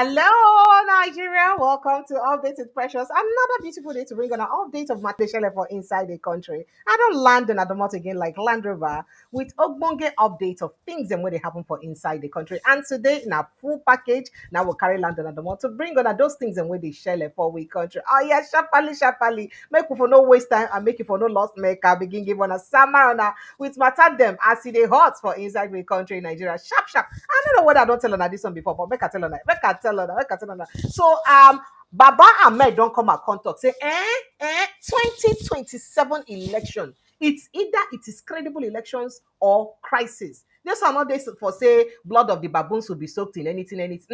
Hello, Nigeria. Welcome to Update with Precious. Another beautiful day to bring on an update of Mateshele for inside the country. I don't land in Adomot again like Land Rover with Ogbonge update of things and what they happen for inside the country. And today, in a full package, now we'll carry London Adomot to bring on those things and where they share for we country. Oh yeah, sharply. Make you for no waste time and make you for no lost maker. Begin give on a summer on with matter them as they hot for inside the country in Nigeria. Sharp. I don't know what I don't tell on this one before, but make I tell on that. Make I tell on that. So Baba-Ahmed don't come at contact. Say 2027 election. It's either it is credible elections or crisis. These are not days for say blood of the baboons will be soaked in anything.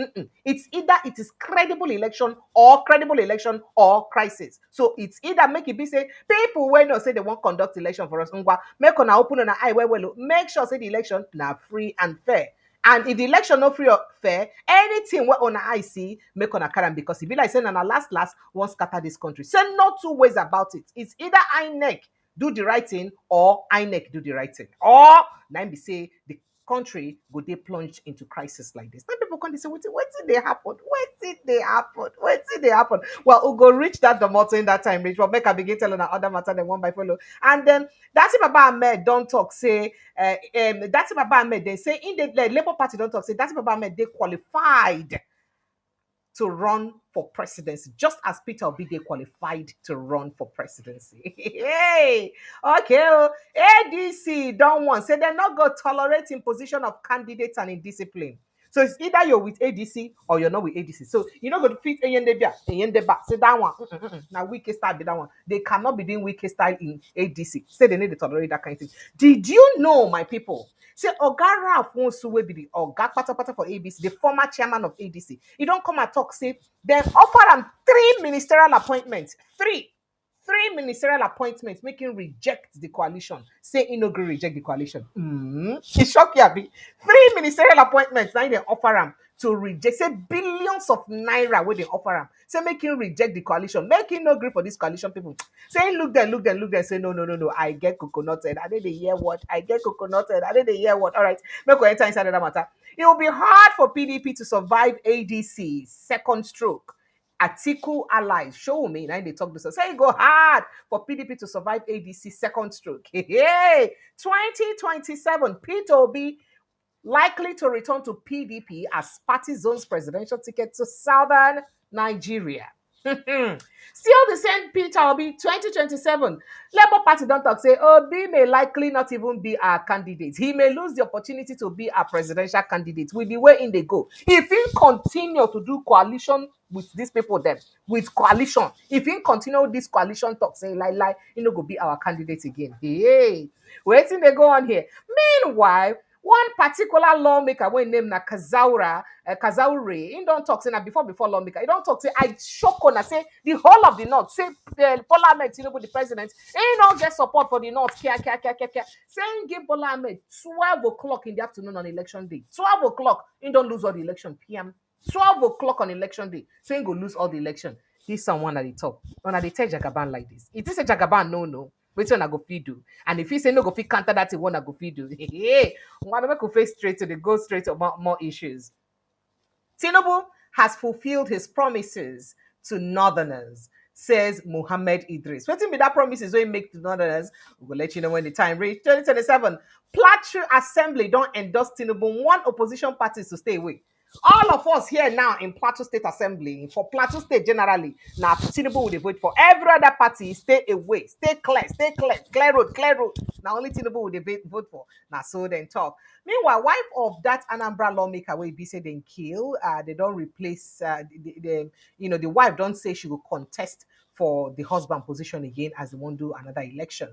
It's either it is credible election or crisis. So it's either make it be say people when no say they won't conduct election for us. Make on open on eye well. Make sure say the election now free and fair. And if the election not free or fair, anything what on I see, make on a current because if you like saying on a last won't scatter this country. Say no two ways about it. It's either INEC do the right thing or INEC do the right thing. Or now be say the country go they plunge into crisis like this. Then people come to say, what did they happen? Well, we'll go reach that the motto in that time, reach. But make a begin telling other matter than one by follow. And then that's if Baba-Ahmed don't talk, say, that's if Baba-Ahmed, they say in the Labour Party don't talk, say that's if Baba-Ahmed they qualified to run for presidency, just as Peter Obi they qualified to run for presidency. Hey, okay, ADC don't want, say they're not going to tolerate imposition of candidates and indiscipline. So it's either you're with ADC or you're not with ADC. So you're not going to fit Ayendeba. Say that one. Now weak style be that one. They cannot be doing weak style in ADC. Say they need to tolerate that kind of thing. Did you know, my people? Say Ogara Afonso be the Oga Pata for ABC, the former chairman of ADC. He don't come and talk, say, then offer him 3 ministerial appointments. Three ministerial appointments, making reject the coalition. Say he no go reject the coalition. It shock you, Abi. 3 ministerial appointments, now they offer him to reject. Say billions of naira where they offer him. Say make him reject the coalition. Make him no agree for this coalition people. Say look there. Say no. I get coconutted. I did the hear what? I get coconutted. I did the hear what? All right. Make we enter inside that matter. It will be hard for PDP to survive ADC second stroke. Atiku allies show me now they talk this. Say it go hard for PDP to survive ADC second stroke. Hey, 2027 Peter Obi likely to return to PDP as party zones presidential ticket to southern Nigeria. Still the same Peter Obi 2027. Labour Party don't talk say Obi may likely not even be our candidate. He may lose the opportunity to be a presidential candidate with the way in they go. If he continue to do coalition with these people then, with coalition, if he continue this coalition talk say lie, he no go be our candidate again. Hey, waiting they go on here. Meanwhile, one particular lawmaker when named na Kazaure, he don't talk say na before lawmaker. He don't talk say I shock on say the whole of the north say Bola Ahmed Tinubu the president. He don't get support for the north. Saying give Bola Ahmed 12 o'clock in the afternoon on election day. 12 o'clock, he don't lose all the election PM. 12 o'clock on election day, saying go lose all the election. This someone at the top. When they tell Jagaban like this, it is a Jagaban no. Which one I go feed do? And if he say no go feed counter that one I go feed do. Hey, one of them go face straight to the go straight to more issues. Tinubu has fulfilled his promises to northerners, says Muhammad Idris. What be that promises when he make to northerners? We'll let you know when the time reach. 2027, Plateau Assembly don't endorse Tinubu. One opposition parties to stay away. All of us here now in Plateau State Assembly, for Plateau State generally, now Tinubu will vote for. Every other party, stay away, stay clear road. Now only Tinubu will vote for. Now so then talk. Meanwhile, wife of that Anambra lawmaker will be said then kill. They don't replace the wife don't say she will contest for the husband position again as they won't do another election.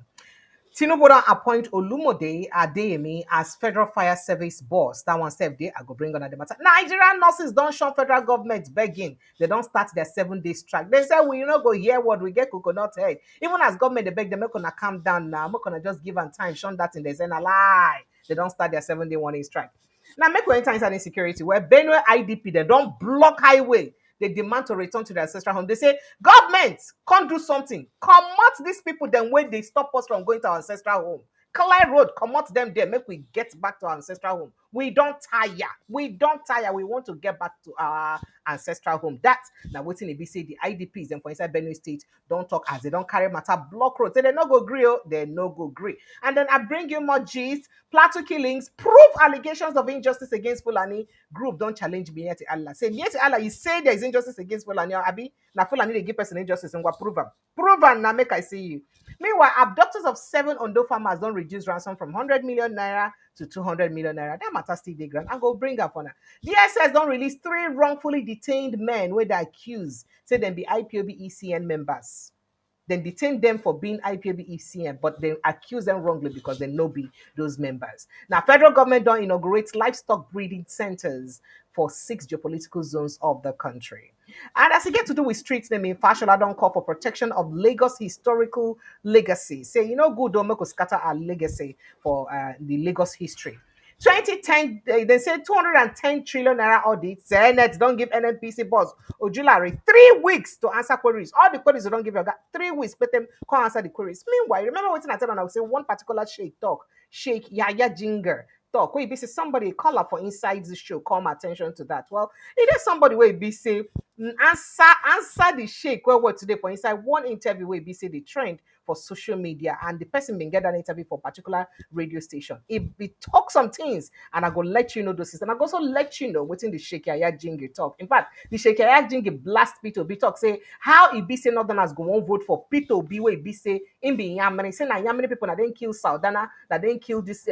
Tinubu don appoint Olumode Adeyemi as Federal Fire Service boss. That one said day I go bring on the matter. Nigerian nurses don't show federal government begging. They don't start their 7-day strike. They say we go hear what we get coconut head. Even as government they beg them, make gonna calm down now. Make gonna just give them time. Shun that in the a lie. They don't start their 7-day warning strike. Now make we enter inside insecurity where Benue IDP they don't block highway. They demand to return to their ancestral home. They say, government, can't do something. Comot these people, then when they stop us from going to our ancestral home. Clear road, comot them there, make we get back to our ancestral home. We don't tire. We don't tire. We want to get back to our ancestral home. That now waiting if we say the IDPs and for inside Benue State don't talk as they don't carry matter block road. Say they no go agree, they no go agree. And then I bring you more gist, plateau killings, proof allegations of injustice against Fulani. Group don't challenge Mieti Allah. Say Mieti Allah, you say there is injustice against Fulani, Abi. Now Fulani they give person injustice and go prove them. Prove them now make I see you. Meanwhile, abductors of 7 Ondo farmers don't reduce ransom from 100 million naira to 200 million naira. That matter still dey ground. I go bring up on her. DSS don't release 3 wrongfully detained men where they accuse, say them be IPOB ECN members. Then detain them for being IPOB ECN, but then accuse them wrongly because they no be those members. Now, federal government don't inaugurate livestock breeding centers for 6 geopolitical zones of the country. And as it get to do with street naming, Fashola don't call for protection of Lagos historical legacy. Say, good, don't make us scatter our legacy for the Lagos history. 2010, they say 210 trillion naira audit. Senate don't give NNPC boss Ojulari 3 weeks to answer queries. All the queries they don't give you 3 weeks, but them can't answer the queries. Meanwhile, remember what I tell you, I would say one particular sheikh talk, Sheikh Yaya Jinger talk. Where be say somebody call up for inside the show, call my attention to that. Well, it is somebody where be say answer the sheikh where today for inside one interview where be say the trend for social media and the person been get that interview for particular radio station. It talk some things and I go let you know those things. And I go also let you know what's in the Sheikh Yaya Jingi talk. In fact, the Sheikh Yaya Jingi blast Peter Obi talk say how it be say Northerners go on vote for Peter Obi where it be say in be Yamani. Say na Yamani people that didn't kill Saudana, that didn't kill this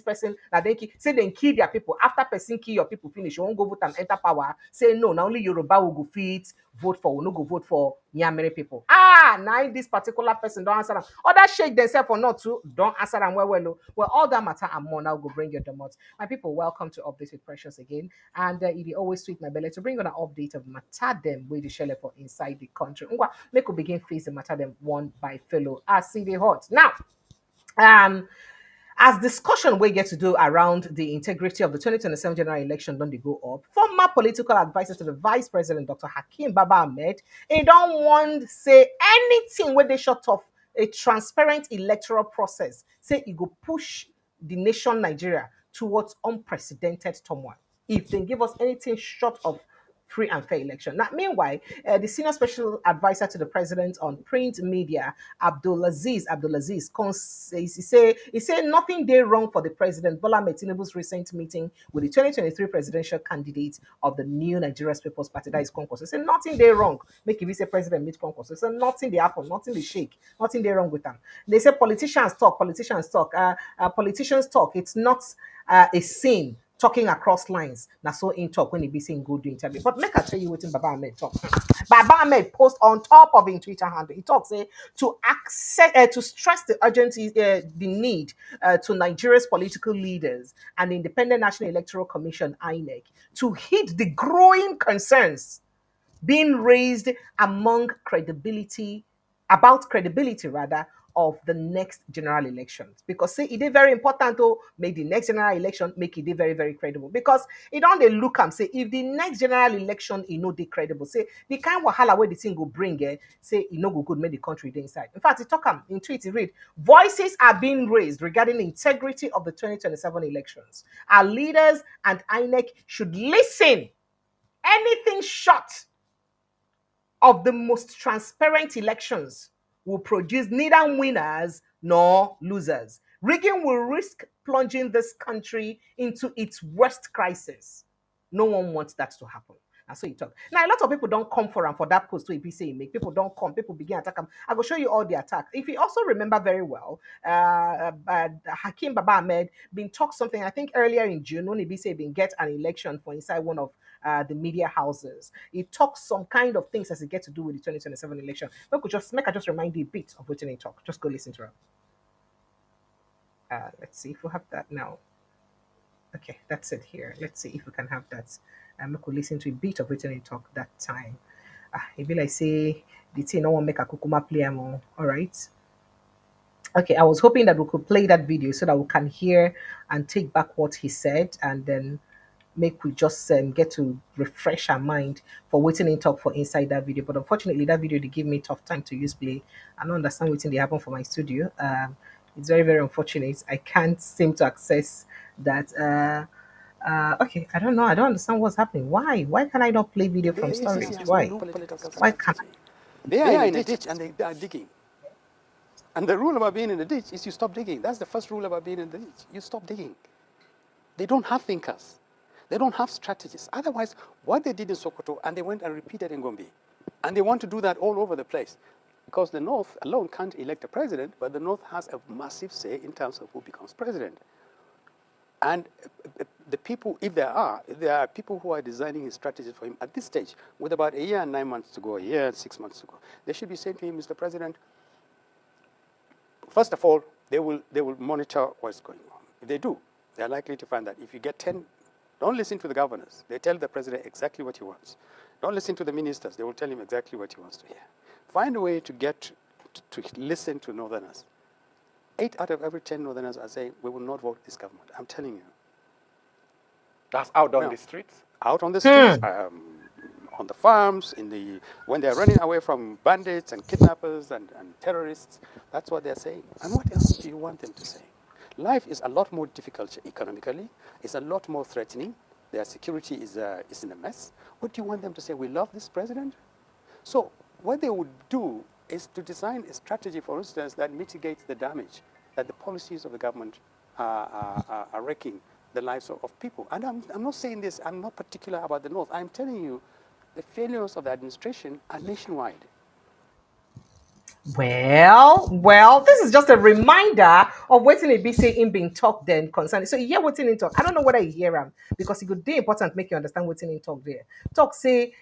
person, that didn't kill, say they kill their people. After person kill your people finish, you won't go vote and enter power. Say no, now only Yoruba will go fit vote for, will not go vote for Yamani people. Now this particular person don't answer them. Other shake themselves or not to don't answer them well, all that matter and more now go bring your demons. My people, welcome to Update with Precious again. And it is always sweet my belly to bring on an update of matter them with the shell for inside the country. Make we begin face the matter them one by fellow. I see the hot. Now, as discussion we get to do around the integrity of the 2027 general election don't they go up, former political advisor to the Vice President, Dr. Hakeem Baba-Ahmed, he don't want say anything where they shut off a transparent electoral process. Say he go push the nation Nigeria towards unprecedented turmoil. If they give us anything short of free and fair election. Now, meanwhile, the senior special advisor to the president on print media, Abdulaziz, he say nothing did wrong for the president Bola Ahmed Tinubu's recent meeting with the 2023 presidential candidate of the new Nigeria's People's Party, that is Concourse. He said nothing did wrong. Make if he say president meet Concourse. He said nothing they happen, nothing they shake, nothing they wrong with them. They say politicians talk. Politicians talk. It's not a sin talking across lines. Now so in talk when he be saying go do interview. But make I tell you what in Baba Ahmed talk. Baba Ahmed post on top of in Twitter handle. He talks to access to stress the urgency, the need to Nigeria's political leaders and the Independent National Electoral Commission (INEC) to hit the growing concerns being raised among credibility about credibility rather of the next general elections, because see it is very important to make the next general election make it very very credible, because it don't they look and say if the next general election they credible, say the kind of wahala where the thing go bring say go good make the country dey inside. In fact, it talk in tweet it read voices are being raised regarding the integrity of the 2027 elections. Our leaders and INEC should listen. Anything short of the most transparent elections will produce neither winners nor losers. Rigging will risk plunging this country into its worst crisis. No one wants that to happen. That's what you talk. Now, a lot of people don't come for him for that post to say make. People don't come. People begin attack him. I will show you all the attacks. If you also remember very well, Hakeem Baba Ahmed been talk something, I think earlier in June, when he say been get an election for inside one of the media houses. He talks some kind of things as it get to do with the 2027 election. Make I just remind you a bit of what he talk. Just go listen to him. Let's see if we have that now. Okay, that's it here. Let's see if we can have that. I could listen to a bit of written talk that time. It be like say the thing no one make a kukuma play more. All right. Okay, I was hoping that we could play that video so that we can hear and take back what he said, and then make we just get to refresh our mind for waiting in talk for inside that video. But unfortunately, that video they give me tough time to use play. I don't understand what's they happen for my studio. It's very very unfortunate. I can't seem to access that. Okay, I don't know. I don't understand what's happening. Why? Why can I not play video The from ACC storage? has Why? no political Why can't strategy. They are in a ditch and they are digging. And the rule about being in the ditch is you stop digging. That's the first rule about being in the ditch. You stop digging. They don't have thinkers. They don't have strategists. Otherwise, what they did in Sokoto, and they went and repeated in Gombe, and they want to do that all over the place. Because the North alone can't elect a president, but the North has a massive say in terms of who becomes president. And the people, if there are people who are designing his strategies for him at this stage, with about a year and 9 months to go, a year and 6 months to go, they should be saying to him, Mr. President, first of all, they will monitor what's going on. If they do, they're likely to find that if you get 10, don't listen to the governors. They tell the president exactly what he wants. Don't listen to the ministers. They will tell him exactly what he wants to hear. Find a way to get to listen to northerners. 8 out of every 10 northerners are saying, we will not vote this government. I'm telling you. That's out on No. the streets. Out on the streets, on the farms, when they're running away from bandits and kidnappers and terrorists. That's what they're saying. And what else do you want them to say? Life is a lot more difficult economically. It's a lot more threatening. Their security is in a mess. What do you want them to say? We love this president? So what they would do is to design a strategy, for instance, that mitigates the damage that the policies of the government are wrecking the lives of people. And I'm not saying this, I'm not particular about the North. I'm telling you the failures of the administration are nationwide. Well, this is just a reminder of waiting a be say in being talk then concerning. So you hear waiting in talk. I don't know whether you hear him because it could be important make you understand waiting in talk there. Talk say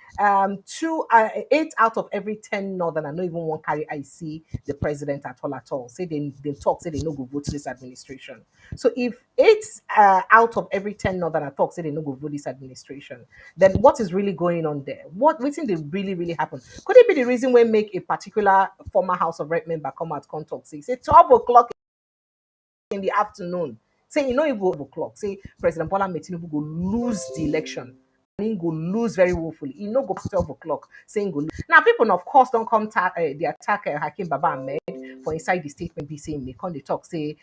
two 8 out of every 10 northern and not even one carry I see the president at all. Say they talk, say they no go vote this administration. So if 8 out of every 10 northern talk say they no go vote this administration, then what is really going on there? What waiting they really happen? Could it be the reason we make a particular former House of Rep member come out come talk say 12 o'clock in the afternoon? Say you know you go 12 o'clock. Say President Bola Ahmed Tinubu go lose the election. He go lose very woefully. He no go past 12 o'clock saying go lose. Now people of course don't come they attack Hakim Baba-Ahmed for inside the statement be saying they come they talk say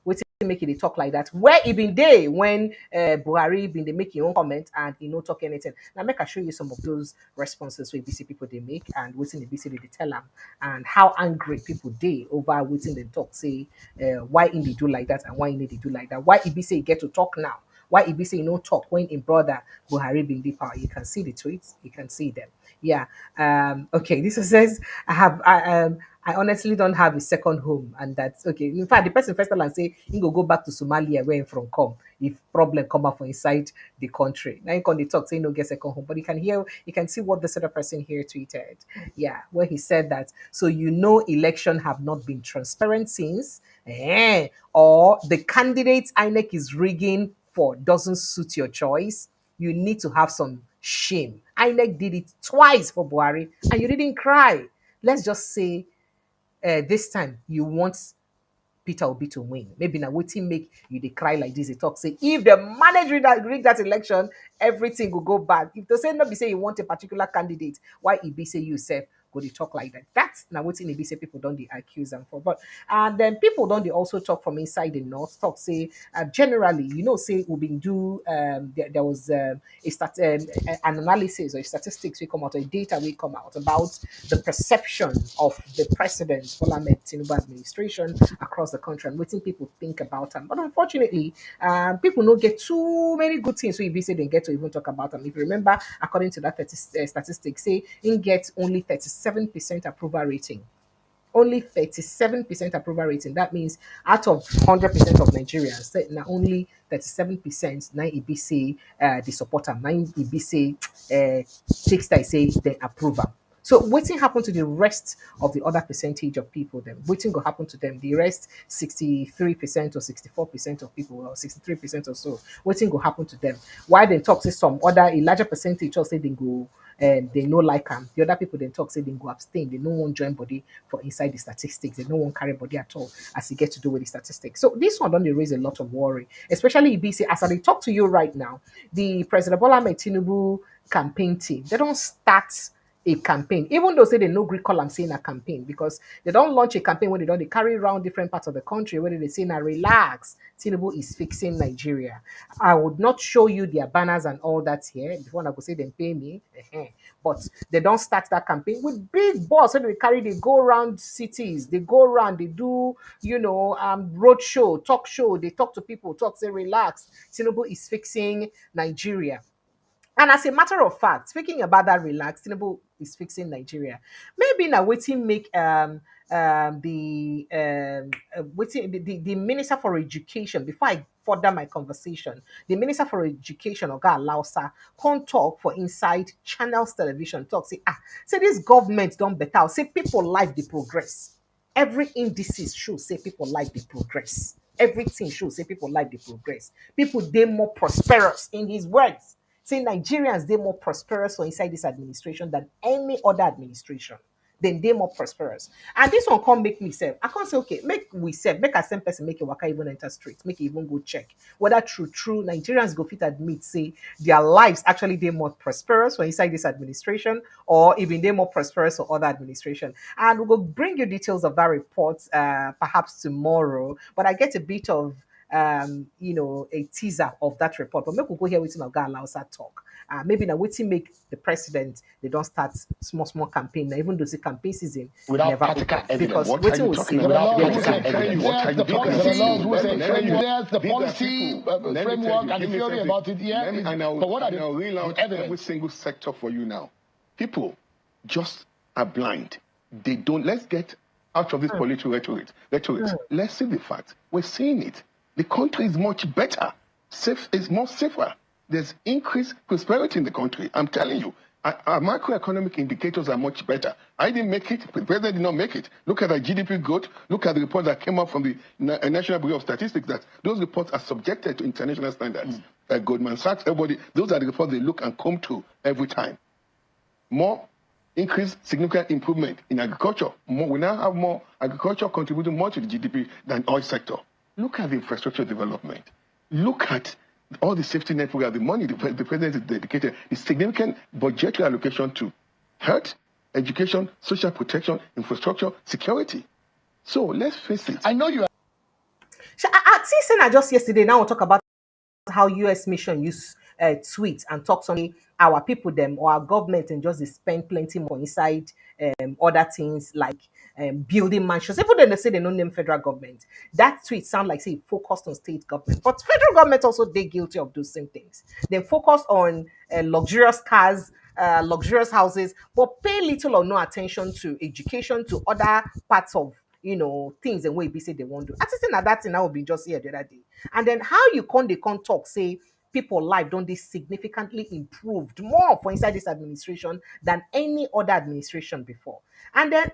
wait make it they talk like that. Where it been day when Buhari been they make your own comment and he no talk anything. Now make I show you some of those responses where BC people they make and waiting the BC they tell them and how angry people they over waiting they talk say why in they do like that and why in they do like that. Why it be say get to talk now? Why if we say no talk when in brother Buhari been the power? You can see the tweets, you can see them. Yeah. Okay. This one says I honestly don't have a second home, and that's okay. In fact, the person first and say he go back to Somalia where he from come if problem come up for inside the country. Now you can they talk say no get second home, but you can see what this other person here tweeted. Yeah, where he said that so election have not been transparent since, or the candidates INEC is rigging for doesn't suit your choice. You need to have some shame. INEC did it twice for Buhari and you didn't cry. Let's just say this time you want Peter Obi to win. Maybe now waiting make you they cry like this. They talk say if the manager rig that election, everything will go bad. If they say not be say you want a particular candidate, why it be say you self go they talk like that? That's now waiting it be say people don't they accuse them for. But and then people don't they also talk from inside the north. Talk say generally, say we been do there was an analysis or statistics we come out, or data we come out about the perception of the president Bola Ahmed Tinubu administration across the country and what people think about them. But unfortunately, people don't get too many good things. So if you say they get to even talk about them, if you remember, according to that statistics, say in get only 37% approval rating. Only 37% approval rating. That means out of 100% of Nigerians, now only 37% now EBC the supporter, now EBC takes that say they approve am. So waiting happen to the rest of the other percentage of people then. Waiting go happen to them. The rest 63% or 64% of people or 63% or so. Waiting go happen to them. Why they talk say some other a larger percentage or say they go they no like them. The other people then talk say they go abstain. They no one join body for inside the statistics. They no one carry body at all as you get to do with the statistics. So this one don't raise a lot of worry, especially if say as I talk to you right now, the President Bola Ahmed Tinubu campaign team they don't start a campaign, even though say they no Greek call I'm saying a campaign because they don't launch a campaign when they carry around different parts of the country where they say now relax, Tinubu is fixing Nigeria. I would not show you their banners and all that here before I go say them pay me. But they don't start that campaign with big boss. So they go around cities, they go around, they do, road show, talk show, they talk to people, talk, say relax, Tinubu is fixing Nigeria. And as a matter of fact, speaking about that relax, Tinubu is fixing Nigeria. Maybe now waiting make the Minister for Education, before I further my conversation, the Minister for Education, Oga Lausa, can't talk for inside channels television, talk, say this government don't better. Say people like the progress. Every indices show say people like the progress. Everything shows say people like the progress. People they more prosperous in his words. Say Nigerians they more prosperous for inside this administration than any other administration. Then they more prosperous. And this one can't make me say, I can't say, okay, make a same person make a waka even enter street, make it even go check. Whether true Nigerians go fit admit, say their lives actually they more prosperous for inside this administration, or even they more prosperous for other administration. And we will bring you details of that report perhaps tomorrow. But I get a bit of a teaser of that report. But maybe we'll go here with him and allow us talk. Maybe now waiting make the president they don't start small campaign. Now, even though the campaign season without never practical open. evidence. Because What are waiting you will talking see about? yeah, Without exactly. practical evidence. What are you talking There's the policy framework and the theory about it. Yeah, but what are the reel out every single sector for you now? People just are blind. They don't. Let's get out of this political rhetoric. Let's see the facts. We're seeing it. The country is much better. Safe is more safer. There's increased prosperity in the country. I'm telling you. Our macroeconomic indicators are much better. I didn't make it. The president did not make it. Look at the GDP growth. Look at the report that came out from the National Bureau of Statistics. That those reports are subjected to international standards. Goldman Sachs, everybody. Those are the reports they look and come to every time. More increased significant improvement in agriculture. We now have more agriculture contributing more to the GDP than oil sector. Look at the infrastructure development. Look at all the safety net program, the money the president is dedicated, the significant budgetary allocation to health, education, social protection, infrastructure, security. So let's face it. I know you are. So I see saying just yesterday. Now we'll talk about how US mission use tweet and talk some our people them or our government and just they spend plenty more inside other things like building mansions. Even then they say they don't name federal government. That tweet sound like say it focused on state government, but federal government also they guilty of those same things. They focus on luxurious cars, luxurious houses, but pay little or no attention to education, to other parts of things and way be say they won't do. I think that thing I will be just here the other day. And then how you they can't talk, say people life don't they significantly improved more for inside this administration than any other administration before. And then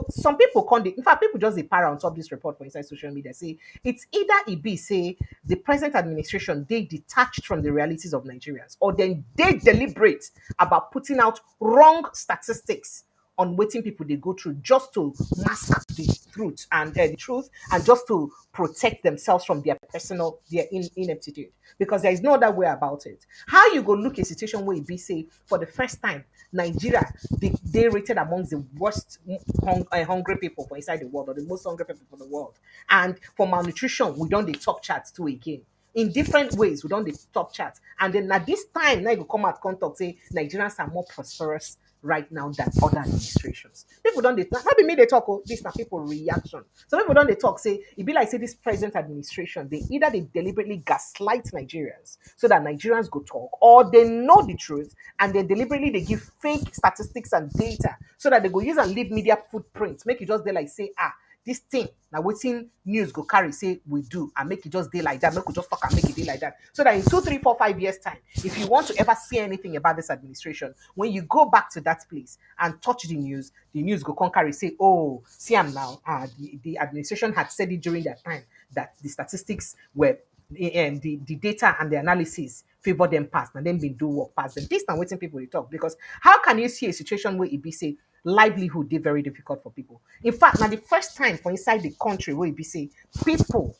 some people can't in fact people just para on top this report for inside social media say it's either it be say the present administration they detached from the realities of Nigerians, or then they deliberate about putting out wrong statistics on waiting people they go through just to mask the truth and just to protect themselves from their ineptitude, because there is no other way about it. How you go look a situation where it be say for the first time Nigeria they rated amongst the worst hungry people for inside the world, or the most hungry people for the world, and for malnutrition we don't the top charts too again in different ways. We don't the top chart, and then at this time now you go come out contact say Nigerians are more prosperous right now than other administrations. People don't not be me they talk, this na people reaction. Some people don't they talk say it be like say this present administration they either they deliberately gaslight Nigerians so that Nigerians go talk, or they know the truth and then deliberately they give fake statistics and data so that they go use and leave media footprints, make it just they like say this thing now waiting news go carry say we do, and make it just day like that, make we just talk and make it day like that, so that in 2, 3, 4, 5 years time, if you want to ever see anything about this administration, when you go back to that place and touch the news go come carry say, oh, see am now, the administration had said it during that time that the statistics were the data and the analysis favor them past and then been do work past them. This now waiting people to talk, because how can you see a situation where it be say livelihood is very difficult for people? In fact, now the first time for inside the country where it be say people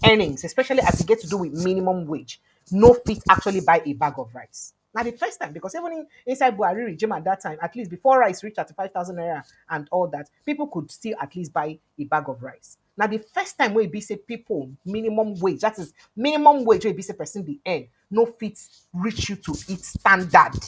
earnings, especially as it get to do with minimum wage, no fit actually buy a bag of rice. Now the first time, because even inside Buhari regime at that time, at least before rice reached 35,000 naira and all that, people could still at least buy a bag of rice. Now the first time where be say people minimum wage, that is minimum wage where be say person be earn, no fit reach you to its standard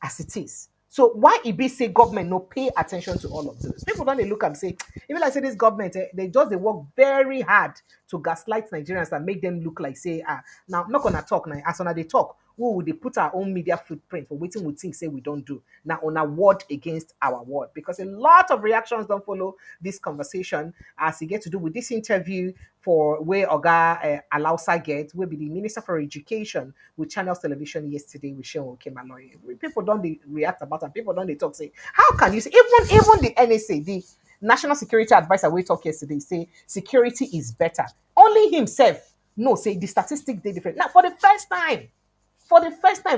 as it is. So why it be say government no pay attention to all of those? People don't they look and say, even like say this government, they work very hard to gaslight Nigerians and make them look like say, now I'm not gonna talk now. As on they talk, we would they put our own media footprint for waiting we think say we don't do. Now on a word against our word. Because a lot of reactions don't follow this conversation as it get to do with this interview for where Oga Alausa get, will be the Minister for Education with Channels Television yesterday with Sheon Okemaloye. People don't they react about and people don't they talk say, how can you say even the NSA, the National Security Advisor we talk yesterday, say security is better. Only himself no say the statistics they different. Now for the first time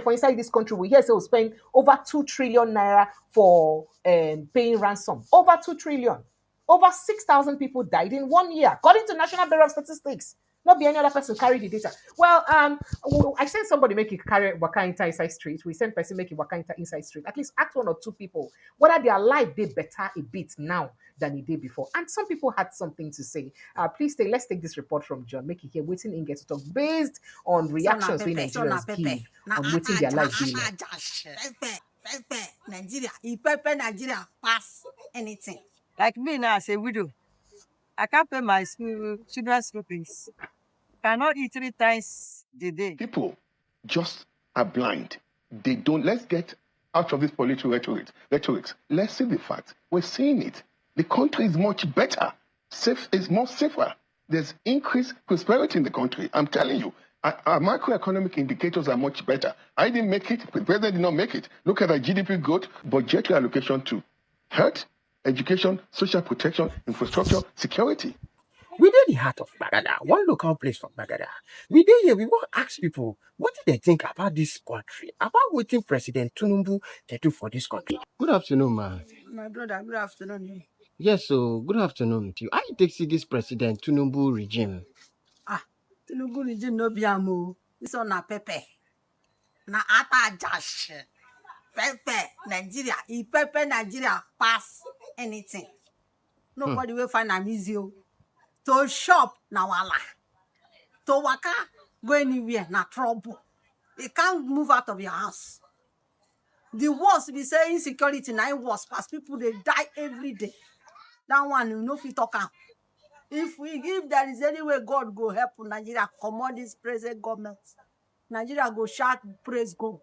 for inside this country, we hear say we spend over 2 trillion naira for paying ransom. Over 2 trillion. Over 6,000 people died in 1 year, according to National Bureau of Statistics. Not be any other person carry the data. Well, I sent somebody make it carry waka enter inside street. We send person make it waka enter inside street. At least ask 1 or 2 people whether their life they better a bit now than it did before. And some people had something to say. Please let's take this report from John. Make it here waiting in get to talk based on reactions we Nigerians give on waiting their life be like. Nigeria, Nigeria pass anything. Like me now, as a widow, I can't pay my children's school fees. Cannot eat 3 times a day. People just are blind. They don't. Let's get out of this political rhetoric. Let's see the facts. We're seeing it. The country is much better. It's more safer. There's increased prosperity in the country. I'm telling you. Our macroeconomic indicators are much better. I didn't make it. The president did not make it. Look at our GDP growth, budgetary allocation to health, education, social protection, infrastructure, security. We dey the heart of Bagada, one local place from Bagada. We dey here, we want to ask people, what do they think about this country? About wetin President Tinubu they do for this country? Good afternoon, ma. My brother, good afternoon. Yes, so good afternoon to you. How you take see this President Tinubu regime? Tinubu regime no be amo. This one na pepe. Na ata jash. Pepe Nigeria. Pepe Nigeria pass anything. Nobody will find am easy. To shop na wala. To waka go anywhere na trouble. You can't move out of your house. The worst be say insecurity na worse pass. People they die every day. That one you no fit talk am. If there is any way God go help Nigeria comot this present government, Nigeria go shout praise God.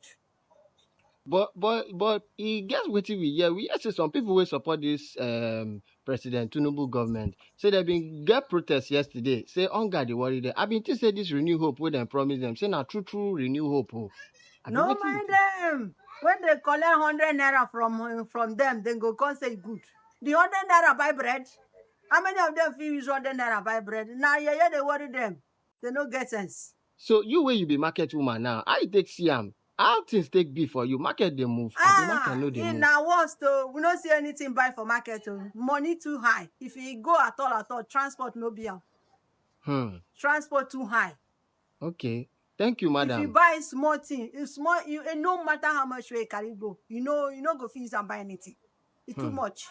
But e get wetin we hear. We hear say some people will support this President Tinubu government. Say they been get protest yesterday. Say hunger dey worry them. I been think say this renew hope wey dem promise them. Say na true renew hope. No mind them. When they collect 100 naira from them, then go come say good. The 100 naira buy bread. How many of them feel use 100 naira buy bread? Now they worry them. They no get sense. So you wey you be market woman now, how you take see am? How things take be for you? Market dey move. The market no dey move. Now once though, we don't see anything buy for market. Money too high. If you go at all, transport no be am. Transport too high. Okay. Thank you, madam. If you buy small thing, no matter how much you carry go, you know go finish and buy anything. It's too much.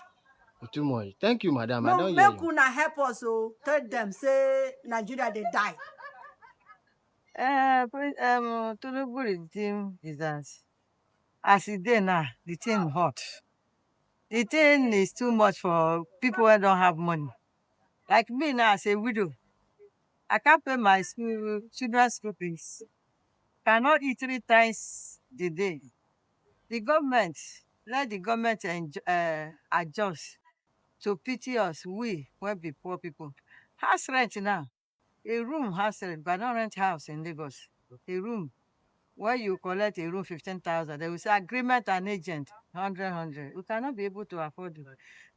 It's too much. Thank you, madam. I No, don't hear make you. una help us. Tell them say Nigeria they die. Tinubu regime is that as it dey now, the thing hot. The thing is too much for people who don't have money. Like me now, as a widow, I can't pay my children's school fees. Cannot eat 3 times a day. Let the government adjust to pity us, we be poor people. House rent now. A room house rent, but I don't rent house in Lagos. A room where you collect a room 15,000, they will say agreement and agent 100. We cannot be able to afford it.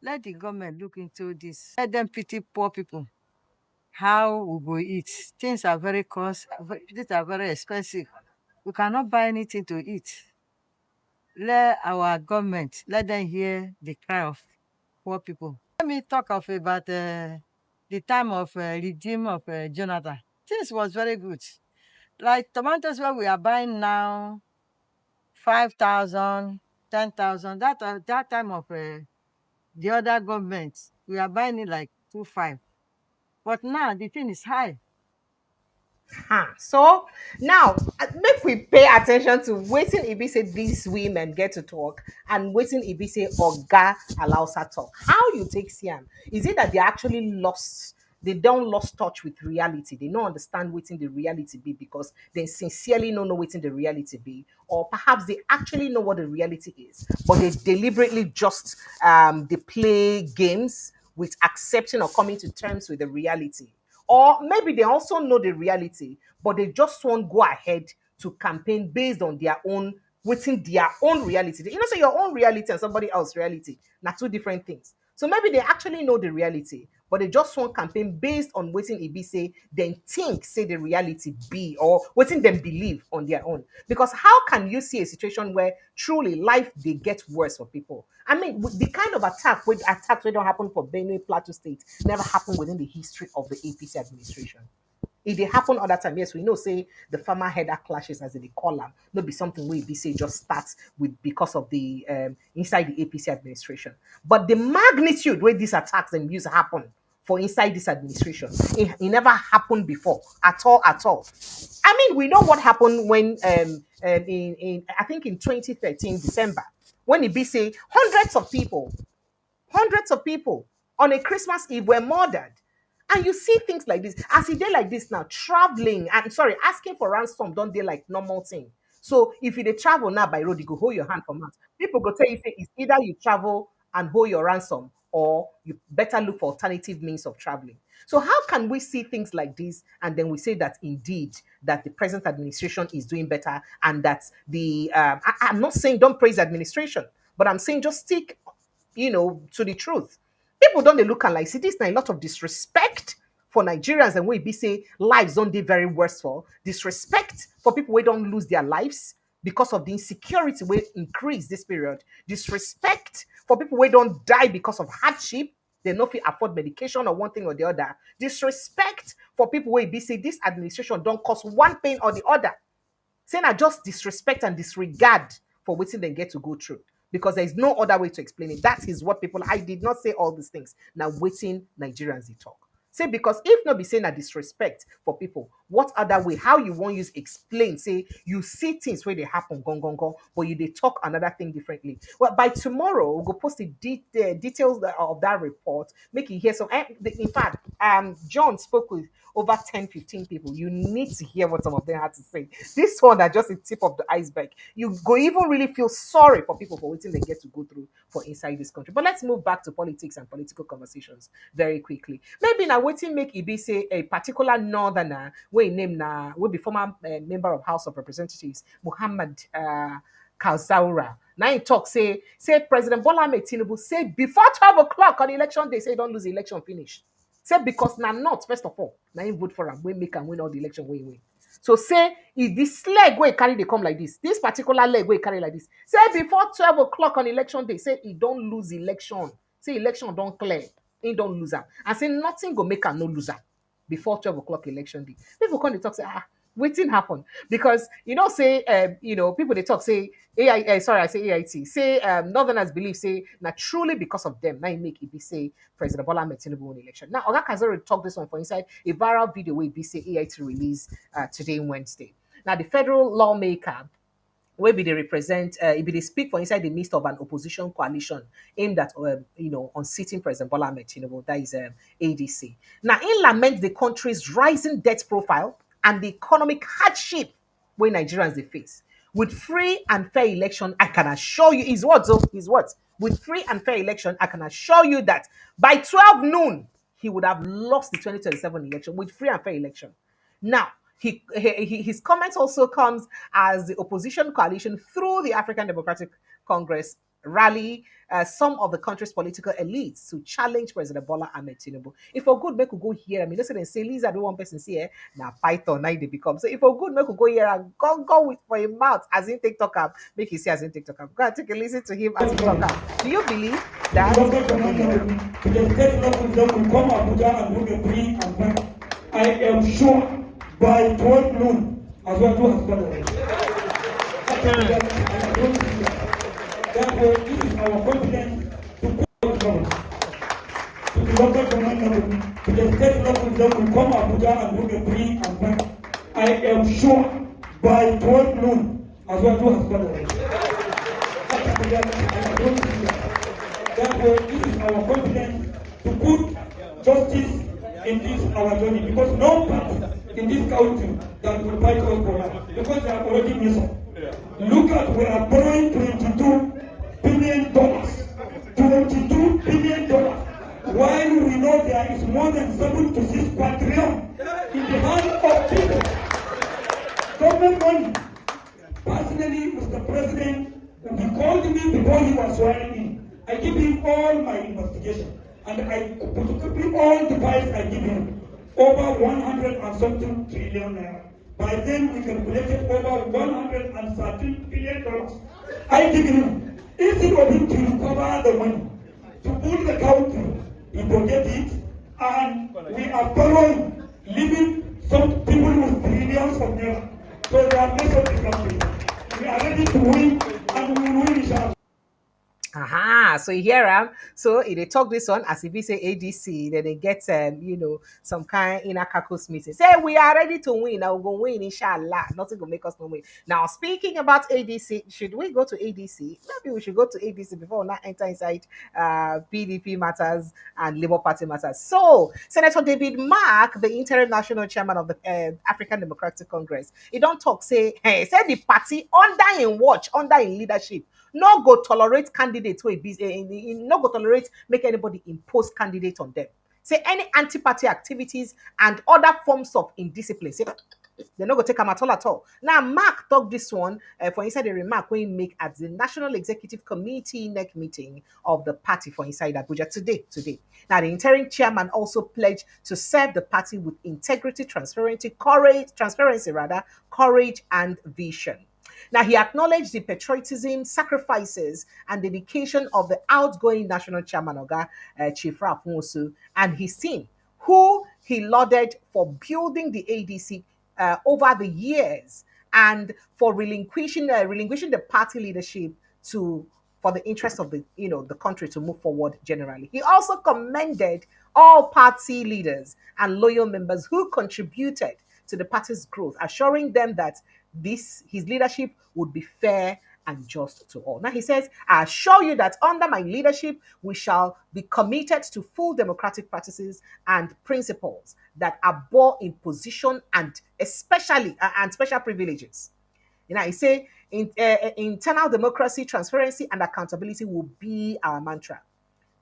Let the government look into this. Let them pity poor people. How we go eat? Things are very things are very expensive. We cannot buy anything to eat. Let our government let them hear the cry of poor people. Let me talk about the time of regime of Jonathan. Things was very good. Like tomatoes where we are buying now, 5,000, 10,000. That time of the other governments, we are buying it like 2.5. But now the thing is high. So now make we pay attention to waiting e be say these women get to talk and waiting e be say oga allows her talk. How you take see am? Is it that they actually lost, they don't lost touch with reality, they don't understand wetin the reality be because they sincerely no know wetin the reality be, or perhaps they actually know what the reality is but they deliberately just they play games with accepting or coming to terms with the reality, or maybe they also know the reality, but they just won't go ahead to campaign based on their own, within their own reality. You know, so your own reality and somebody else's reality, not two different things. So maybe they actually know the reality, but they just want campaign based on waiting it be say, then think say the reality be, or waiting them believe on their own. Because how can you see a situation where truly life they get worse for people? I mean, with the kind of attacks that don't happen for Benue Plateau State never happened within the history of the APC administration. If they happen other time, yes, we know say the farmer header clashes as they call them, not be something where be say just starts with because of the inside the APC administration. But the magnitude where these attacks and use happen for inside this administration, it never happened before at all, at all. I mean, we know what happened when in I think in 2013 December, when it be say hundreds of people on a Christmas Eve were murdered. And you see things like this. As a day like this now, traveling, and sorry, asking for ransom don't they like normal thing. So if you dey travel now by road, you go hold your hand for mouth. People go tell you say it's either you travel and hold your ransom, or you better look for alternative means of traveling. So how can we see things like this and then we say that indeed that the present administration is doing better and that the I'm not saying don't praise administration, but I'm saying just stick, to the truth. People don't they look and like, see, this now a lot of disrespect for Nigerians and we be say lives don't they very worse for disrespect for people who don't lose their lives because of the insecurity we increase this period. Disrespect for people who don't die because of hardship. They no fit afford medication or one thing or the other. Disrespect for people who be say this administration don't cause one pain or the other. Saying I just disrespect and disregard for waiting they get to go through. Because there is no other way to explain it. That is what people, I did not say all these things. Now waiting Nigerians they talk. Say because if not be saying a disrespect for people, what other way? How you want use explain? Say you see things where they happen, gong gong gong, but you they talk another thing differently. Well, by tomorrow we'll go post the details of that report. Make you hear some. In fact, John spoke with over 10, 15 people. You need to hear what some of them had to say. This one are just the tip of the iceberg. You go even really feel sorry for people for waiting they get to go through for inside this country. But let's move back to politics and political conversations very quickly. Maybe now waiting make Ibi say a particular northerner, we name now, will be former member of House of Representatives, Muhammad Kazaure. Now he talk say President Bola Ahmed Tinubu say before 12 o'clock on election day, say don't lose the election finish. Say because now not first of all, now you vote for him, we make and win all the election way win. So say if this leg where carry they come like this particular leg where carry like this, say before 12 o'clock on election day, say he don't lose election. Say election don't clear, he don't lose am. And say nothing go make a no loser before 12 o'clock election day. People come to talk say waiting happen because say people they talk say AI sorry I say AIT say Northerners believe say now truly because of them now you make it be say President Bola Ahmed Tinubu win election. Now Oga Kazaure talk this one for inside a viral video where be say AIT release today Wednesday. Now the federal lawmaker where be they represent, it be they speak for inside the midst of an opposition coalition aimed at, unseating President Bola Ahmed Tinubu, that is ADC. Now, in lament the country's rising debt profile and the economic hardship where Nigerians they face. With free and fair election, I can assure you, is what, though? Is what? With free and fair election, I can assure you that by 12 noon, he would have lost the 2027 election with free and fair election. Now, his comments also comes as the opposition coalition through the African Democratic Congress rally some of the country's political elites to challenge President Bola Ahmed Tinubu. If a good make we go here, I mean, listen and say, Lisa, do one person see here, now Python, now they become. So if a good make we go here and go with for him mouth as in TikTok up, make you see as in TikTok up. Go and take a listen to him as he talk up. Do you believe that? I am sure by 12 noon, as well as I don't see that. Therefore, this is our confidence to go forward. To the local government level, to the state level, they will come Abuja and do the bring and back. I am sure by 12 noon, as well as done already. I don't see that. Therefore, this is our confidence to put justice in this our journey, because no party in this country that will fight us for now, because they are already missing. Look at, we are borrowing $22 billion. $22 billion. While we know there is more than 7 to 6 quadrillion in the hands of people. Government money. Personally, Mr. President, he called me before he was swearing in. I give him all my investigation. And I put all the files I give him. Over 100 and something trillion naira. By then, we calculated over $113 billion. I give him. Instead of him to recover the money, to pull the country, he forget it, and we are following, leaving some people with trillions of naira. So they are messed up the country. We are ready to win, and we will win, inshallah. Aha, so you hear him. So they talk this one as if he say ADC, then they get some kind inner caucus meeting. Say we are ready to win. Now we're gonna win, inshallah. Nothing gonna make us no win. Now speaking about ADC, should we go to ADC? Maybe we should go to ADC before we now enter inside PDP matters and Labour Party matters. So Senator David Mark, the interim national chairman of the African Democratic Congress, he don't talk say, hey, say the party under in watch, under in leadership, no go tolerate candidates wey be no go tolerate make anybody impose candidate on them. Say any anti-party activities and other forms of indiscipline. Say they no go take am at all at all. Now Mark talk this one for inside the remark wey he make at the National Executive Committee INEC meeting of the party for inside Abuja today. Now the interim chairman also pledged to serve the party with integrity, transparency, courage and vision. Now, he acknowledged the patriotism, sacrifices, and dedication of the outgoing national chairman, Oga Chief Ralph Nwosu, and his team, who he lauded for building the ADC over the years and for relinquishing the party leadership for the interest of the country to move forward generally. He also commended all party leaders and loyal members who contributed to the party's growth, assuring them that his leadership would be fair and just to all. Now he says, I assure you that under my leadership, we shall be committed to full democratic practices and principles that abhor imposition and especially and special privileges. He say, internal democracy, transparency, and accountability will be our mantra.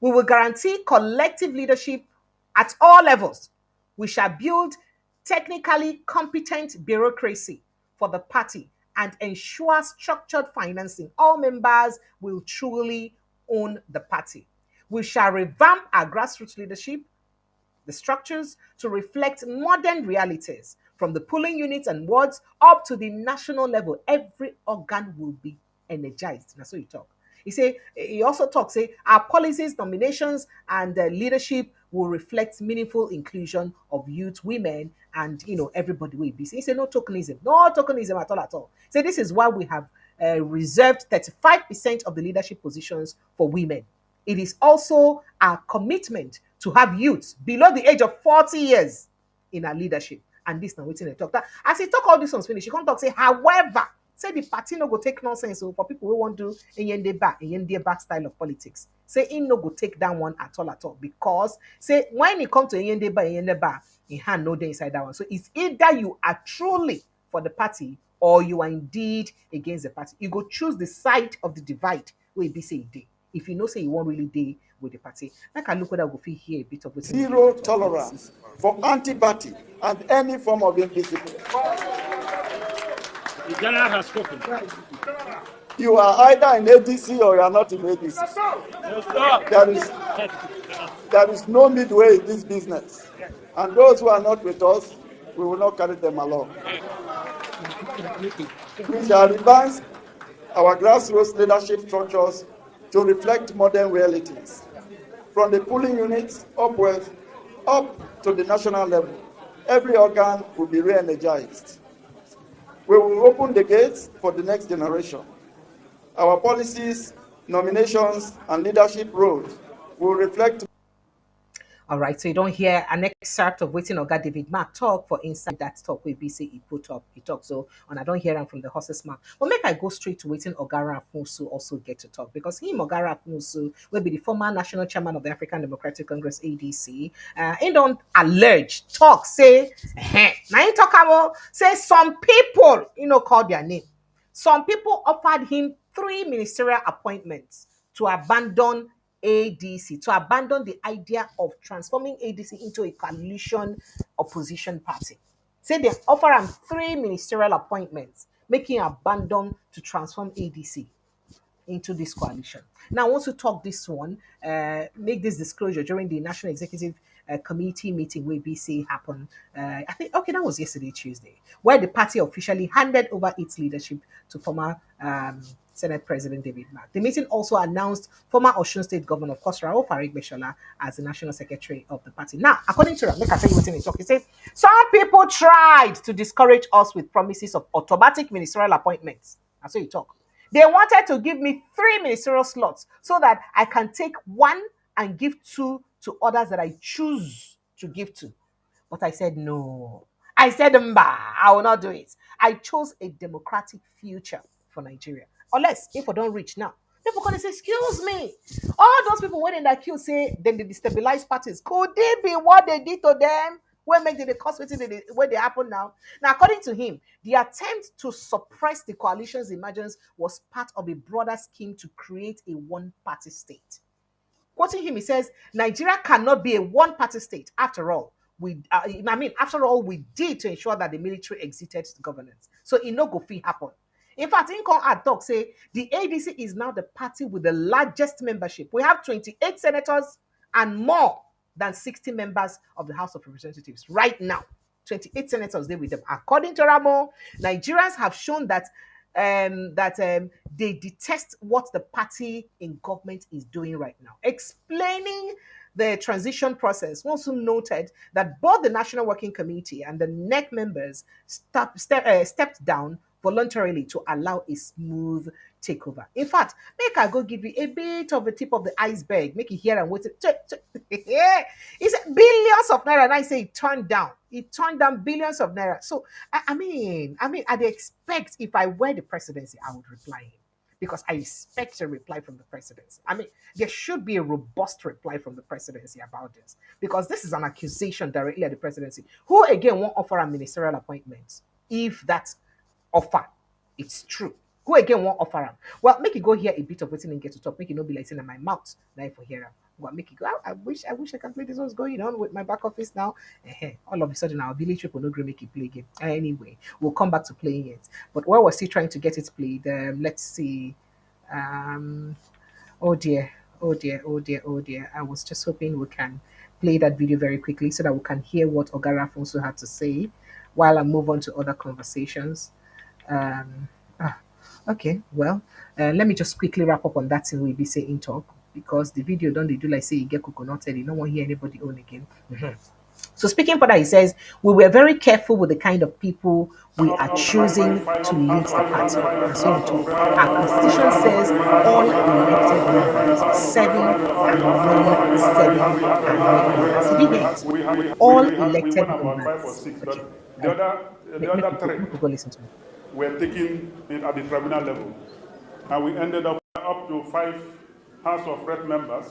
We will guarantee collective leadership at all levels. We shall build technically competent bureaucracy for the party and ensure structured financing. All members will truly own the party. We shall revamp our grassroots leadership, the structures, to reflect modern realities. From the polling units and wards up to the national level, every organ will be energized. That's what you talk. He also talks, our policies, nominations, and leadership will reflect meaningful inclusion of youth, women, and everybody will be. He said no tokenism at all. So this is why we have reserved 35% of the leadership positions for women. It is also our commitment to have youths below the age of 40 years in our leadership. And this now waiting to talk. That as he talk all these ones finish, he come talk say, however, say the party no go take nonsense. So for people who want to do a back style of politics, say he no go take that one at all. Because say when it comes to a in hand no day inside that one. So it's either you are truly for the party or you are indeed against the party. You go choose the side of the divide where it be say day. If you know say you won't really day with the party, I can look whether we feel here a bit of zero tolerance for anti-party and any form of indiscipline. The general has spoken. You are either in ADC or you are not in ADC. There is no midway in this business. And those who are not with us, we will not carry them along. We shall advance our grassroots leadership structures to reflect modern realities. From the polling units upwards, up to the national level, every organ will be re-energized. We will open the gates for the next generation. Our policies, nominations, and leadership roles will reflect. All right, so you don't hear an excerpt of waiting Oga David Mark talk for inside that talk where BC he put up, he talk. So, and I don't hear him from the horse's mouth. But make I go straight to waiting Ogara Afonso also get to talk because him Ogara Afonso will be the former national chairman of the African Democratic Congress ADC. He don't allege talk say, now he talk about say some people call their name. Some people offered him 3 ministerial appointments to abandon ADC, to abandon the idea of transforming ADC into a coalition opposition party. Say they offer him 3 ministerial appointments, making him abandon to transform ADC into this coalition. Now, I want to talk this one, make this disclosure during the National Executive Committee meeting where BC happened. I think, okay, that was yesterday, Tuesday, where the party officially handed over its leadership to former Senate President David Mark. The meeting also announced former Osun State Governor Kosrao Farid Beshola as the National Secretary of the party. Now, according to Ram, make I tell you what he talk. He said, some people tried to discourage us with promises of automatic ministerial appointments. That's what you talk. They wanted to give me 3 ministerial slots so that I can take 1 and give 2 to others that I choose to give to. But I said, no. I said, mba, I will not do it. I chose a democratic future for Nigeria. Unless, if I don't reach now, people going to say, excuse me. All those people waiting in that queue say, then they destabilize parties. Could it be what they did to them? Where make the cost where they happen now? Now, according to him, the attempt to suppress the coalition's emergence was part of a broader scheme to create a one-party state. Quoting him, he says, Nigeria cannot be a one-party state. After all, after all we did to ensure that the military exited governance. So it no go fit happen. In fact, in ad talk say the ADC is now the party with the largest membership. We have 28 senators and more than 60 members of the House of Representatives right now. 28 senators there with them. According to Ramo, Nigerians have shown that they detest what the party in government is doing right now. Explaining the transition process, also noted that both the National Working Committee and the NEC members stepped down voluntarily to allow a smooth takeover. In fact, make I go give you a bit of a tip of the iceberg. Make you hear and wait. He said billions of naira. And I say it turned down. It turned down billions of naira. So I mean, I'd expect if I were the presidency, I would reply him because I expect a reply from the presidency. I mean, there should be a robust reply from the presidency about this because this is an accusation directly at the presidency, who again won't offer a ministerial appointment if that offer it's true. Who again won't offer him? Well, make you go hear a bit of waiting and get to talk. Make it not be like saying in my mouth. Now if I hear him. Well, make it go. I wish I can play this. What's going on with my back office now? All of a sudden our village people no agree make it play game. Anyway, we'll come back to playing it. But while we're still trying to get it played, let's see. Oh dear, oh dear, oh dear, oh dear. I was just hoping we can play that video very quickly so that we can hear what Ogara Afonso had to say while I move on to other conversations. Um, ah, okay, well, let me just quickly wrap up on that thing we be saying talk because the video don't they do like say you get coconutted, you don't want to hear anybody own again. So speaking further, he says, we were very careful with the kind of people we are choosing to lead the party. And so he told, our constitution says all elected members serving and non-serving are made members. He did it. All elected went about 5 or members. 6, Okay. but the other 3 Go listen to me. were taken in at the tribunal level. And we ended up to 5 House of Rep members.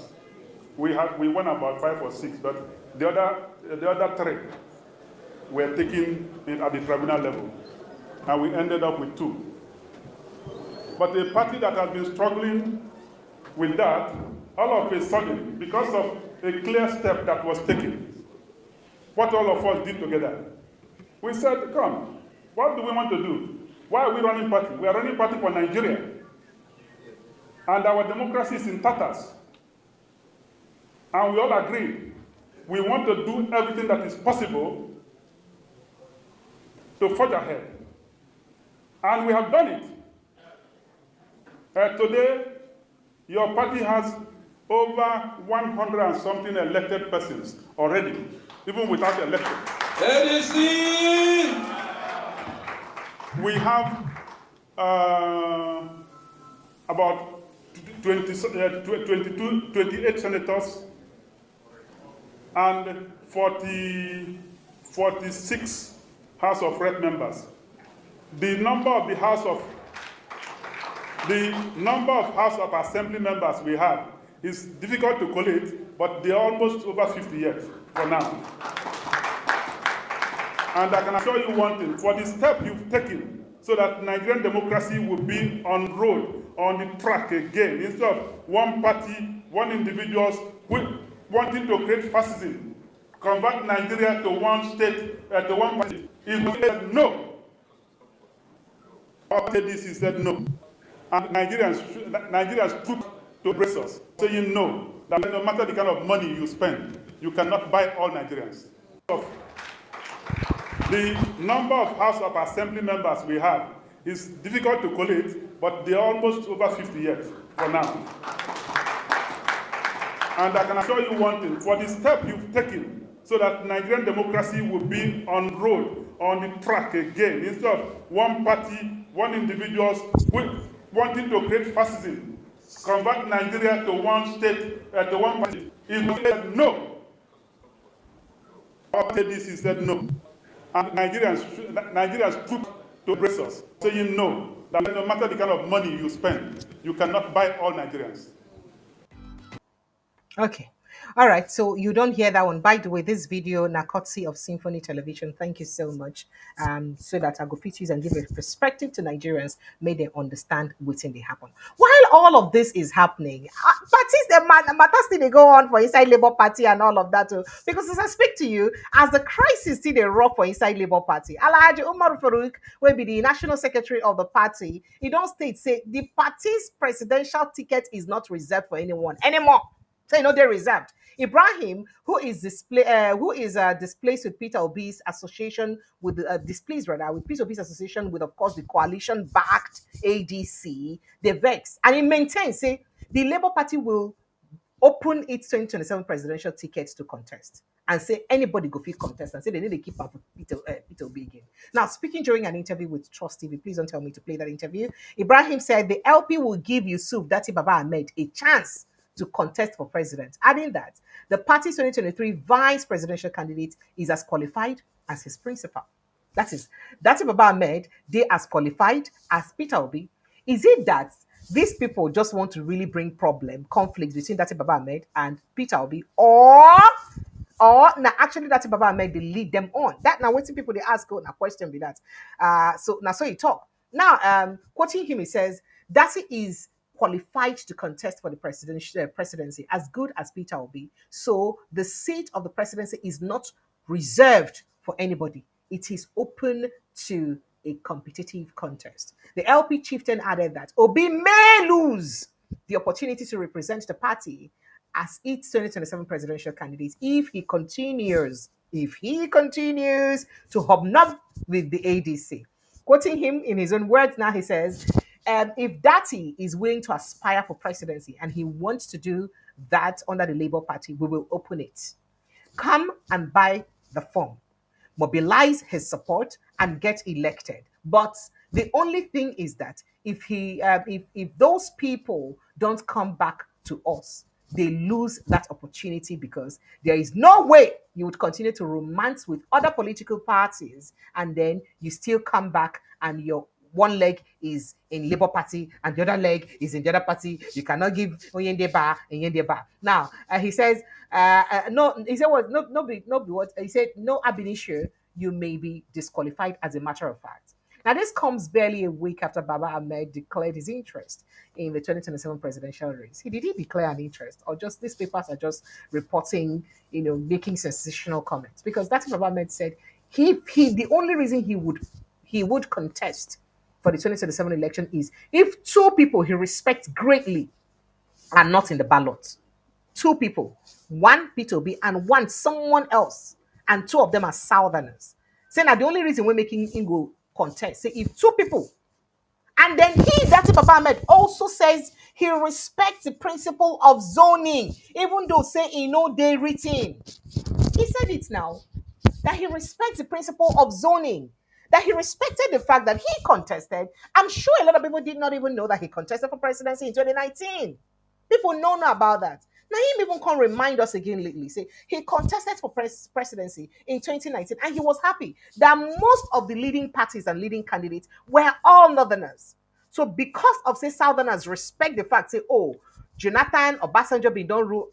We won about 5 or 6, but the other 3 were taken in at the tribunal level. And we ended up with 2. But a party that has been struggling with that, all of a sudden, because of a clear step that was taken, what all of us did together, we said, come, what do we want to do? Why are we running party? We are running party for Nigeria. And our democracy is in tatters. And we all agree we want to do everything that is possible to forge ahead. And we have done it. Today, your party has over 100 and something elected persons already, even without election. We have about 28 senators and 46 House of Rep members. The number of House of Assembly members we have is difficult to collate, but they are almost over 50 yet for now. And I can assure you one thing, for the step you've taken so that Nigerian democracy will be on road, on the track again, instead of one party, one individuals wanting to create fascism, convert Nigeria to one state, to one party. If we said no, after this he said no. And Nigerians took to brace us, saying no, that no matter the kind of money you spend, you cannot buy all Nigerians. The number of House of Assembly members we have is difficult to collate, but they are almost over 50 yet for now. And I can assure you one thing, for the step you've taken so that Nigerian democracy will be on road, on the track again, instead of one party, one individuals wanting to create fascism, convert Nigeria to one state, to one party. If we said no, after this he said no. And Nigerians took to brace us, saying no, that no matter the kind of money you spend, you cannot buy all Nigerians. Okay. All right. So you don't hear that one. By the way, this video, na courtesy of Symphony Television. Thank you so much. So that I go fit use and give a perspective to Nigerians, may they understand what's in they happen. While all of this is happening, parties the matters still they go on for inside Labour Party and all of that too. Because as I speak to you, as the crisis still they rock for inside Labour Party, Alhaji Umar Farouk will be the national secretary of the party. He don't state say the party's presidential ticket is not reserved for anyone anymore. So they're reserved. Ibrahim, who is displaced with Peter Obi's association with displeased rather with Peter Obi's association with, of course, the coalition-backed ADC, they vex, and he maintains say the Labour Party will open its 2027 presidential tickets to contest and say anybody go fit contest and say they need to keep up with Peter Obi again. Now, speaking during an interview with Trust TV, please don't tell me to play that interview. Ibrahim said the LP will give Yusuf Dati Baba-Ahmed a chance to contest for president, adding that the party's 2023 vice presidential candidate is as qualified as his principal. That is, Dati Baba-Ahmed, they as qualified as Peter Obi. Is it that these people just want to really bring conflicts between Dati Baba-Ahmed and Peter Obi, or now actually Dati Baba-Ahmed they lead them on? That now waiting people they ask now question be that. So he talk. Now quoting him, he says Dati is qualified to contest for the presidency as good as Peter Obi. So the seat of the presidency is not reserved for anybody. It is open to a competitive contest. The LP chieftain added that Obi may lose the opportunity to represent the party as its 2027 presidential candidate if he continues to hobnob with the ADC. Quoting him in his own words now, he says, if Dati is willing to aspire for presidency and he wants to do that under the Labour Party, we will open it. Come and buy the form, mobilize his support, and get elected. But the only thing is that if those people don't come back to us, they lose that opportunity because there is no way you would continue to romance with other political parties and then you still come back and your one leg is in Labour Party and the other leg is in the other party. You cannot give Oyende Ba and Yende Ba. Now he says, no. He said what? No, be what? He said no ab initio. You may be disqualified as a matter of fact. Now this comes barely a week after Baba-Ahmed declared his interest in the 2027 presidential race. Did he declare an interest, or just these papers are just reporting, making sensational comments? Because that's what Baba-Ahmed said. He the only reason he would contest for the 2027 election is if two people he respects greatly are not in the ballot. Two people, one Peter Obi and one someone else, and two of them are Southerners. Saying that the only reason we're making him go contest, say if two people, and then Dati Baba-Ahmed also says he respects the principle of zoning, even though say he know they written. He said it now that he respects the principle of zoning. that he respected the fact that he contested. I'm sure a lot of people did not even know that he contested for presidency in 2019. People know about that. Now, him even can remind us again lately. Say he contested for presidency in 2019, and he was happy that most of the leading parties and leading candidates were all northerners. So, because of say southerners respect the fact, say, oh, Jonathan Obasanjo been done rule,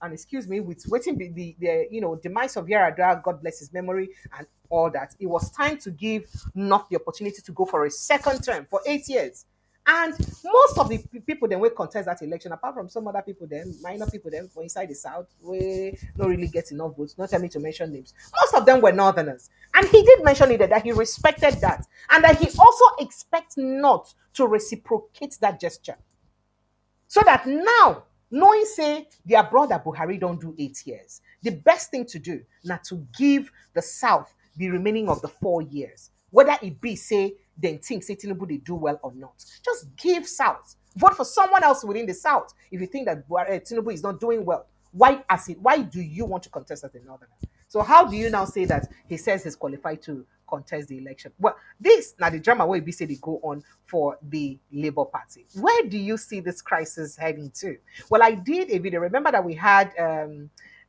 and excuse me, with waiting the demise of Yaradua, God bless his memory, and all that, it was time to give North the opportunity to go for a second term for 8 years. And most of the people then will contest that election, apart from some other people, then minor people, then for inside the south, we don't really get enough votes. Not tell me to mention names. Most of them were northerners, and he did mention it that he respected that, and that he also expects not to reciprocate that gesture. So that now, knowing say their brother Buhari don't do 8 years, the best thing to do now to give the South the remaining of the 4 years. Whether it be say then think say Tinubu they do well or not. Just give South. Vote for someone else within the South if you think that Tinubu is not doing well. Why do you want to contest as a northerner? So how do you now say that he says he's qualified to contest the election? Well, this now the drama where be say they go on for the Labour Party. Where do you see this crisis heading to? Well, I did a video. Remember that we had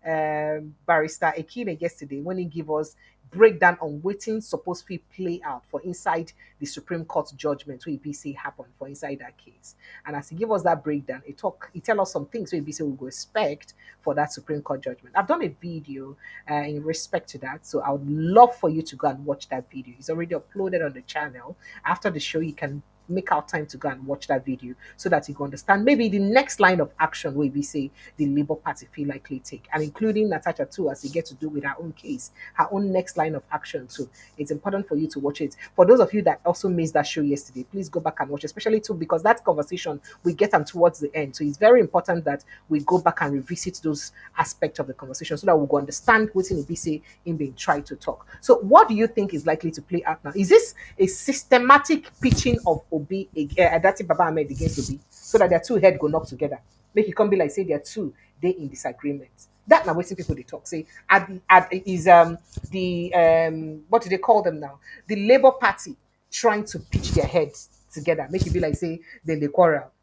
Barrister Ekine yesterday when he gave us breakdown on waiting supposed to play out for inside the Supreme Court judgment where EBC happened for inside that case. And as he gave us that breakdown, he tell us some things where EBC will go expect for that Supreme Court judgment. I've done a video in respect to that, so I would love for you to go and watch that video. It's already uploaded on the channel. After the show, you can make out time to go and watch that video so that you can understand maybe the next line of action where we say the Labour Party feel likely take, and including Natasha too, as you get to do with her own case, her own next line of action too. It's important for you to watch it. For those of you that also missed that show yesterday, please go back and watch, especially too because that conversation we get them towards the end. So it's very important that we go back and revisit those aspects of the conversation so that we'll go understand what's in EBC in being tried to talk. So what do you think is likely to play out now? Is this a systematic pitching of Obi, that's Baba-Ahmed against Obi, so that their two head go knock together? Make it come be like say they're two, they in disagreement. That now waiting people they talk. Say is the what do they call them now? The Labour Party trying to pitch their heads together. Make it be like say then they quarrel.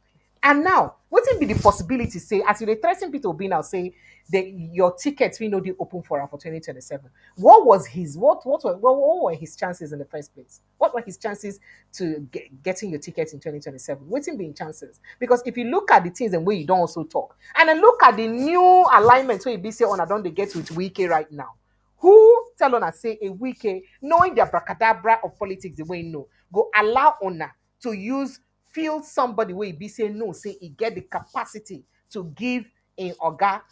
And now, what will be the possibility? Say, as you threaten Peter Obi now, say that your tickets we know they open for him for 2027. What was his what were his chances in the first place? What were his chances to getting your ticket in 2027? What's in being chances? Because if you look at the things and where you don't also talk, and then look at the new alignment where you be say on I don't they get with Wike right now. Who tell on say a Wike knowing the abracadabra of politics the way you know go allow Ona to use feel somebody where be say no, say he get the capacity to give in Oga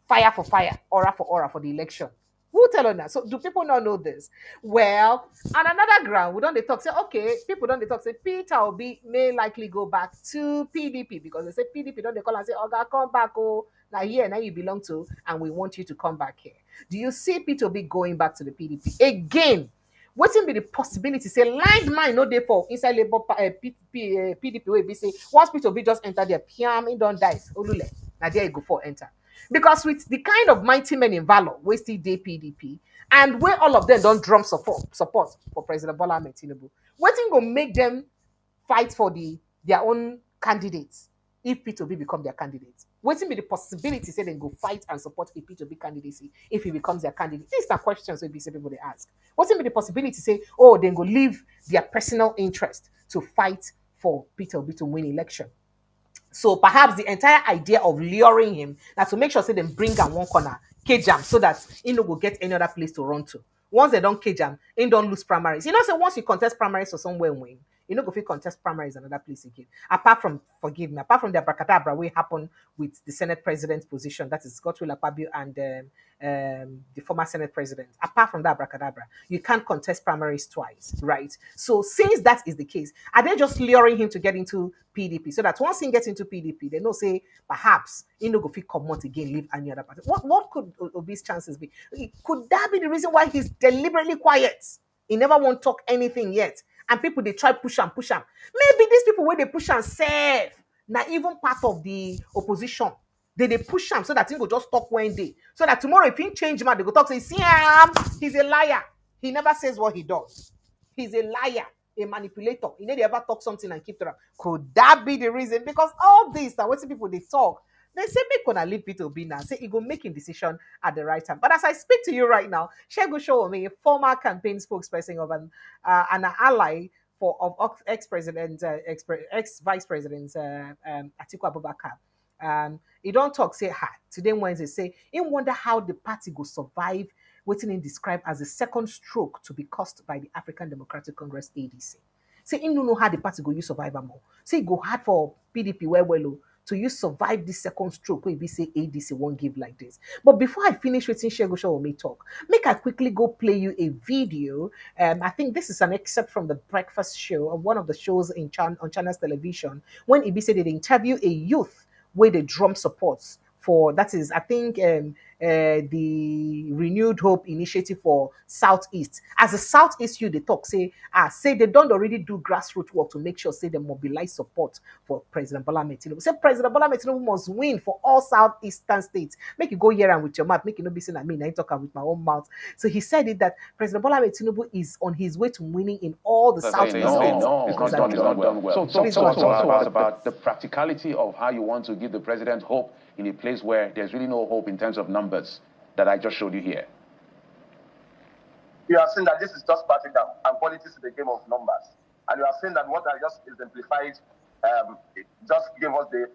fire for fire, aura for the election. Who tell on that? So do people not know this? Well, on another ground, we don't they talk, say, okay, people don't they talk, say Peter Obi may likely go back to PDP because they say PDP, don't they call and say, Oga, come back, oh, now here, now you belong to, and we want you to come back here. Do you see Peter Obi going back to the PDP? Again, what will be the possibility? Say landmine no dey for inside Labour PDP wey be say once Peter Obi just enter there, piam, he don't die. Olule, now there you go for enter. Because with the kind of mighty men in valor, we still dey PDP, and where all of them don't drum support for President Bola Ahmed Tinubu, wetin go make them fight for their own candidates if Peter Obi become their candidate? Wetin be the possibility say they go fight and support a Peter Obi candidacy if he becomes their candidate? These are questions wey be say people they ask. Wetin be the possibility say, oh, they go leave their personal interest to fight for Peter Obi to win election? So perhaps the entire idea of luring him now to make sure say them bring him one corner, cage him, so that he no go get any other place to run to. Once they don't cage him, he don't lose primaries. You know, so once you contest primaries for somewhere win, you know, go fit contest primaries another place again. Apart from, forgive me, apart from the abracadabra will happen with the Senate president's position, that is Godswill Akpabio and the former Senate president. Apart from that abracadabra, you can't contest primaries twice, right? So since that is the case, are they just luring him to get into PDP so that once he gets into PDP, they know say perhaps he no go fit come out again, leave any other party? What could Obi's chances be? Could that be the reason why he's deliberately quiet? He never won't talk anything yet. And people they try push and push him. Maybe these people where they push and save, now even part of the opposition, they push him so that he will just talk one day. So that tomorrow if he change man, they go talk say, see him, he's a liar. He never says what he does. He's a liar, a manipulator. He never ever talk something and keep to them. Could that be the reason? Because all this that what people they talk, they say make gonna leave Peter Obi now. Say he go making decision at the right time. But as I speak to you right now, Shegu Showome, a former campaign spokesperson of an ally of ex-president, ex-vice president Atiku Abubakar. He don't talk say today Wednesday say he wonder how the party will survive what he described as a second stroke to be caused by the African Democratic Congress ADC. Say he don't know how the party go use survive more. Say it go hard for PDP well to use survive this second stroke where we say ADC won't give like this. But before I finish with Shegosha may talk, make I quickly go play you a video. I think this is an excerpt from the breakfast show, one of the shows on Channels Television, when Ibi said they interview a youth where the drum supports for that is I think the Renewed Hope Initiative for Southeast. As a Southeast you they talk say they don't already do grassroots work to make sure say they mobilize support for President Bola Ahmed Tinubu. Say President Bola Ahmed Tinubu must win for all Southeastern states. Make you go here and with your mouth, make you not be saying I mean I talk with my own mouth. So he said it that President Bola Ahmed Tinubu is on his way to winning in all the Southeast states. No, it's not done well. So talk to us about the practicality of how you want to give the president hope in a place where there's really no hope in terms of numbers that I just showed you here. You are saying that this is just starting down and politics is a game of numbers. And you are saying that what I just exemplified just gave us the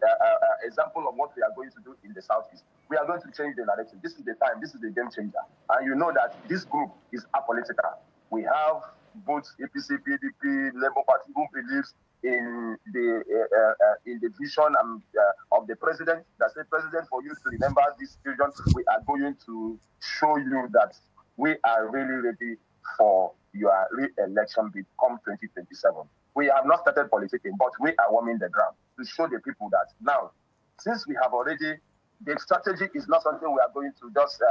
example of what we are going to do in the Southeast. We are going to change the narrative. This is the time. This is the game changer. And you know that this group is apolitical. We have both APC, PDP, Labour Party who believes in the vision of the president. That says, President, for you to remember this vision, we are going to show you that we are really ready for your re-election bid come 2027. We have not started politicking, but we are warming the ground to show the people that now, since we have already, the strategy is not something we are going to just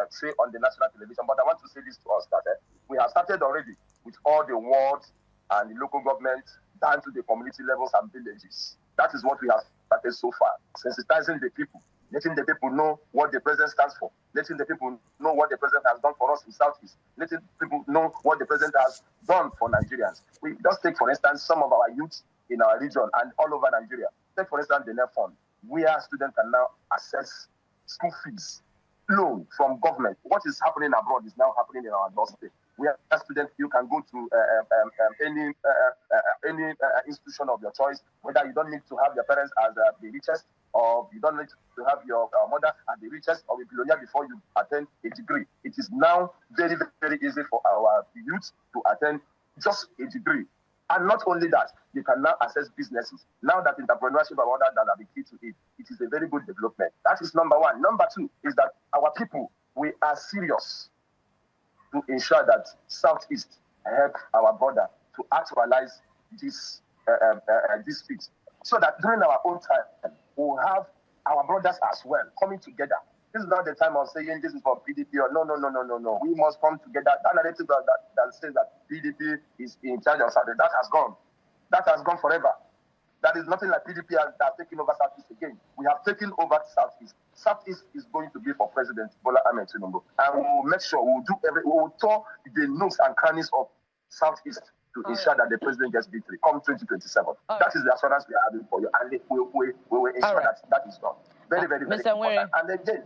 say on the national television, but I want to say this to us that we have started already with all the wards and the local government down to the community levels and villages. That is what we have started so far, sensitizing the people, letting the people know what the president stands for, letting the people know what the president has done for us in Southeast, letting people know what the president has done for Nigerians. We just take, for instance, some of our youth in our region and all over Nigeria. Take, for instance, the NEP fund, where students can now access school fees, loan from government. What is happening abroad is now happening in our doorstep. We are students, you can go to any institution of your choice, whether you don't need to have your parents as the richest, or you don't need to have your mother as the richest or a billionaire before you attend a degree. It is now very, very easy for our youth to attend just a degree. And not only that, you can now access businesses. Now that entrepreneurship and all that are the key to it, it is a very good development. That is number one. Number two is that our people, we are serious to ensure that Southeast help our brother to actualize this feat, so that during our own time, we'll have our brothers as well coming together. This is not the time of saying this is for PDP or no. We must come together. That narrative that says that PDP is in charge of Southeast, that has gone. That has gone forever. That is nothing like PDP has taken over Southeast again. We have taken over Southeast. Southeast is going to be for President Bola Ahmed Tinubu. And we will make sure we will tour the nooks and crannies of Southeast to ensure that the president gets victory come 2027. That is the assurance we are having for you. And we will ensure that is done. Very, very, very important. And again,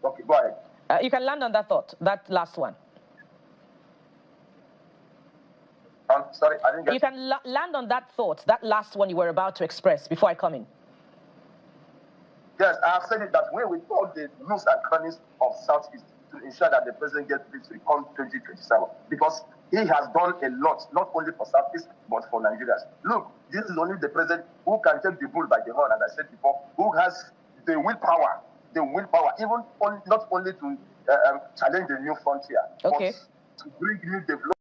okay, go ahead. You can land on that thought, that last one. Sorry, I didn't get. You can land on that thought, that last one you were about to express before I come in. Yes, I have said it that way with all the nooks and crannies of Southeast to ensure that the president gets victory come 2027. Because he has done a lot, not only for Southeast, but for Nigerians. Look, this is only the president who can take the bull by the horn, as I said before, who has the willpower, even not only to challenge the new frontier, but to bring new development.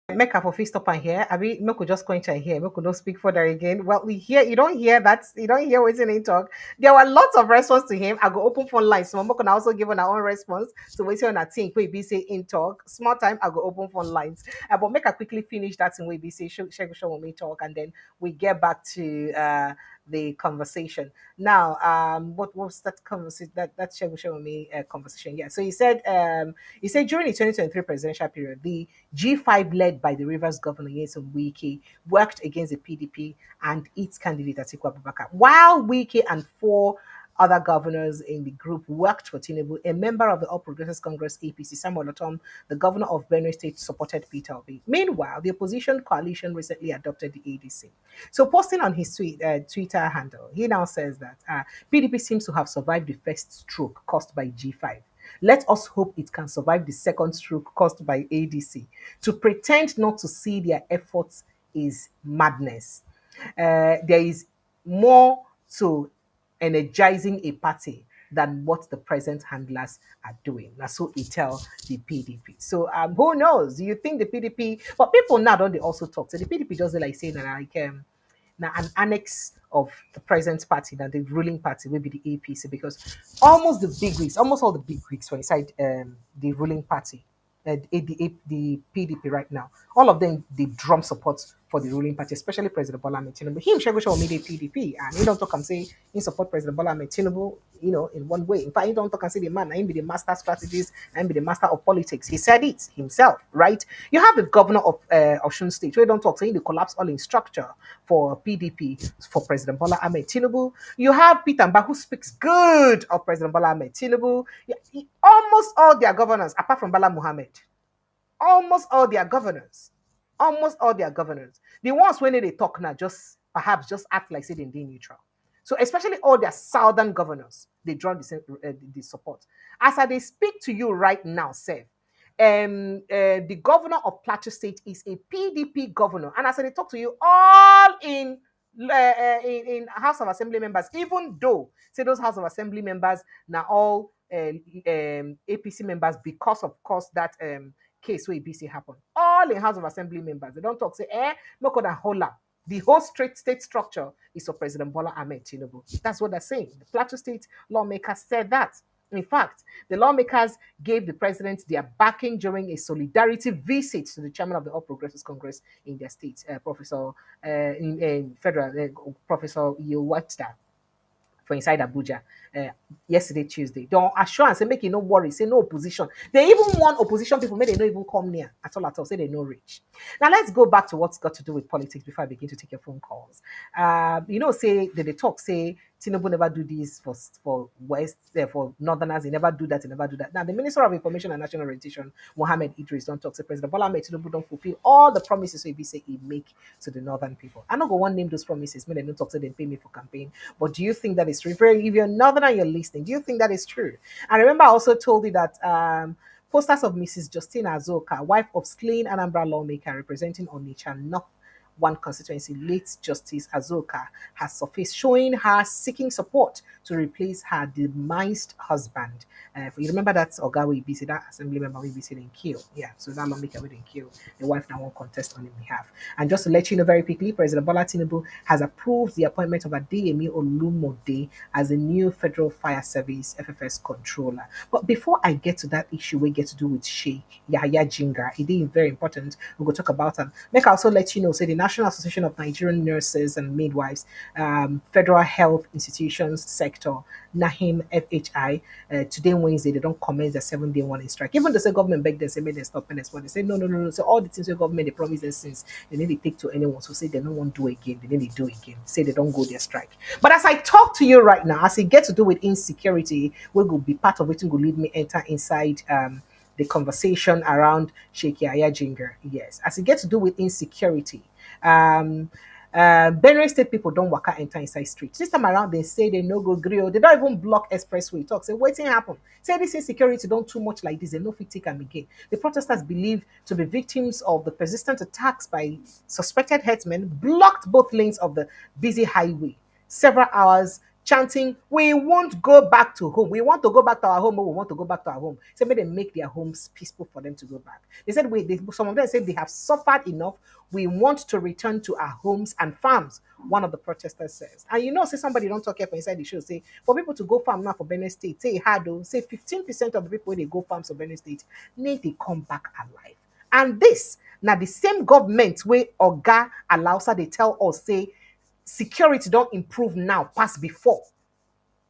Make up of stop and here. I mean, no could just go into here. No could not speak further again. Well, we hear you don't hear that. You don't hear what's in it talk. There were lots of response to him. I go open phone lines. So Mama can also give on our own response. So we say on a thing we be say in talk. Small time. I go open phone lines. But make I quickly finish that in we be say show me talk, and then we get back to the conversation. Now, what was that conversation? That Shegun conversation? Yeah. So he said during the 2023 presidential period, the G5 led by the Rivers Governor Nyesom Wike worked against the PDP and its candidate Atiku Abubakar, while Wike and four other governors in the group worked for Tinubu. A member of the All Progressives Congress APC, Samuel Otom, the governor of Benue State, supported Peter Obi. Meanwhile, the opposition coalition recently adopted the ADC. So, posting on his Twitter handle, he now says that PDP seems to have survived the first stroke caused by G5. Let us hope it can survive the second stroke caused by ADC. To pretend not to see their efforts is madness. There is more to energizing a party than what the present handlers are doing. That's so it tell the PDP. So who knows? Do you think the PDP? But people now don't they also talk? So the PDP does like saying that now an annex of the present party, that the ruling party will be the APC, because almost all the big wigs were inside the ruling party, the PDP right now. All of them they drum support for the ruling party, especially President Bola Ahmed Tinubu. Him Shegosha made a PDP, and he don't talk and say he support President Bola Ahmed Tinubu, in one way. In fact, he don't talk and say the man, he be the master strategist, and be the master of politics. He said it himself, right? You have the governor of Osun State, where don't talk saying the collapse all in structure for PDP for President Bola Ahmed Tinubu. You have Peter Mba, who speaks good of President Bola Ahmed Tinubu. Almost all their governors, apart from Bala Muhammad, almost all their governors, the ones when they talk now, perhaps just act like say they're neutral. So especially all their southern governors, they draw the support. As I they speak to you right now, Seth, the governor of Plateau State is a PDP governor, and as I talk to you, all in House of Assembly members, even though say those House of Assembly members now all APC members, because of course that case where ABC happened, all in House of Assembly members, they don't talk say no could hold up. The whole state structure is for President Bola Ahmed Tinubu. That's what they're saying. The Plateau State lawmakers said that. In fact, the lawmakers gave the president their backing during a solidarity visit to the chairman of the All Progressives Congress in their state, Professor in federal Professor Yowatda, for inside Abuja yesterday, Tuesday. Don't assure and say, make you no worry, say no opposition. They even want opposition people, may they not even come near at all, say they no reach. Now let's go back to what's got to do with politics before I begin to take your phone calls. Say they talk, say Tinubu never do this for West, for Northerners, he never do that, he never do that. Now the Minister of Information and National Orientation, Mohammed Idris, don't talk, say President Bola Ahmed Tinubu don't fulfill all the promises he say he make to the Northern people. I'm not going to name those promises, when they don't talk, say they pay me for campaign. But do you think that is true? If you're Northern and you're listening, do you think that is true? And remember, I also told you that posters of Mrs. Justina Azoka, wife of slain Anambra lawmaker representing Onitsha North one constituency, late Justice Azoka, has surfaced, showing her seeking support to replace her demised husband. You remember that Oga we BC, that assembly member we BC in kill. Yeah, so that lawmaker we didn't kill. The wife now won't contest on his behalf. And just to let you know very quickly, President Bola Tinubu has approved the appointment of Adeyemi Olumode as a new Federal Fire Service FFS controller. But before I get to that issue, we get to do with Sheikh Yahya Jinga. It is very important. We'll go talk about it. Make I also let you know, say the National Association of Nigerian Nurses and Midwives, Federal Health Institutions Sector, NAHIM FHI, today Wednesday, they don't commence the 7-day warning strike. Even though the government begged them, say, make them stop and they say, no. So all the things the government, they promise them since, they need to take to anyone. So say they don't want to do again, they need to do again. Say they don't go their strike. But as I talk to you right now, as it gets to do with insecurity, we will be part of it and will lead me enter inside the conversation around Sheikh Yahya Jinger. Yes, as it gets to do with insecurity, Benue State people don't waka enter inside streets. This time around, they say they no go grill. They don't even block expressway. Talk say waiting happen. Say this insecurity don't too much like this. They no fit take am again. The protesters believed to be victims of the persistent attacks by suspected herdsmen blocked both lanes of the busy highway. Several hours chanting, we won't go back to home. We want to go back to our home, or we want to go back to our home. So maybe they make their homes peaceful for them to go back. They said, some of them said they have suffered enough. We want to return to our homes and farms, one of the protesters says. And say somebody don't talk here for inside the show, say, for people to go farm now for Benue State, say hard though, say 15% of the people when they go farms for Benue State, need they come back alive. And this, now the same government where Oga allows her, they tell us, say, security don't improve now past before.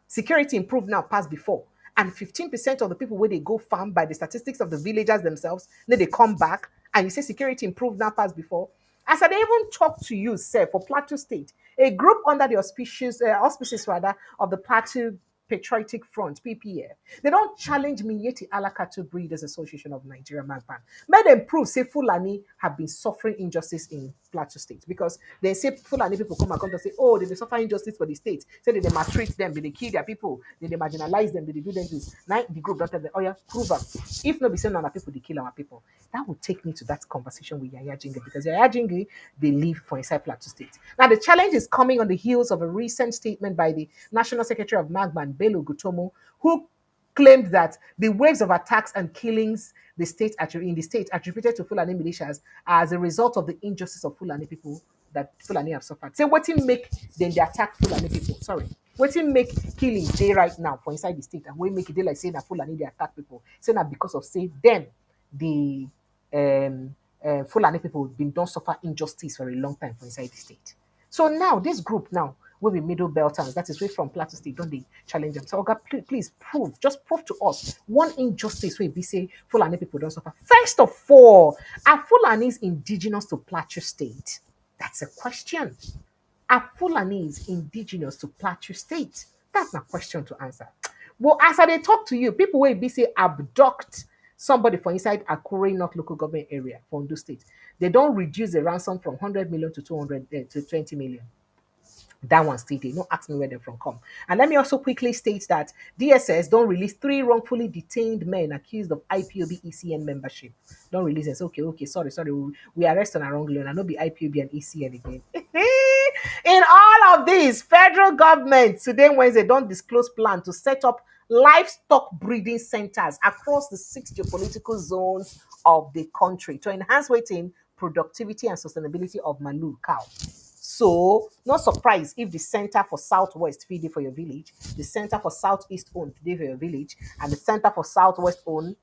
Security improved now past before. And 15% of the people where they go farm by the statistics of the villagers themselves, then they come back and you say security improved now past before. As I even talk to you, sir, for Plateau State, a group under the auspices rather of the Plateau Patriotic Front, PPF, they don't challenge me yet the Alakato Breeders Association of Nigeria, Magban. May them prove, say, Fulani have been suffering injustice in Plateau State because they say Fulani people come and come to say, oh, they suffer injustice for the state. Say they maltreat them, they kill their people, they marginalize them, they do them this. Now the group don't tell them, oh yeah, prove them. If not be saying our people, they kill our people. That would take me to that conversation with Yaya Jingle because Yaya Jingle, they live for inside Plateau State. Now the challenge is coming on the heels of a recent statement by the National Secretary of Magban, Bello Gutomo, who claimed that the waves of attacks and killings in the state attributed to Fulani militias are as a result of the injustice of Fulani people that Fulani have suffered. Say what make then they attack Fulani people. Sorry. What make killings day right now for inside the state and we make it day like saying that Fulani they attack people. Saying that because of say them the Fulani people been don't suffer injustice for a long time for inside the state. So now this group now will be middle belters, that is way from Plateau State, don't they challenge them? So Oga, please prove, just prove to us one injustice where we say Fulani people don't suffer. First of all, are Fulanis indigenous to Plateau State? That's a question. Are Fulanis indigenous to Plateau State? That's not a question to answer. Well, as I talk to you, people will be say abduct somebody for inside Akure North local government area for Ondo State. They don't reduce the ransom from 100 million to 200 to 20 million. That one still they don't ask me where they're from come. And let me also quickly state that DSS don't release 3 wrongfully detained men accused of IPOB ECN membership. Don't release it. Okay, sorry. We arrest on a wrong line. I know be IPOB and ECN again. In all of this, federal government today Wednesday don't disclose plan to set up livestock breeding centers across the 6 geopolitical zones of the country to enhance waiting productivity and sustainability of Malu cow. So, not surprised if the center for Southwest feed for your village, the center for Southeast own feed for your village, and the center for Southwest own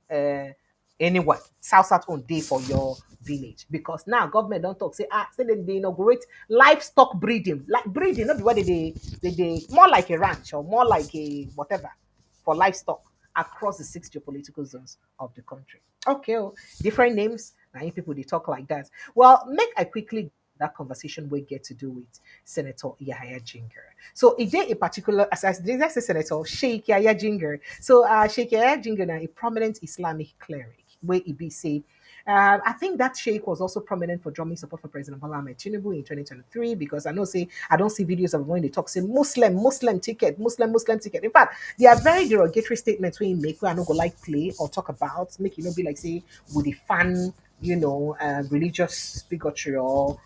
anywhere, South own day for your village. Because now government don't talk, say they inaugurate livestock breeding. Like breeding, not be what they more like a ranch or more like a whatever for livestock across the 6 geopolitical zones of the country. Okay, different names. Now people they talk like that. Well, make I quickly that conversation we get to do with Senator Yahya Jinger. So it did a particular, as I say Senator Sheikh Yahya Jinger. So Sheikh Yahya Jinger now a prominent Islamic cleric, where he be say I think that Sheikh was also prominent for drumming support for President Bola Ahmed Tinubu in 2023 because I know say I don't see videos of when they talk say Muslim ticket, Muslim ticket. In fact, they are very derogatory statements we make where I don't go like play or talk about, make you know be like say with the fan, religious bigotry or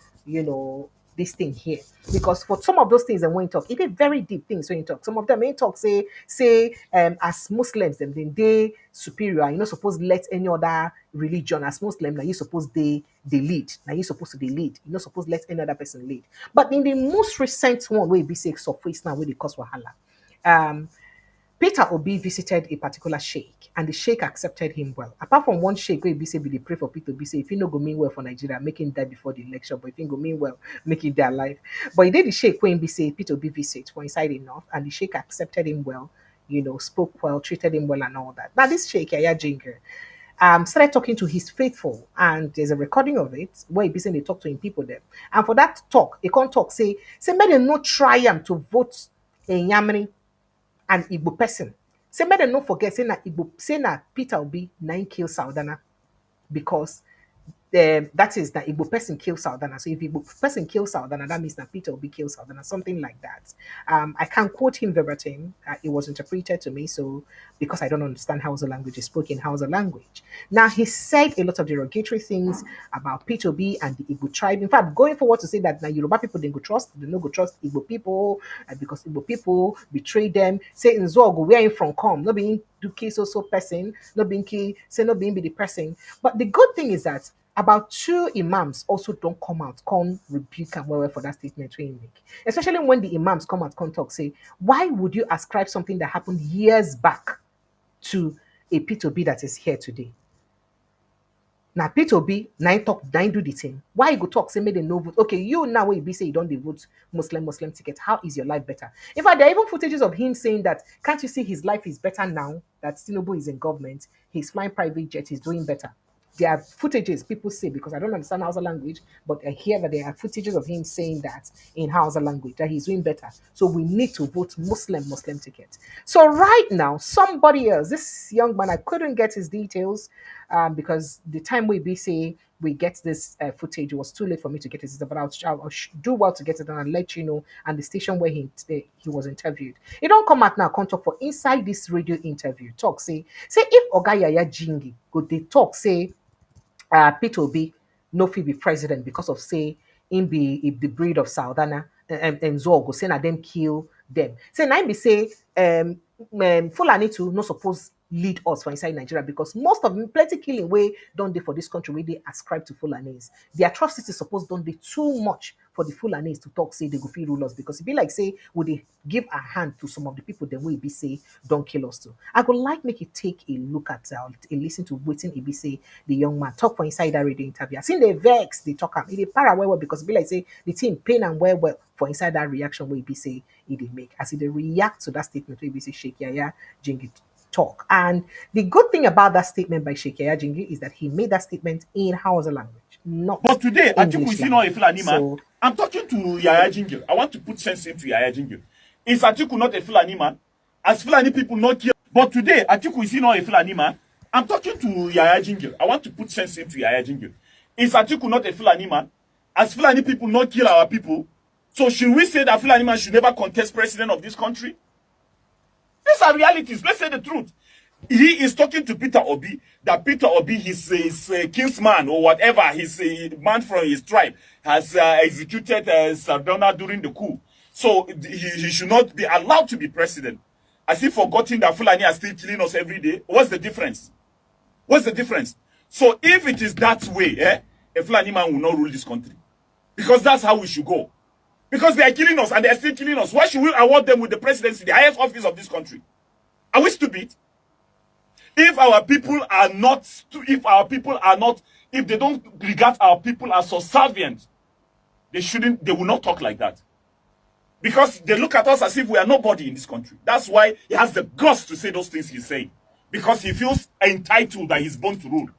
this thing here because for some of those things and when you talk it is very deep things when you talk some of them ain't talk say as Muslims them then they superior you're not supposed to let any other religion as Muslim now you suppose they lead now you supposed to be lead you're not supposed to let any other person lead but in the most recent one where be say surface now where they cause wahala Peter Obi visited a particular sheikh, and the sheikh accepted him well. Apart from one sheikh where be say, they pray for Peter Obi, say, if you no go mean well for Nigeria, make him die before the election, but if you go mean well, make him die alive. But he did the sheikh when be say, Peter Obi visit for inside enough, and the sheikh accepted him well, spoke well, treated him well, and all that. Now, this sheikh, Yaya Jinger, started talking to his faithful, and there's a recording of it where he be saying they talk to him people there. And for that talk, he can't talk, say, make them no try him to vote in Yamini an Igbo person. Say, make them not forget, say na Igbo, say na Peter Obi, 9 kill Saudana, because that is that Igbo person kills Saudana. So if Igbo person kills Saudana, that means that Peter Obi kills Saudana, something like that. I can't quote him verbatim. It was interpreted to me, so because I don't understand Hausa language, is spoken Hausa language. Now he said a lot of derogatory things about Peter Obi and the Igbo tribe. In fact, going forward to say that now Yoruba people didn't go trust, they don't go trust Igbo people because Igbo people betray them. Say in Zogo, where are you from? Come, not being do case also person, not being key, say not being be the person. But the good thing is that about 2 imams also don't come out, come rebuke and whatever for that statement we make. Especially when the imams come out, come talk, say, why would you ascribe something that happened years back to a P2B that is here today? Now Peter Obi, nine talk, nine do the thing. Why you go talk, say make them no vote? Okay, you now will be say you don't dey vote Muslim ticket. How is your life better? In fact, there are even footages of him saying that, can't you see his life is better now that Tinubu is in government? He's flying private jet, he's doing better. There are footages people say, because I don't understand Hausa language, but I hear that there are footages of him saying that in Hausa language that he's doing better. So we need to vote Muslim ticket. So right now, somebody else, this young man, I couldn't get his details because the time we say we get this footage, it was too late for me to get it. But I'll do well to get it and I'll let you know. And the station where he was interviewed. It don't come out now. Come talk for inside this radio interview. Talk say if Oga Yaya Jingi go they talk say Peter Obi no fit be president because of say him be if the breed of Saldana and Zogo say na them kill them. Say na him be say Fulani too no suppose lead us for inside Nigeria because most of them plenty killing way don't they for this country where they ascribe to Fulanis. The atrocities suppose don't they too much for the Fulanis to talk say they go feel rule us because it be like say would they give a hand to some of the people then we be say don't kill us too. I would like make you take a look at a listen to waiting it be say the young man talk for inside that radio interview. I seen the vex they talk am. It dey para well because it be like say the team pain and well for inside that reaction where it be say it dey make as they react to that statement where it be say Sheikh Yaya Jingi talk. And the good thing about that statement by Sheikh Yaya Jingi is that he made that statement in Hausa language, not But today, Atiku English is not a language. Fulani man. So I'm talking to Yaya Jingil. I want to put sense into Yaya Jingil. Is Atiku not a Fulani man? As Fulani people not kill. But today, Atiku is not a Fulani man. I'm talking to Yaya Jingil. I want to put sense into Yaya Jingil. Is Atiku not a Fulani man? As Fulani people not kill our people. So should we say that Fulani man should never contest president of this country? These are realities. Let's say the truth. He is talking to Peter Obi, that Peter Obi, his kinsman or whatever, his man from his tribe, has executed Sardona during the coup. So he should not be allowed to be president. As if forgotten that Fulani are still killing us every day. What's the difference? What's the difference? So if it is that way, a Fulani man will not rule this country. Because that's how we should go. Because they are killing us and they are still killing us. Why should we award them with the presidency, the highest office of this country? Are we stupid? If our people are not, if they don't regard our people as subservient, they will not talk like that. Because they look at us as if we are nobody in this country. That's why he has the guts to say those things he's saying. Because he feels entitled that he's born to rule.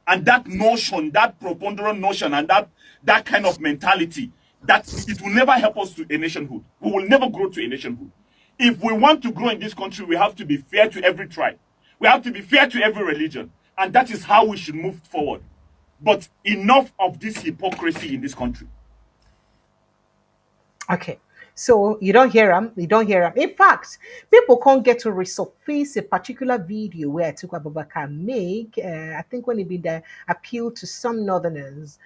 And that notion, that preponderant notion, and that kind of mentality, that it will never help us to a nationhood. We will never grow to a nationhood. If we want to grow in this country, we have to be fair to every tribe. We have to be fair to every religion. And that is how we should move forward. But enough of this hypocrisy in this country. okay. So you don't hear them. You don't hear them. In fact, people can't get to resurface a particular video where Atiku Abubakar make. I think when he did the appeal to some Northerners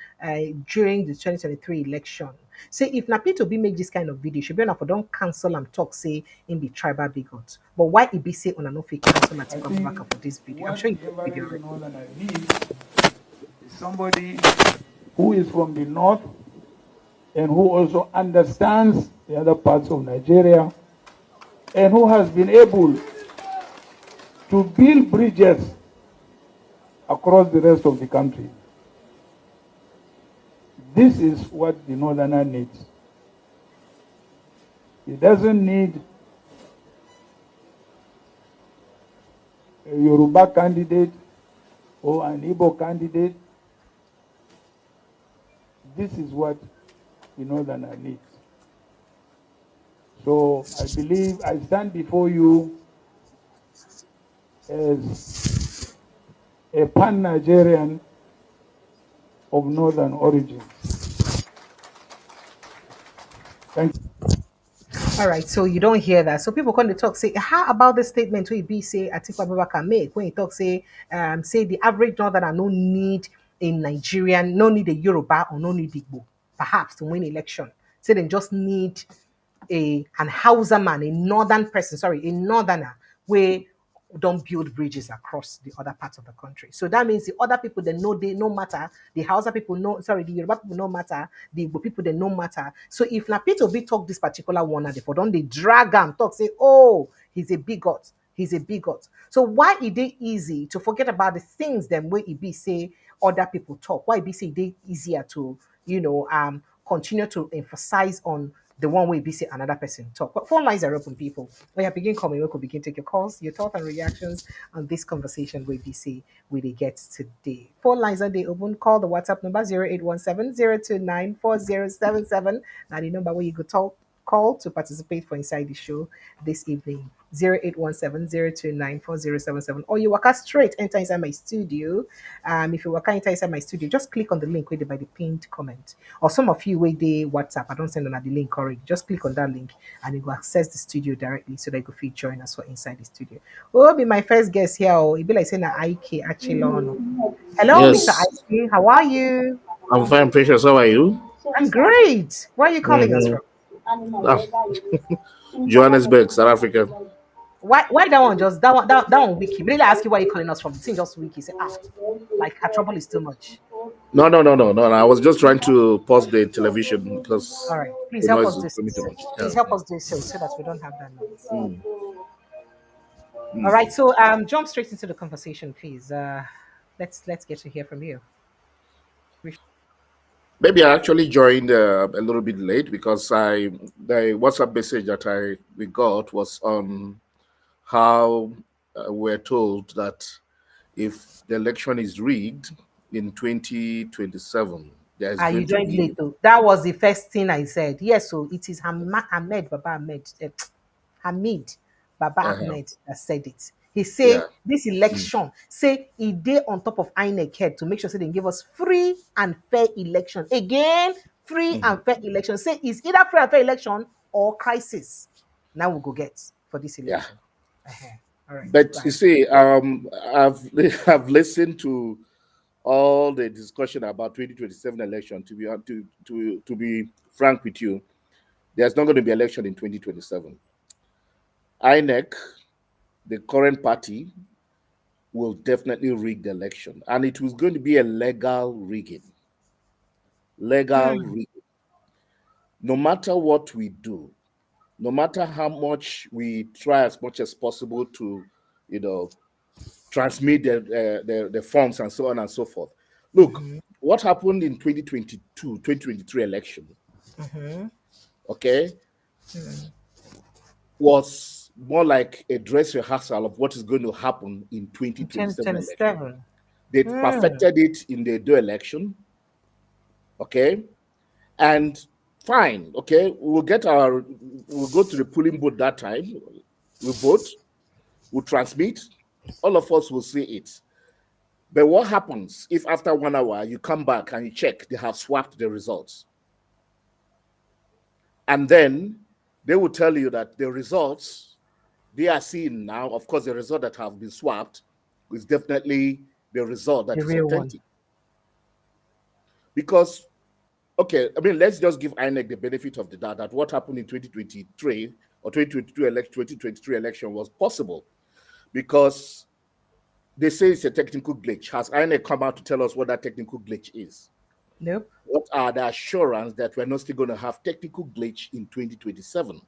during the 2023 election. Say if Napito be make this kind of video, should be enough for don't cancel and talk say in the tribal bigot. But why it be say on an fake cancel Atiku Abubakar for this video? I'm sure you got the video already. Northern I need is somebody who is from the north and who also understands the other parts of Nigeria and who has been able to build bridges across the rest of the country. This is what the Northerner needs. He doesn't need a Yoruba candidate or an Igbo candidate. This is what the Northerner needs. So I believe I stand before you as a pan-Nigerian of Northern origin. Thank you. All right, so you don't hear that. So people come to talk, say, how about the statement where be say Atiku Abubakar make when he talk say the average northerner no need a Nigerian, no need a Yoruba or no need Igbo, perhaps to win election. Say they just need an Hausa man, a northern person, sorry, a northerner, where don't build bridges across the other parts of the country. So that means the other people they know they no matter, the Hausa people know, sorry, the Yoruba people no matter, the Igbo people they no matter. So if Napito be talk this particular one and therefore don't they drag him, talk, say, oh, he's a bigot. He's a bigot. So why is it easy to forget about the things them where it be say other people talk. Why be say they easier to, continue to emphasize on the one way be say another person talk. But phone lines are open, people. We have begin coming, we could begin take your calls, your thoughts and reactions on this conversation where we say we they get today. Phone lines are they open. Call the WhatsApp number 0817 Now the number where you could talk call to participate for inside the show this evening. 0817 or you walk out straight enter inside my studio. If you walk enter inside my studio, just click on the link where they by the pinned comment, or some of you where they WhatsApp, I don't send on the link already, just click on that link and you will access the studio directly so that you could fit join us for inside the studio. Who will be my first guest here? Oh, it be like saying IK actually on. Hello, Mr. Yes, IK, how are you? I'm fine, Precious. How are you? I'm great. Where are you calling us Mm-hmm. from? Johannesburg, South Africa. Why that one just that one wiki? Really ask you why you calling us from. The thing just wiki. Say like her trouble is too much. No. I was just trying to pause the television because All right, please the help noise us is do going too so. much. Please help us do so that we don't have that noise. Mm. All right, so jump straight into the conversation, please. Let's get to hear from you. Maybe I actually joined a little bit late because the WhatsApp message that we got was on how we're told that if the election is rigged in 2027, there's You going to joined late be though. That was the first thing I said. Yes, so it is Ahmed Baba-Ahmed. Hamid uh, Baba-Ahmed that said it. He yeah. say this election, say he dey on top of INEC head to make sure say they give us free and fair election. Again, free Mhm. and fair election. Say it's either free and fair election or crisis. Now we go get for this Yeah. election. Uh-huh. All right, But you right. see, I've I've listened to all the discussion about 2027 election. To be frank with you, there's not going to be election in 2027. INEC, the current party, will definitely rig the election, and it was going to be a legal rigging. Legal Hmm. rigging. No matter what we do, no matter how much we try as much as possible to, you know, transmit the funds and so on and so forth. Look, Mm-hmm. what happened in 2022, 2023 election, Mm-hmm. okay, Hmm. was more like a dress rehearsal of what is going to happen in 2027 election. 2027. They Hmm. perfected it in the do election, okay, and fine, okay, we'll go to the polling booth that time, we'll vote, we'll transmit, all of us will see it. But what happens if after 1 hour you come back and you check they have swapped the results? And then they will tell you that the results they are seeing now, of course, the result that have been swapped is definitely the result that The is real one. authentic. Because, okay, I mean, let's just give INEC the benefit of the doubt that what happened in 2023 or 2023 election was possible because they say it's a technical glitch. Has INEC come out to tell us what that technical glitch is? Nope. What are the assurance that we're not still going to have technical glitch in 2027?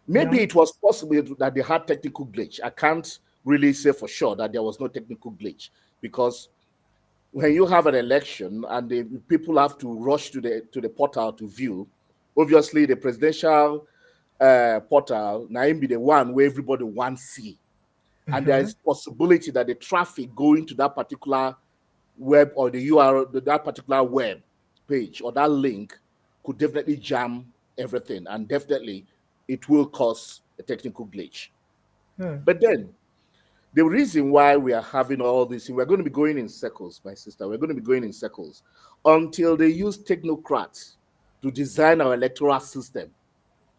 Maybe No. it was possible that they had technical glitch. I can't really say for sure that there was no technical glitch because when you have an election and the people have to rush to the portal to view, obviously the presidential portal now be the one where everybody wants see, and there Mm-hmm. is possibility that the traffic going to that particular web or the URL, that particular web page or that link could definitely jam everything, and definitely it will cause a technical glitch. Hmm. But then the reason why we are having all this, we're going to be going in circles, my sister. We're going to be going in circles until they use technocrats to design our electoral system.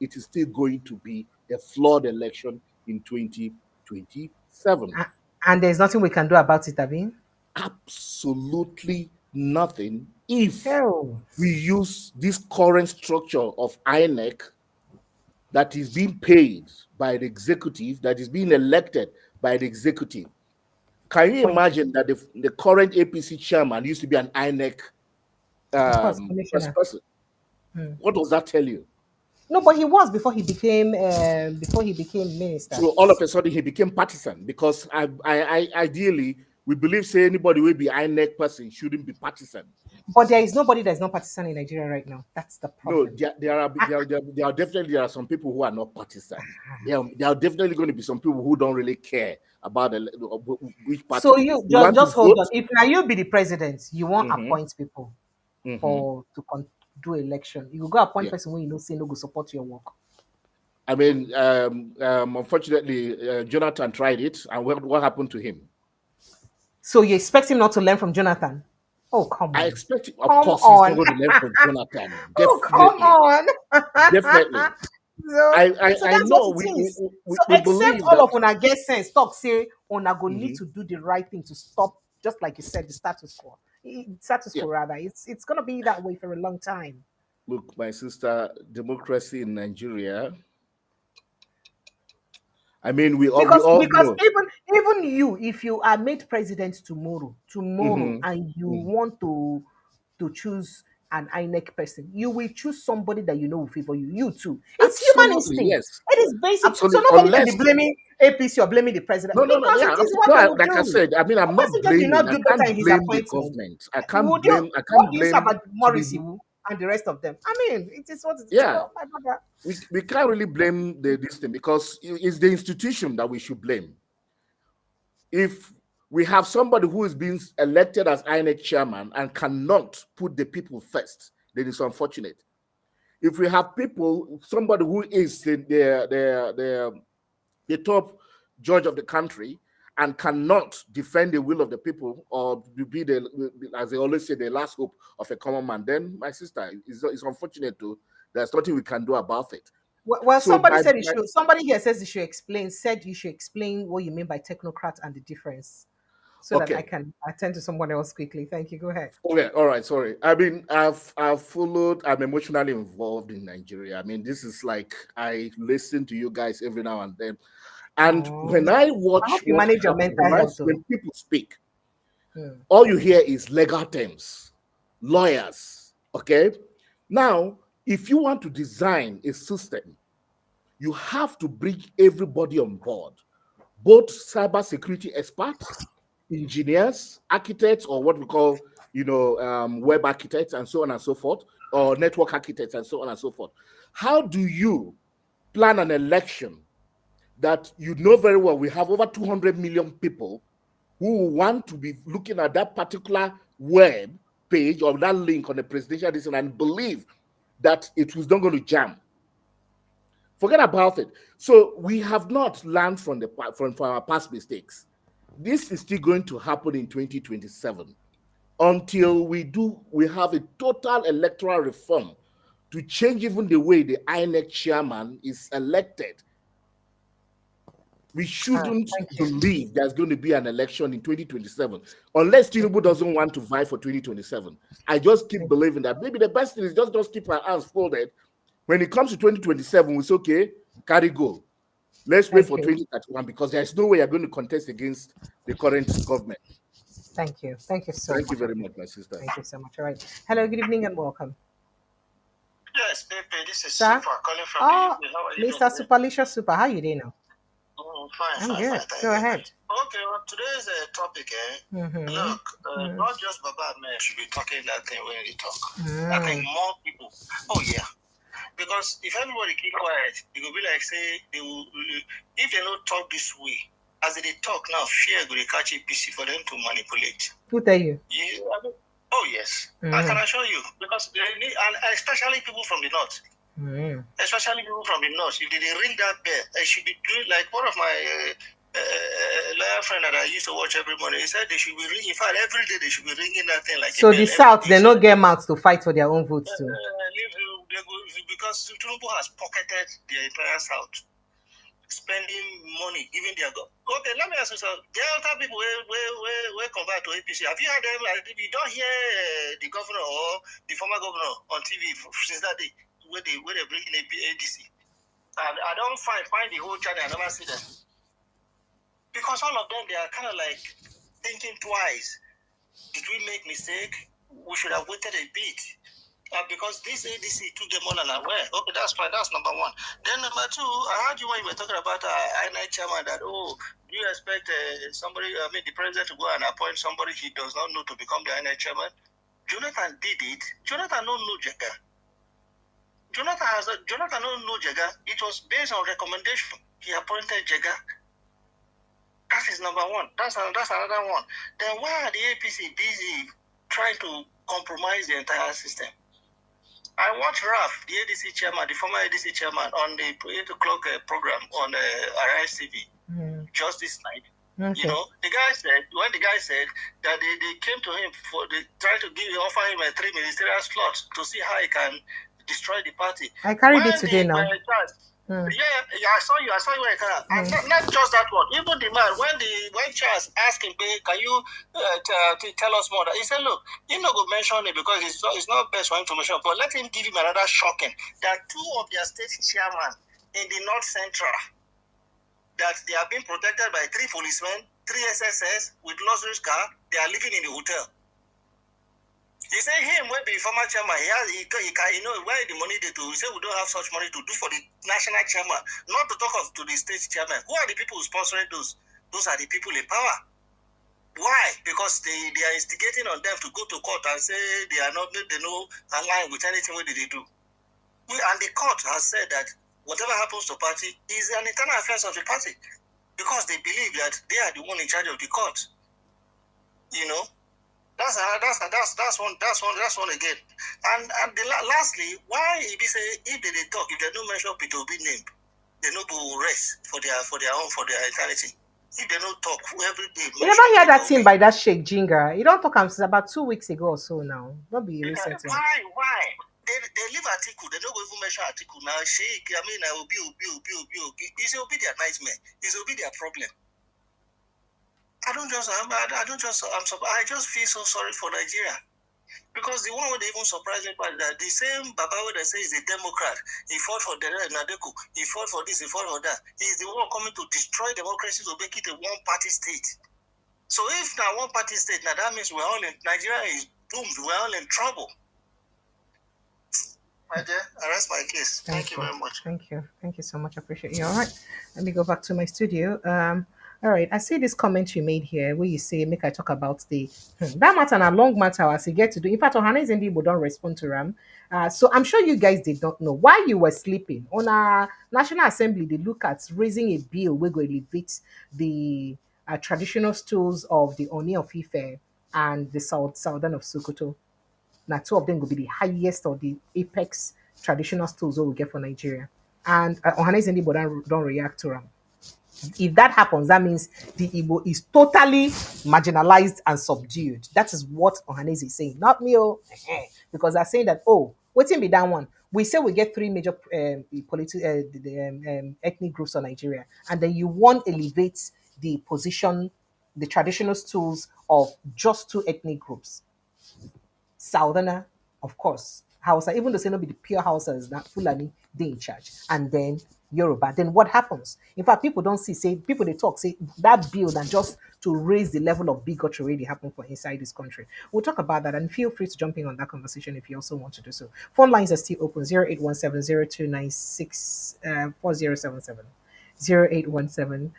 It is still going to be a flawed election in 2027. And there's nothing we can do about it, Abin. Absolutely nothing if Hell. we use this current structure of INEC that is being paid by the executive, that is being elected by the executive. Can you Point. imagine that the current APC chairman used to be an INEC Of course, first commissioner. person? Hmm. What does that tell you? No, but he was before he became minister. So all of a sudden he became partisan because ideally We believe say anybody will be INEC person shouldn't be partisan. But there is nobody that's not partisan in Nigeria right now. That's the No, problem. there are definitely there are some people who are not partisan. There are definitely going to be some people who don't really care about which party. So you They want to just hold vote. on. If now you be the president, you won't Mm-hmm. appoint people Mm-hmm. for to do election. You will go appoint Yeah. person when you know say no go support your work. I mean, unfortunately, Jonathan tried it, and what happened to him? So you expect him not to learn from Jonathan? Oh come I on, expect, of come course, he's not on, going to learn from Jonathan. oh come Definitely, on. definitely. so, so I that's what know it is. So we except believe all that. of una get sense, talk say una go need Mhm. to do the right thing to stop, just like you said, the status quo. Status Yeah. quo rather. It's gonna be that way for a long time. Look, my sister, democracy in Nigeria. I mean, we all Because know. even you, if you are made president tomorrow, Mhm. and you Mhm. want to choose an INEC person, you will choose somebody that you know will favor you. You too. It's human Absolutely, instinct. yes. It is basic. So Absolutely. nobody can be Unless blaming APC or blaming the president no, no, no. because Yeah, it is what they will like I do. said, I mean, The I'm not person just did blaming. not I do better can't in his blame the appointment. government. I can't Would you? blame. I What can't do you say blame about to Morris the Iwu and the rest of them? I mean, it is what it is. yeah. Oh, my brother. We can't really blame this thing because it's the institution that we should blame. If we have somebody who is being elected as INEC chairman and cannot put the people first, then it's unfortunate. If we have somebody who is the top judge of the country and cannot defend the will of the people or be as they always say, the last hope of a common man, then my sister, it's unfortunate too. There's nothing we can do about it. Well, So somebody said you should. Somebody here says you should explain. Said you should explain what you mean by technocrat and the difference, so that I okay. can attend to someone else quickly. Thank you. Go ahead. Okay, all right, sorry. I mean, I've followed. I'm emotionally involved in Nigeria. I mean, this is like I listen to you guys every now and then, and Oh, when I I watch hope you what manage your happens, mental health, though. when people speak, Hmm. all you hear is legal terms, lawyers. Okay, now if you want to design a system, you have to bring everybody on board, both cybersecurity experts, engineers, architects, or what we call, web architects, and so on and so forth, or network architects, and so on and so forth. How do you plan an election that you know very well we have over 200 million people who want to be looking at that particular web page or that link on the presidential decision and believe that it was not going to jam? Forget about it. So we have not learned from our past mistakes. This is still going to happen in 2027 until we have a total electoral reform to change even the way the INEC chairman is elected. We shouldn't Thank you. believe there's going to be an election in 2027 unless Tinubu doesn't want to vie for 2027. I just keep believing that maybe the best thing is just keep our hands folded. When it comes to 2027, we say, okay, carry go. Let's wait for 2031 because there's no way you're going to contest against the current government. Thank you. Thank you so Thank you much. very much, my sister. Thank you so much. All right. Hello, good evening and welcome. Yes, Pepe, this is Sir? Super calling from the Oh, UK. How are you doing Mr. today? Superlicious Super, how you doing now? Oh, fine, I'm fine, good. fine, thank Go you. ahead. Okay, well, today's topic, look, not just Baba-Ahmed should be talking that thing when they talk. I think more people. Oh, yeah. Because if everybody keep quiet, it will be like, say, if they don't talk this way, as they talk now, fear will catch APC for them to manipulate. Who tell you? Oh, yes. I can assure you. Because and especially people from the north. Especially people from the north, if they ring that bell, I should be doing like one of my lawyer friend that I used to watch every morning. He said they should be ringing. In fact, every day they should be ringing that thing like So a bell. the South, they don't get mouths to fight for their own votes too. Because Tinubu has pocketed the entire South, spending money, giving their okay, let me ask you something. Delta people will convert to APC. Have you heard them? If you don't hear the governor or the former governor on TV since that day, where they bring in ADC. And I don't find the whole channel, I never see them. Because all of them, they are kind of like thinking twice. Did we make mistake? We should have waited a bit. because this ADC took them all unaware. Okay, that's fine. That's number one. Then number two, I heard you when you were talking about INEC chairman that, do you expect the president to go and appoint somebody he does not know to become the INEC chairman? Jonathan did it. Jonathan don't know Jega. Jonathan don't know Jega. It was based on recommendation. He appointed Jega. That is number one. That's another one. Then why are the APC busy trying to compromise the entire system? I watched Raf, the ADC chairman, the former ADC chairman, on the 8 o'clock program on Arise TV just this night. Okay. You know, the guy said that they came to him trying to offer him a 3 ministerial slots to see how he can destroy the party. I carried it today now. Yeah, I saw you. And not just that one. Even the man, when Charles asked him, can you tell us more? He said, look, he's not going to mention it because it's not best for him to mention, but let him give him another shocking. That two of their state chairmen in the North Central, that they are being protected by 3 policemen, 3 SSS with luxury car, they are living in the hotel. He said him will be former chairman. He can where the money they do. He said we don't have such money to do for the national chairman, not to talk to the state chairman. Who are the people sponsoring those? Those are the people in power. Why? Because they are instigating on them to go to court and say they are not aligned with anything what they do. And the court has said that whatever happens to party is an internal affairs of the party, because they believe that they are the one in charge of the court. You know. That's one again. And lastly, why if they talk, if they don't mention Peter Obi name, they no go rest for their eternity. If they don't talk every day. You never hear that thing by that Sheikh Jinga. You don't talk since about 2 weeks ago or so now. Not be recent. Why? They leave article. They don't even mention article now. Sheikh, Obi. Is Obi their nightmare? Is Obi their problem? I just feel so sorry for Nigeria. Because the one who they even surprised me about that, the same Baba-Ahmed that says he's a Democrat, he fought for the Nadeko, he fought for this, he fought for that. He's the one coming to destroy democracy to make it a one-party state. So if now one-party state, now that means Nigeria is doomed, we're all in trouble. My dear, I rest my case. Thank you very much. Thank you. Thank you so much. I appreciate you. All right. Let me go back to my studio. All right. I see this comment you made here where you say, make I talk about the that matter and a long matter as you get to do. In fact, Ohanes and Igbo don't respond to Ram. So I'm sure you guys did not know why you were sleeping. On our National Assembly, they look at raising a bill where going to elevate the traditional stools of the Oni of Ife and the Southern of Sokoto. Now, 2 of them will be the highest or the apex traditional stools we get for Nigeria. And Ohanes and Igbo don't react to them. If that happens, that means the Igbo is totally marginalized and subdued. That is what Ohanes is saying, not me. Because they're saying that, waiting be that one. We say we get 3 major ethnic groups in Nigeria, and then you want to elevate the position, the traditional stools of just 2 ethnic groups. Southerner, of course, Hausa, even though say not be the pure Hausas, that Fulani, they in charge. And then Yoruba. Then what happens? In fact, people don't say people they talk, say that bill that just to raise the level of bigotry already happened for inside this country. We'll talk about that and feel free to jump in on that conversation if you also want to do so. Phone lines are still open 0817 4077. 0817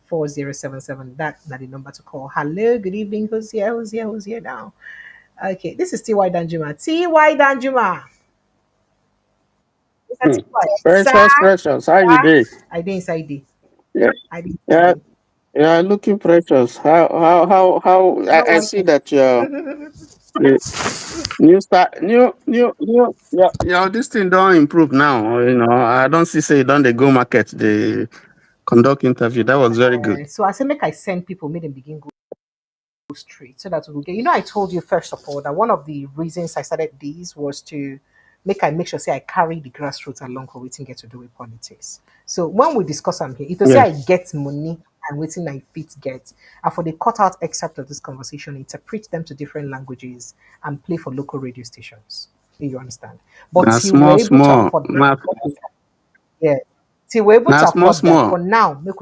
4077. That's the number to call. Hello, good evening. Who's here now? Okay, this is TY Danjuma. TY Danjuma. Precious. How you doing? I did inside. Yeah. I did. Yeah, looking precious. How I see that your this thing don't improve now. I don't say don't they go market, they conduct interview. That was very good. So I say make I send people, make them begin go straight so that we'll get. I told you first of all that one of the reasons I started these was to make sure say I carry the grassroots along for waiting get to do with politics. So when we discuss them here, if you say I get money and waiting I fit get, and for the cut out excerpt of this conversation, interpret them to different languages and play for local radio stations. You understand? But till we're able to afford that, till we're able to afford that for now, make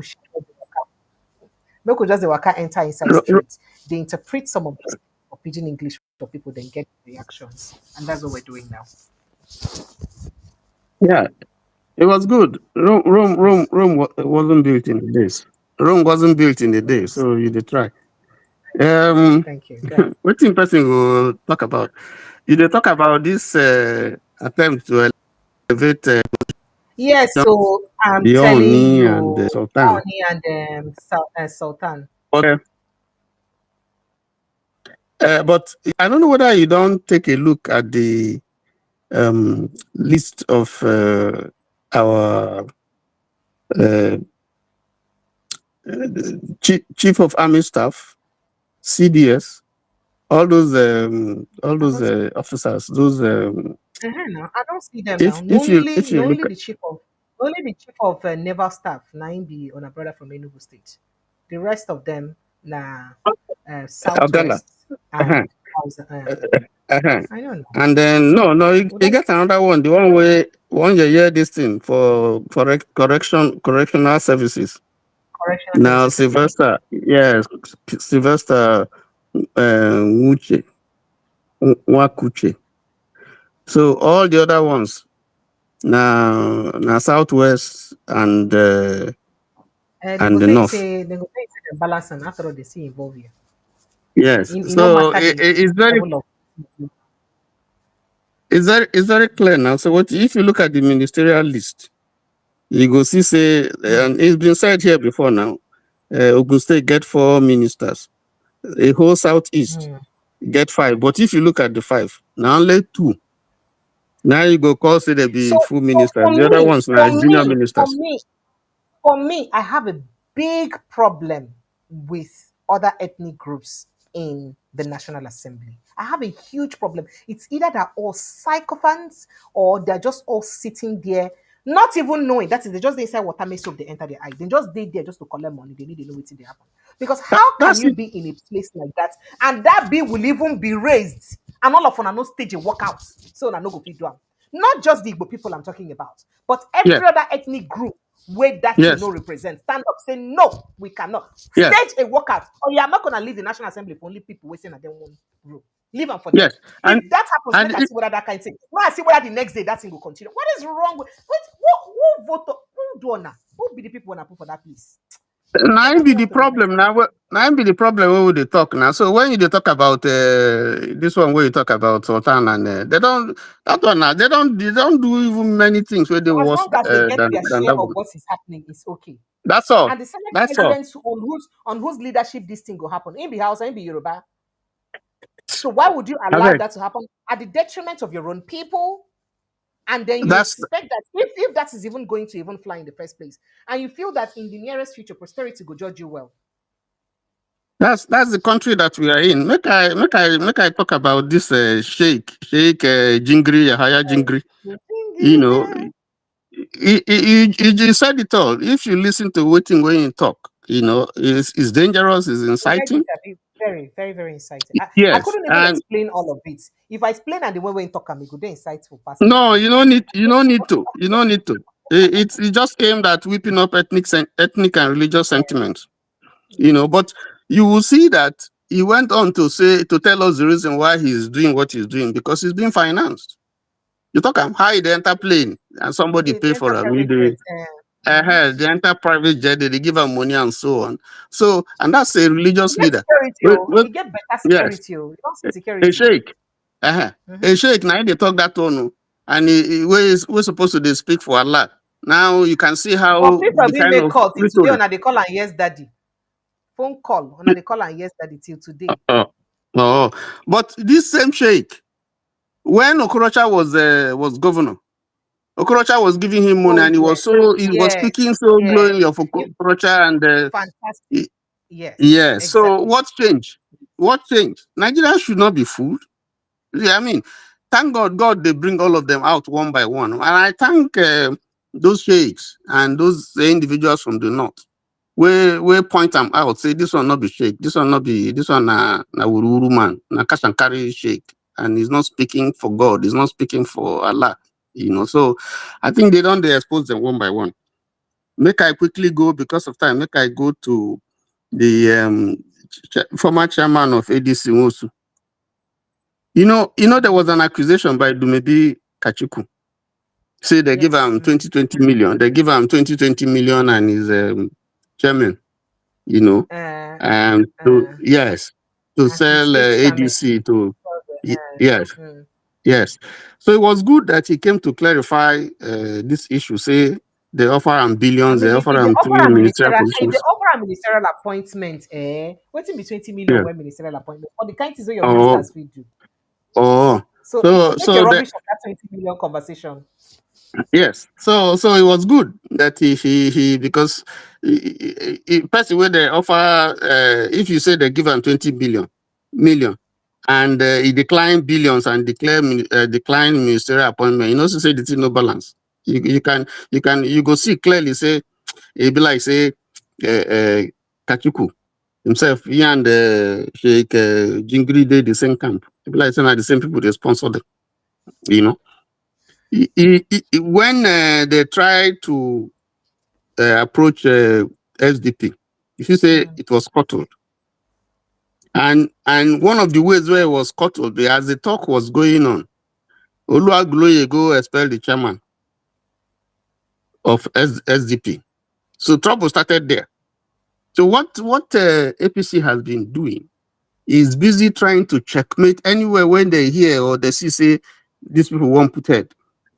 we just the waka enter inside streets. They interpret some of this for pidgin English for people, then get reactions. And that's what we're doing now. Yeah, it was good. Rome wasn't built in a day. Rome wasn't built in a day, so you did try. Thank you. Yeah. What in person will talk about? You did talk about this attempt to elevate Yes, so I'm the telling Oni and you, the Sultan. Oni and Sultan. But I don't know whether you don't take a look at the list of our uh, chief of army staff, CDS, all those officers, those No, I don't see them now. if you Only look the chief of naval staff. Now be on a brother from Enugu State. The rest of them na at Ogala. Southwest and Uh-huh. I don't know. And then no, you get another one. The one where one year this thing for correctional services. Correctional Now services. Okay. Sylvester, yes, Sylvester Wuche, Wakuche. So all the other ones now Southwest and They go the take North. say they go take say the balance and after all they see involve you. Yes. In no So matter the it's very level of it's very clear now. So what if you look at the ministerial list, you go see say and it's been said here before now. Ogun State get 4 ministers. A whole Southeast get 5. But if you look at the 5, now only 2. Now you go call say they be full so ministers. The other ones now junior ministers. For me, I have a big problem with other ethnic groups in the National Assembly. I have a huge problem. It's either they're all sycophants or they're just all sitting there, not even knowing. That is, they just they say water may soap, they enter their eye. They just they there just to collect money. They need to know what's in they happen. Because how can That's you it. be in a place like that and that bill will even be raised and all of on no stage a walkout so na no go fit do am. Not just the Igbo people I'm talking about, but Yes. every other ethnic group where that you Yes. know represent. Stand up, say no, we cannot. Yes. Stage a walkout. Or you are not gonna leave the National Assembly for only people waiting at them one group. Leave them for them. Yes. And If that happens, and make I see whether that kind of thing. When I see whether the next day that thing will continue. What is wrong with who vote who do now? Who be the people when I put for that place? now be the problem now. Now be the problem when they talk now. So when you talk about this one, where you talk about Sultan and they don't that one now. They don't do even many things where they As worse long as they get their than share that of one. what is happening, it's okay. That's all. And the Senate That's all. presidents on whose leadership this thing will happen. In the House, in the Yoruba. So why would you allow Correct. that to happen at the detriment of your own people? And then you That's expect that if that is even going to even fly in the first place, and you feel that in the nearest future, posterity will judge you well. that's the country that we are in. Make I talk about this Sheikh Jingri Yahaya Jingri. You know, he said it all. If you listen to waiting when you talk, you know, it's dangerous, it's inciting. Very, very, very inciting. I Yes, couldn't even and explain all of it. If I explain and the way we talk, I'm good, insightful. no, you don't need to. You don't need to. It's just aimed at whipping up ethnic and religious sentiments. You know, but you will see that he went on to tell us the reason why he's doing what he's doing because he's being financed. You talk about how they enter plane and somebody The pay for enter them. private jet. They enter private jet, they give them money and so on. So, and that's a religious You get leader. security, you get better Yes, security. You don't see a security. sheikh. A sheikh, now they talk that tone. And we're supposed to they speak for Allah. Now you can see how But Peter the Obi kind make of call till today, rhetoric. and they call and yes, daddy. Phone call, and they call and yes, daddy till today. Oh, but this same sheikh, when Okorocha was governor, Okorocha was giving him money, and he was speaking so glowingly of Okorocha and Fantastic. Yes, yes. So exactly. what changed? What changed? Nigerians should not be fooled. Yeah, I mean, thank God they bring all of them out one by one, and I thank those sheikhs and those individuals from the north. We point them out, say this one not be sheikh, this one not be this one na Ururu man, na cash and carry sheikh, and he's not speaking for God, he's not speaking for Allah, you know. So I think they expose them one by one. Make I quickly go because of time. Make I go to the former chairman of ADC Nwosu. There was an accusation by Dumebi Kachuku. Say they give him 20 million. They give him 20 million and his chairman, yes, to sell ADC to, yes, yes. So it was good that he came to clarify this issue. Say they offer him billions, they offer If they him offer three a ministerial ministerial, positions. appointment, waiting be 20 million Yeah. when ministerial appointment, or the kind things where your Oh, ministers will do. oh. So make a So rubbish of that 20 million conversation. yes, so it was good that he because person where they offer if you say they give him 20 million and he decline billions and decline ministerial appointment, so say the thing no balance. You go see clearly say it be like say Kachuku himself, he and Sheikh Jingri they the same camp. It be like saying the same people they sponsor them, you know. When they try to approach SDP, if you say it was scuttled, and one of the ways where it was scuttled, as the talk was going on, Oluwagboye go expel the chairman of SDP. So trouble started there. So what APC has been doing is busy trying to checkmate anywhere when they hear or they see say these people won't put head.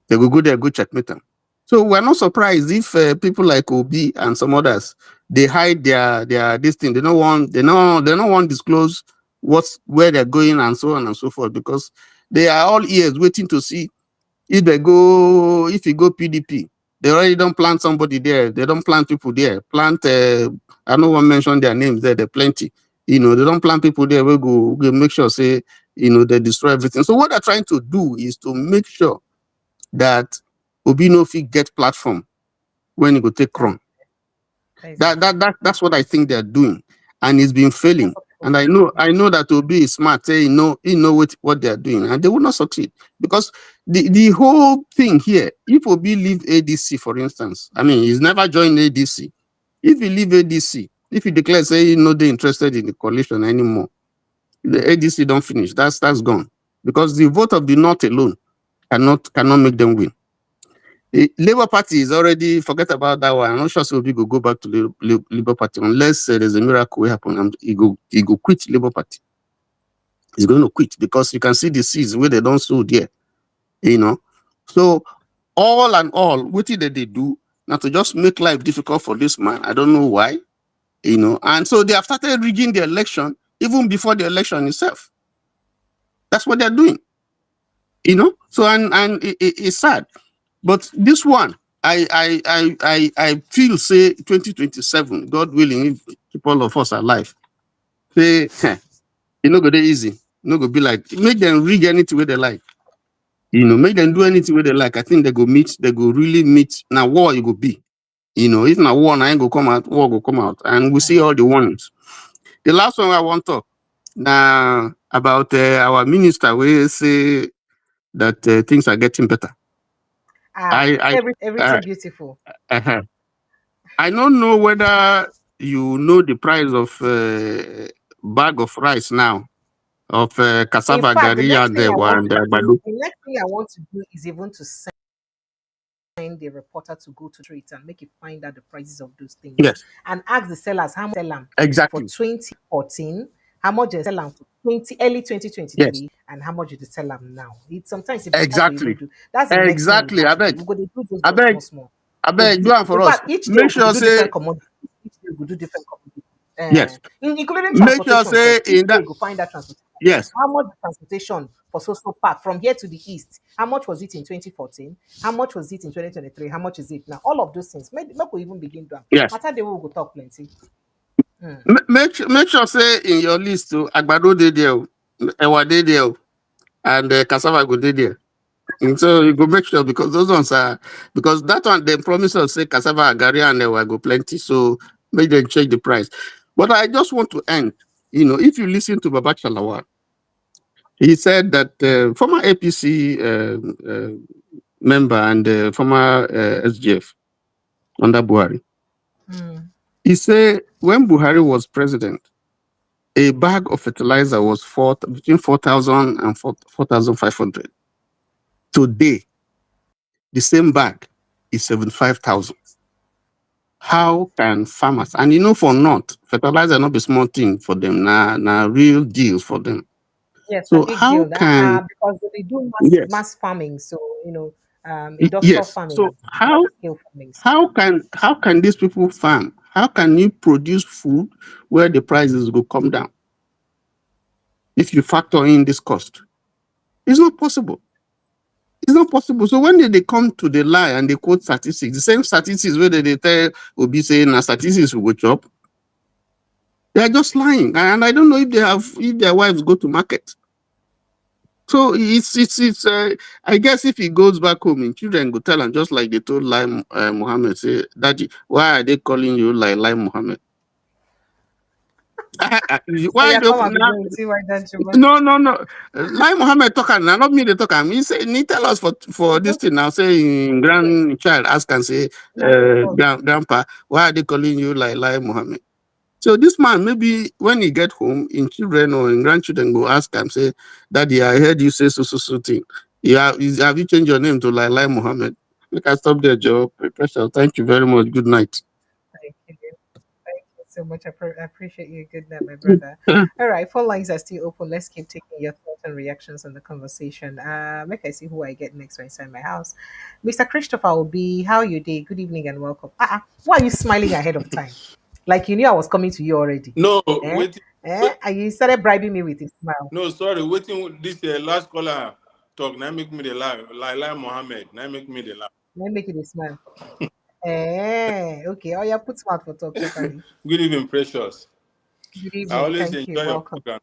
They will go there, go checkmate them. So we're not surprised if people like Obi and some others they hide their this thing. They don't want to disclose where they're going and so on and so forth because they are all ears waiting to see if you go PDP. They already don't plant somebody there. They don't plant people there. I don't want to mention their names there. There are plenty. They don't plant people there. We go make sure say they destroy everything. So what they're trying to do is to make sure that Obi no fit get platform when he go take run. That's what I think they're doing, and it's been failing. And I know that Obi is smart. He know what they're doing, and they will not succeed because the whole thing here. If Obi leave ADC, for instance, I mean, he's never joined ADC. If he leave ADC, if he declares say he's not interested in the coalition anymore, the ADC don't finish. That's gone because the vote of the North alone cannot make them win. The Labour Party is already forget about that one. I'm not sure so Obi go back to the Labour Party unless there's a miracle will happen. And he go quit Labour Party. He's going to quit because you can see the seeds where they don't sow there. So all and all, what did they do now to just make life difficult for this man? I don't know why. And so they have started rigging the election even before the election itself. That's what they're doing. So and it's sad. But this one, I feel say 2027, God willing, if keep all of us alive, say it no go dey easy. No go be like make them rig anything where they like. Make them do anything where they like. I think they go really meet. Now war it go be. If na war, I ain't go come out, war go come out. And we see all the warnings. The last one I want to talk now about our minister will say that things are getting better. Everything beautiful. I don't know whether you know the price of bag of rice now of cassava, In fact, gari, and the next thing I want to do is even to send the reporter to go to it and make it find out the prices of those things. Yes. And ask the sellers how much they sell them Exactly. for 2014, how much they sell them for early 2023, Yes. and how much they sell them now. Sometimes Exactly. do. That's the next thing we I have to beg. do. We're going to do those I beg. small. I beg. Do it for In us. fact, each day Make we sure do say different commodities. Each day we do different commodities. yes. Including Make sure transportation. say Each in day that we go find that transportation. yes. How much transportation for so park from here to the east? How much was it in 2014? How much was it in 2023? How much is it now? All of those things. Make we even begin to. Yes. Matter day we will go talk plenty. Make sure say in your list to Agbado dey there, Ewa dey there, and cassava go dey there. And so you go make sure because those ones are because that one they promise us say cassava, gari, and Ewa go plenty. So make them change the price. But I just want to end. If you listen to Baba Chalawa, he said that former APC member and former SGF under Buhari. He said when Buhari was president, a bag of fertilizer was between 4,000 and 4,500. Today, the same bag is 75,000. How can farmers, and for North, fertilizer not be small thing for them, na real deal for them. Yes, a So big how deal. can, Because they do yes, mass farming, so industrial yes. farming So and large scale farming. So how can these people farm? How can you produce food where the prices will come down if you factor in this cost? It's not possible. It's not possible. So when they come to the lie and they quote statistics, the same statistics where they tell Obi saying na statistics will go chop, they are just lying. And I don't know if their wives go to market. So it's I guess if he goes back home, and children go tell him, just like they told Lai Mohammed, say, Daddy, why are they calling you Lai Mohammed? oh Why yeah, do come and now? begin with you, why don't you? No. Lai Mohammed talking now, not me they talk. He say, he tell us for this thing now, say grandchild ask and say, grandpa, why are they calling you Lai Mohammed? So this man, maybe when he get home, in children or in grandchildren go ask him, say, Daddy, I heard you say so thing. Have you changed your name to Lai Mohammed? We can stop there, Joe. Precious. Thank you very much. Good night. Thank you. Thank you so much. I appreciate you. Good night, my brother. All right, phone lines are still open. Let's keep taking your thoughts and reactions on the conversation. Make I see who I get next inside my house. Mr. Christopher will be how you day. Good evening and welcome. Why are you smiling ahead of time? Like you knew I was coming to you already. No, Eh? wait. And you started bribing me with a smile. No, sorry. Waiting. This last caller talk. Now make me the laugh. Laila Mohammed. Now make me the laugh. Let me make it a smile. Okay. Oh yeah, put smart for talk, Shakari. Good evening, precious. Good I evening. always Thank you. enjoy your Welcome. program.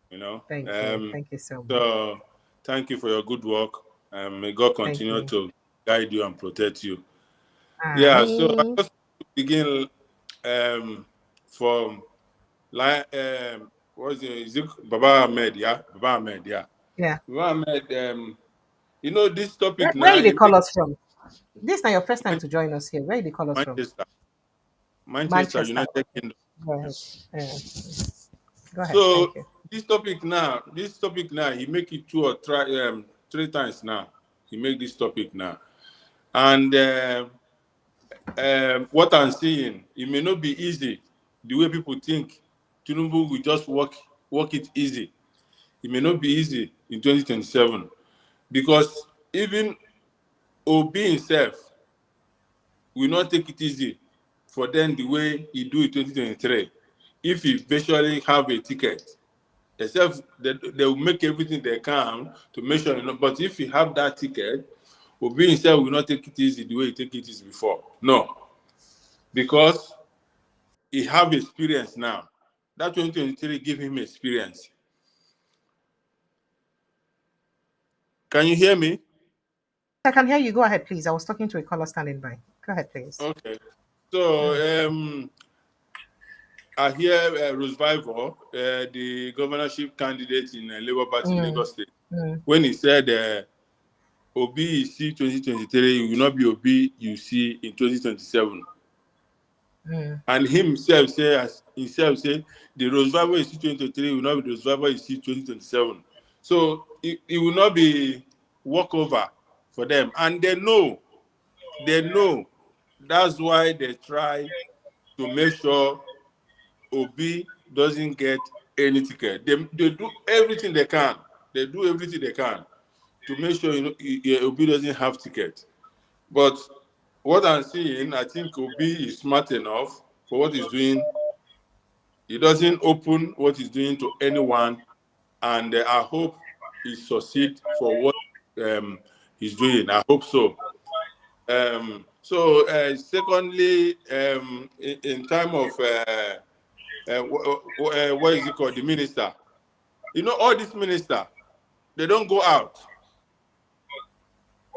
You know. Thank you. Thank you so much. So thank you for your good work. May God Thank continue you. to guide you and protect you. Yeah. So I Me. just begin from like what's it? Is it Baba-Ahmed? Yeah, Baba-Ahmed. Yeah, Yeah. Baba-Ahmed. You know this topic Where now. did they It call makes us from? This is not your first time to join us here. Where did they call us from? Manchester, Manchester. United Okay. Kingdom. Go ahead. Yes. Go ahead. So Thank you. this topic now, he make it three times now. He make this topic now, and what I'm seeing, it may not be easy the way people think. Tinubu will just work it easy. It may not be easy in 2027 because even Obi himself will not take it easy for them the way he do in 2023. If he virtually have a ticket, except they will make everything they can to make sure, but if he have that ticket, Obi himself will not take it easy the way he take it easy before. No, because he have experience now. That 2023 give him experience. Can you hear me? I can hear you. Go ahead, please. I was talking to a caller standing by. Go ahead, please. Okay. So I hear Roosevelt, the governorship candidate in Labour Party in Mm. Lagos State, Mm. when he said Obi you see 2023, you will not be Obi you see in 2027. Mm. And himself say the Roosevelt you see 2023 will not be the Roosevelt you see 2027. So it will not be walkover for them. And they know. That's why they try to make sure Obi doesn't get any ticket. They do everything they can. They do everything they can to make sure Obi doesn't have ticket. But what I'm seeing, I think Obi is smart enough for what he's doing. He doesn't open what he's doing to anyone, and I hope he succeed for what he's doing. I hope so. Secondly, in time of what is it called, the minister? You know, all these ministers, they don't go out.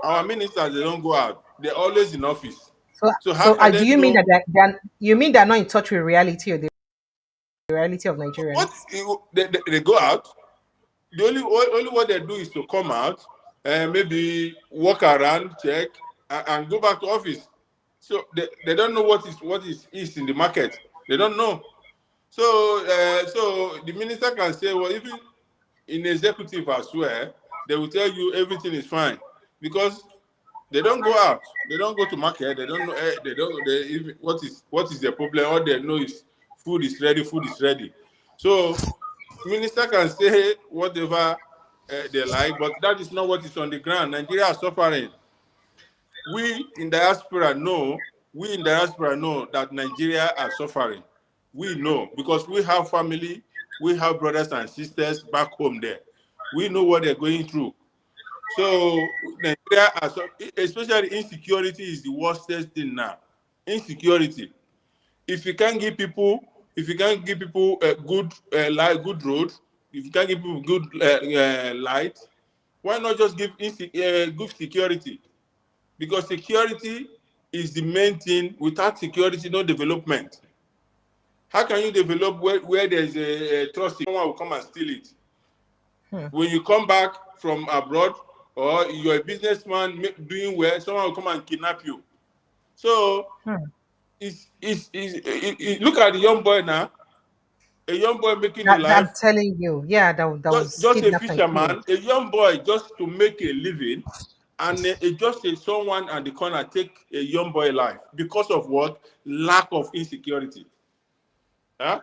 Our ministers, they don't go out. They're always in office. So how can Do they you mean know that you mean they're not in touch with reality or the reality of what Nigerians? they go out? The only what they do is to come out and maybe walk around, check, and go back to office. So they don't know what is in the market. They don't know. So the minister can say, well, even in executive as well, they will tell you everything is fine because they don't go out, they don't go to market, they don't know, they don't. What is the problem? All they know is food is ready, food is ready. So minister can say whatever they like, but that is not what is on the ground. Nigeria is suffering. We in diaspora know that Nigeria are suffering. We know because we have family, we have brothers and sisters back home there. We know what they're going through. So Nigeria, especially insecurity, is the worst thing now. Insecurity. If you can't give people a good light, good road, if you can't give people good light, why not just give good security? Because security is the main thing. Without security, no development. How can you develop where there's a trust? Someone will come and steal it. When you come back from abroad or you're a businessman doing well, someone will come and kidnap you. So look at the young boy now. A young boy making a I'm life. telling you, yeah, that was Just a kidnapped and fisherman, killed. a young boy just to make a living, and someone at the corner take a young boy life because of what? Lack of insecurity. Huh?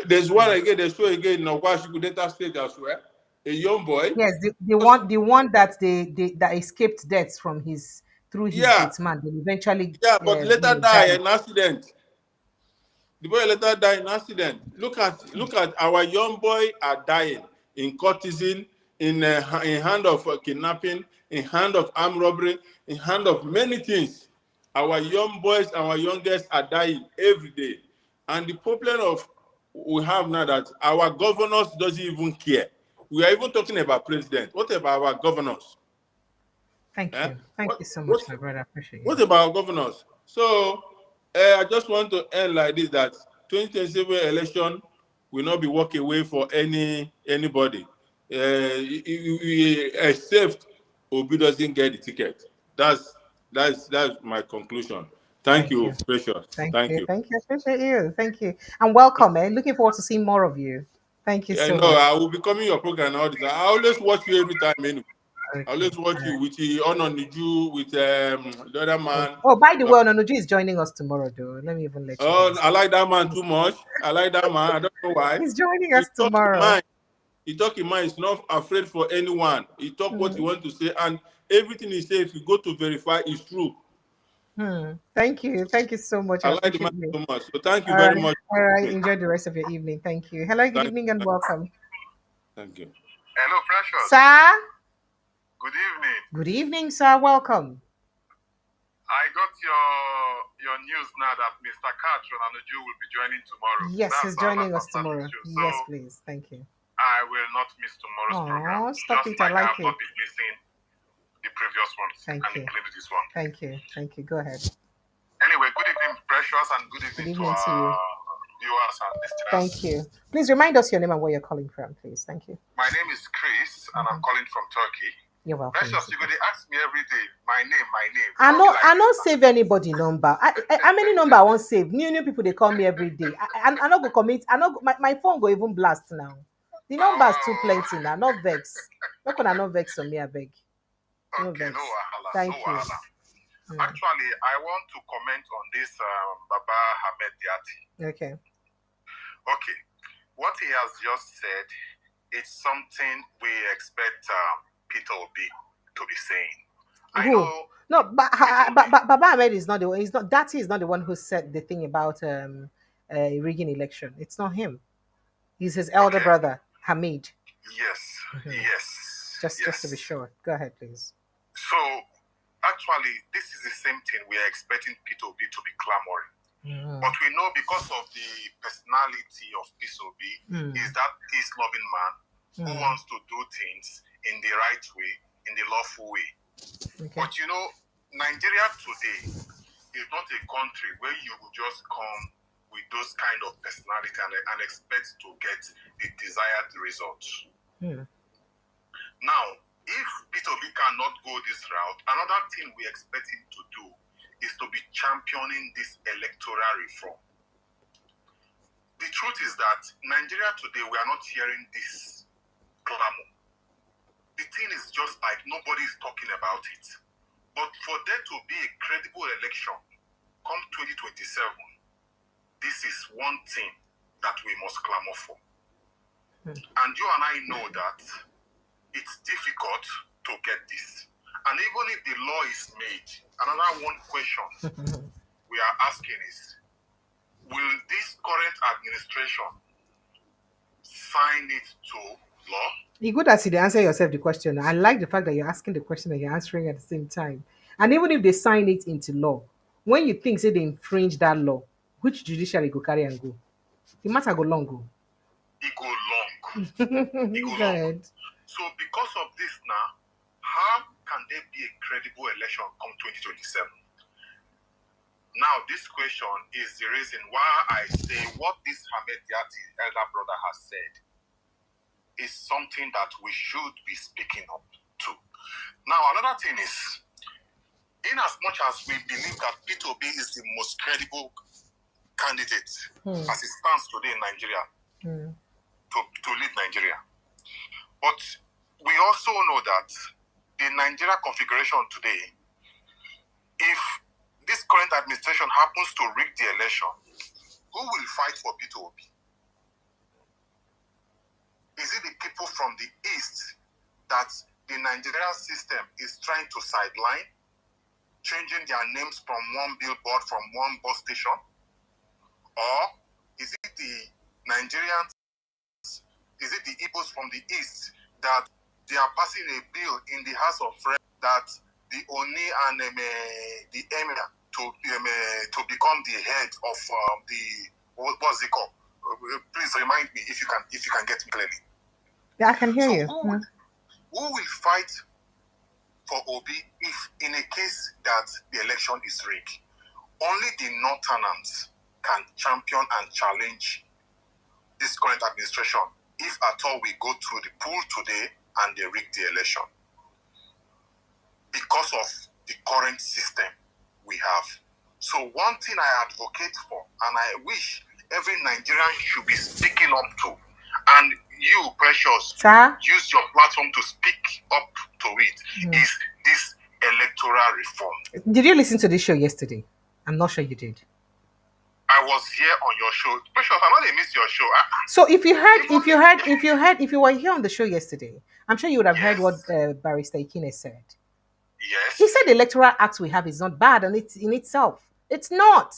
There's one again, there's two again in Ogwashiku Delta State as well. A young boy. Yes, the one that that escaped death from his through his Yeah, gate man, they eventually but later die died. in accident. The boy later died in accident. Look at our young boy are dying in courtesan, in hand of kidnapping, in hand of armed robbery, in hand of many things. Our young boys, our youngest are dying every day. And the problem we have now that our governors doesn't even care. We are even talking about president. What about our governors? Thank Eh? you. Thank you so What, much, my brother. I appreciate you. what about our governors? So I just want to end like this: that 2027 election will not be walk away for anybody, except Obi doesn't get the ticket. That's my conclusion. Thank Thank you. you, Precious. Thank Thank you. you. Thank you. I appreciate you. Thank you. And welcome, man. Looking forward to seeing more of you. Thank you I so know much. I will be coming your program all the time. I always watch you every time anyway. I Okay. always watch you with the Honor Niju, with the other man. Oh, by the way, Ononuji is joining us tomorrow, though. Let me even let you Oh, guys I know. like that man too much. I like that man. I don't know why. He's joining He us talk his tomorrow. mind. He talk his mind. He's not afraid for anyone. He talk what he want to say, and everything he says, if you go to verify, is true. Thank you. Thank you so much. I I like the man appreciate you. so much. So thank you All very right. much. All right. Enjoy the rest of your evening. Thank you. Hello. Good Thank, evening and welcome. thank you. Hello, Precious. Sir. Good evening. Good evening, sir. Welcome. I got your news now that Mr. Kat Onanuju will be joining tomorrow. Yes, That's he's joining us tomorrow. So Yes, please. Thank you. I will not miss tomorrow's program. Oh, stop Just it. I like I like have it. not been missing the previous ones Thank and you. including this one. Thank you. Thank you. Go ahead. Anyway, good evening, Precious, and good Good evening to evening to our you. viewers and listeners. Thank you. Please remind us your name and where you're calling from, please. Thank you. My name is Chris, and I'm calling from Turkey. You're welcome. Precious, you're going to ask me every day, my name. I don't save anybody number. How many number I won't save? New people they call me every day. I not go commit. I not my phone go even blast now. The numbers too plenty now. Not vex. Not gonna not vex on me. I beg. No vex. No wahala, Thank no you. wahala. Actually, I want to comment on this Baba-Ahmed Tinubu. Okay. Okay, what he has just said is something we expect Peter Obi to be saying. I Who? know. No, but Baba-Ahmed is not the one. He's not. That is not the one who said the thing about rigging election. It's not him. He's his elder brother, Hamid. Yes, yes. Just to be sure. Go ahead, please. So, actually, this is the same thing we are expecting Peter Obi to be clamoring. But we know because of the personality of Peter Obi, is that peace-loving man who wants to do things in the right way, in the lawful way. Okay. But you know, Nigeria today is not a country where you will just come with those kind of personality and expect to get the desired results. Now, if Peter Obi cannot go this route, another thing we expect him to do is to be championing this electoral reform. The truth is that Nigeria today, we are not hearing this clamor. The thing is just like nobody is talking about it. But for there to be a credible election come 2027, this is one thing that we must clamor for. And you and I know that it's difficult to get this. And even if the law is made, another one question we are asking is, will this current administration sign it to law? You good as you answer yourself the question. I like the fact that you're asking the question and you're answering at the same time. And even if they sign it into law, when you think say they infringe that law, which judiciary go carry and go? The matter go long go. It go long. It go Go long. ahead. So because of this now, how can there be a credible election come 2027? Now, this question is the reason why I say what this Hamed Yati elder brother has said is something that we should be speaking up to. Now, another thing is, in as much as we believe that Peter Obi is the most credible candidate as it stands today in Nigeria to lead Nigeria, but we also know that the Nigeria configuration today, if this current administration happens to rig the election, who will fight for Peter Obi? Is it the people from the east that the Nigerian system is trying to sideline, changing their names from one billboard, from one bus station? Or is it the Nigerians, is it the Igbos from the east that they are passing a bill in the House of Reps that the Oni and the Emir to become the head of what's it called? Please remind me if you can get me clearly. Yeah, I can hear you. Who will fight for Obi if in a case that the election is rigged? Only the Northerners can champion and challenge this current administration if at all we go through the pool today and they rig the election. Because of the current system we have. So one thing I advocate for, and I wish every Nigerian should be speaking up to, and you, Precious, use your platform to speak up to it, is this electoral reform. Did you listen to this show yesterday? I'm not sure you did. I was here on your show. Precious, I know they missed your show. So if you were here on the show yesterday, I'm sure you would have heard what Barrister Ikine said. Yes. He said the electoral act we have is not bad and it's in itself. It's not.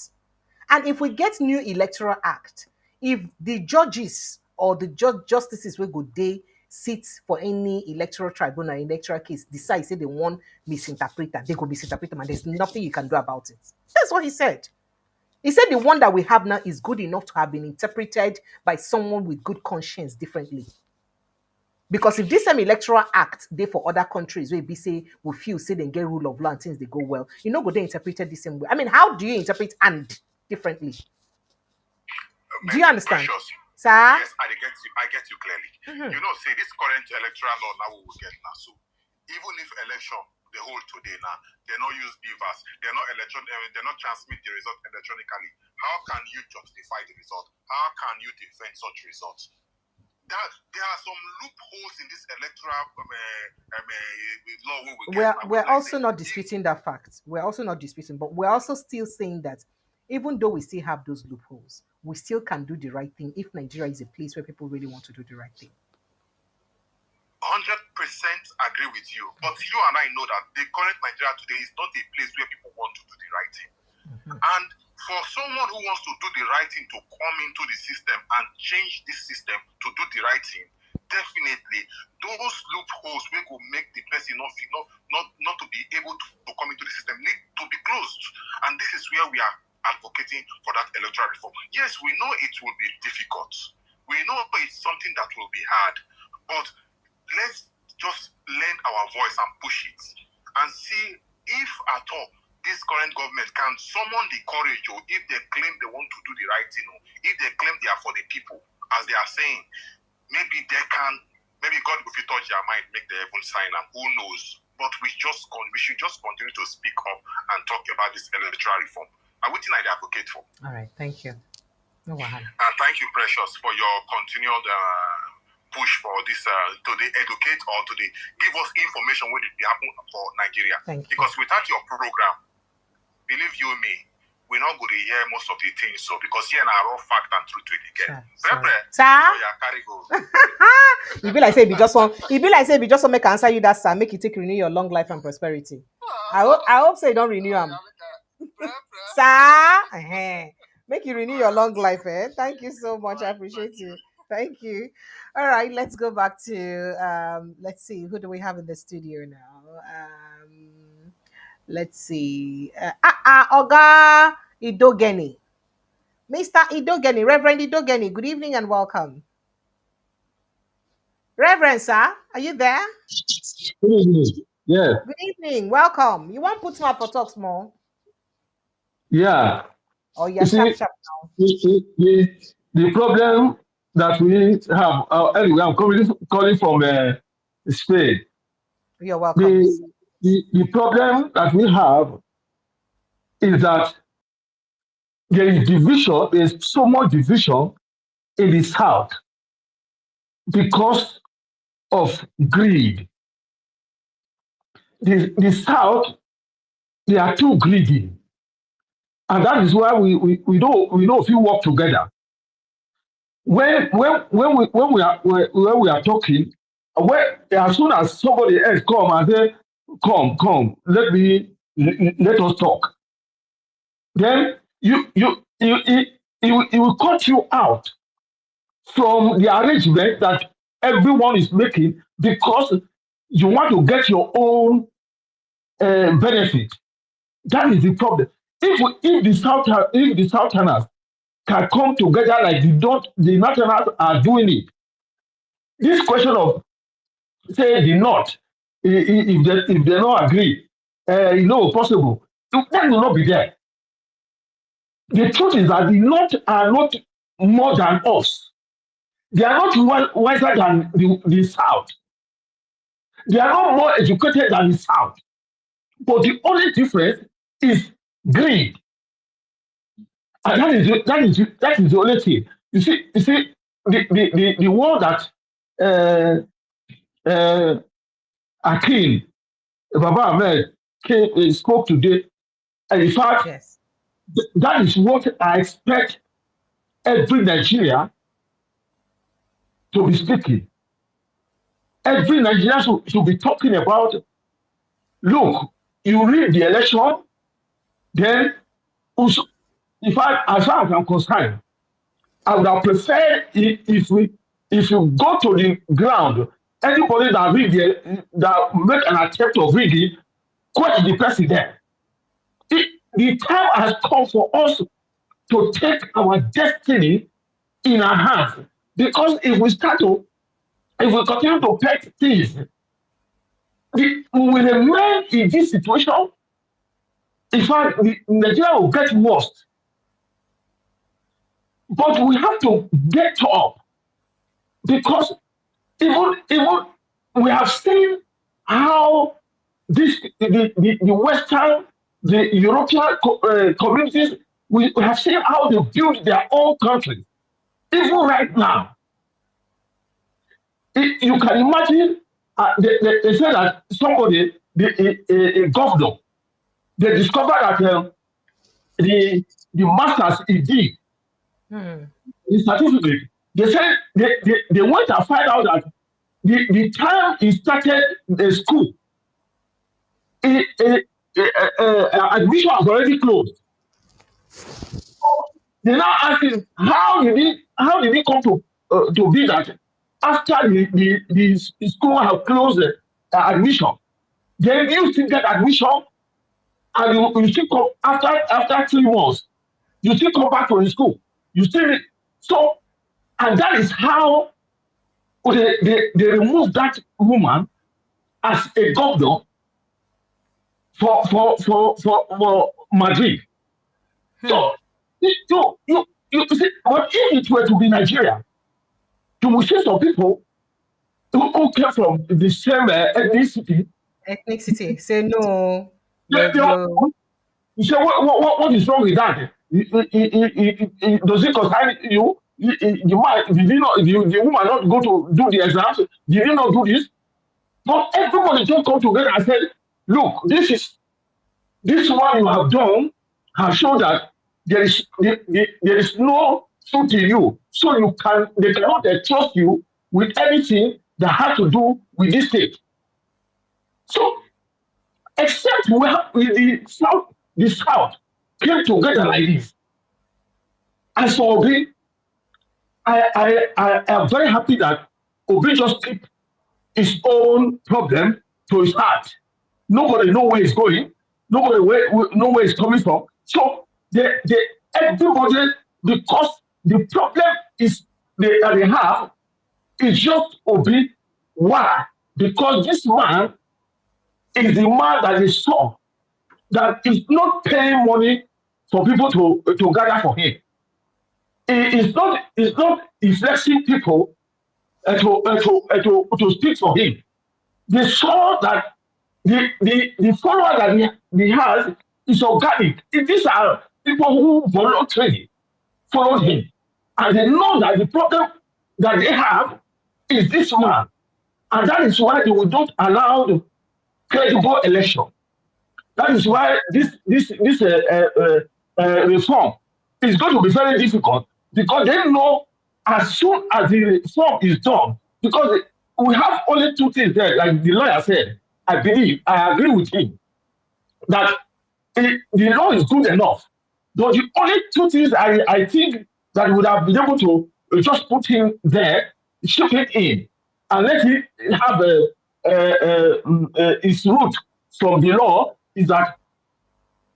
And if we get new electoral act, if the judges or the justices will go day sit for any electoral tribunal, electoral case, decide say they want misinterpret them, they go misinterpret them, and there's nothing you can do about it. That's what he said. He said the one that we have now is good enough to have been interpreted by someone with good conscience differently. Because if this same electoral act they for other countries where we say we feel say they get rule of law and things they go well, you know, but they interpreted the same way. I mean, how do you interpret and differently? Do you understand? Precious. Sir? Yes, I get you clearly. You know, say this current electoral law now we will get now. So even if election they hold today now, they not use beavers, they're not transmit the result electronically. How can you justify the result? How can you defend such results? That there are some loopholes in this electoral law. We're also not disputing that fact. We're also not disputing, but we're also still saying that even though we still have those loopholes, we still can do the right thing if Nigeria is a place where people really want to do the right thing. 100% agree with you. But you and I know that the current Nigeria today is not a place where people want to do the right thing. And for someone who wants to do the right thing to come into the system and change this system to do the right thing, definitely those loopholes will make the person not to be able to come into the system need to be closed. And this is where we are advocating for that electoral reform. Yes, we know it will be difficult. We know it's something that will be hard. But let's just lend our voice and push it and see if at all this current government can summon the courage, or if they claim they want to do the right thing, or if they claim they are for the people, as they are saying, maybe God will touch their mind, make the heaven sign, and who knows. But we should just continue to speak up and talk about this electoral reform. And which thing I advocate for. All right, thank you. No wahala. Thank you, Precious, for your continued push for this to educate or to give us information what did happen for Nigeria. Thank you. Because without your program, believe you me, we're not going to hear most of the things. So because here now raw fact and truth to it again. You be like say be just one. You be like say be just one make answer you that sir. Make you take renew your long life and prosperity. I hope say you don't renew them. Sir, make you renew your long life. Thank you so much. I appreciate you. Thank you. All right, let's go back to let's see, who do we have in the studio now? Let's see. Oga Idogeni. Mr. Idogeni, Reverend Idogeni, good evening and welcome. Reverend, sir, are you there? Good evening. Yeah. Good evening, welcome. You want to put more for talks more? Yeah. Oh, yeah, sharp now. The problem that we have, anyway, I'm calling from Spain. You're welcome. The problem that we have is that there is division, there's so much division in the South because of greed. The South, they are too greedy. And that is why we don't if we work together. When we are talking, as soon as somebody else come and say, come, let us talk. Then it will cut you out from the arrangement that everyone is making because you want to get your own benefit. That is the problem. If the Southerners can come together like the Northerners are doing it, this question of say the North, if they don't agree, possible, that will not be there. The truth is that the North are not more than us. They are not wiser than the South. They are not more educated than the South. But the only difference is greed. And that is the only thing. You see, the word that Akin Baba-Ahmed spoke today, and in fact, yes, that is what I expect every Nigeria to be speaking. Every Nigerian should be talking about, look, you read the election, then in fact, as far as I'm concerned, I would have preferred if you go to the ground, anybody that make an attempt of reading, question the person there. The time has come for us to take our destiny in our hands. Because if we continue to pet things, we will remain in this situation. In fact, Nigeria will get worse. But we have to get up because even we have seen how the Western, the European communities, we have seen how they build their own country. Even right now, you can imagine, they say that somebody, a governor, they discovered that the masters he did, the certificate, they said they went and find out that the time he started the school, admission was already closed. They now ask him how did he come to be that after the school have closed admission, then you still get admission and you still come after 3 months, you still come back to the school. You still so, and that is how they remove that woman as a governor for Madrid. So you see, but if it were to be Nigeria, you will see some people who came from the same ethnicity. Say no. You say what is wrong with that? Does it concern you? The man, did you not, the woman not go to do the exams? Did you not do this? But everybody just come together and said, look, this one you have done has shown that there is no truth in you. So they cannot trust you with anything that has to do with this state. So except the South came together like this. And so Obi, I am very happy that Obi just keep his own problem to his heart. Nobody know where he's going. Nobody know where he's coming from. So everybody, because the problem is that they have is just Obi. Why? Because this man is the man that they saw that is not paying money for people to gather for him. It's not influencing people to speak for him. They saw that the follower that he has is organic. These are people who voluntarily followed him. And they know that the problem that they have is this man. And that is why they will not allow the credible election. That is why this reform is going to be very difficult, because they know as soon as the reform is done, because we have only two things there, like the lawyer said. I agree with him that the law is good enough. But the only two things I think that would have been able to just put him there, ship it in, and let him have his root from the law is that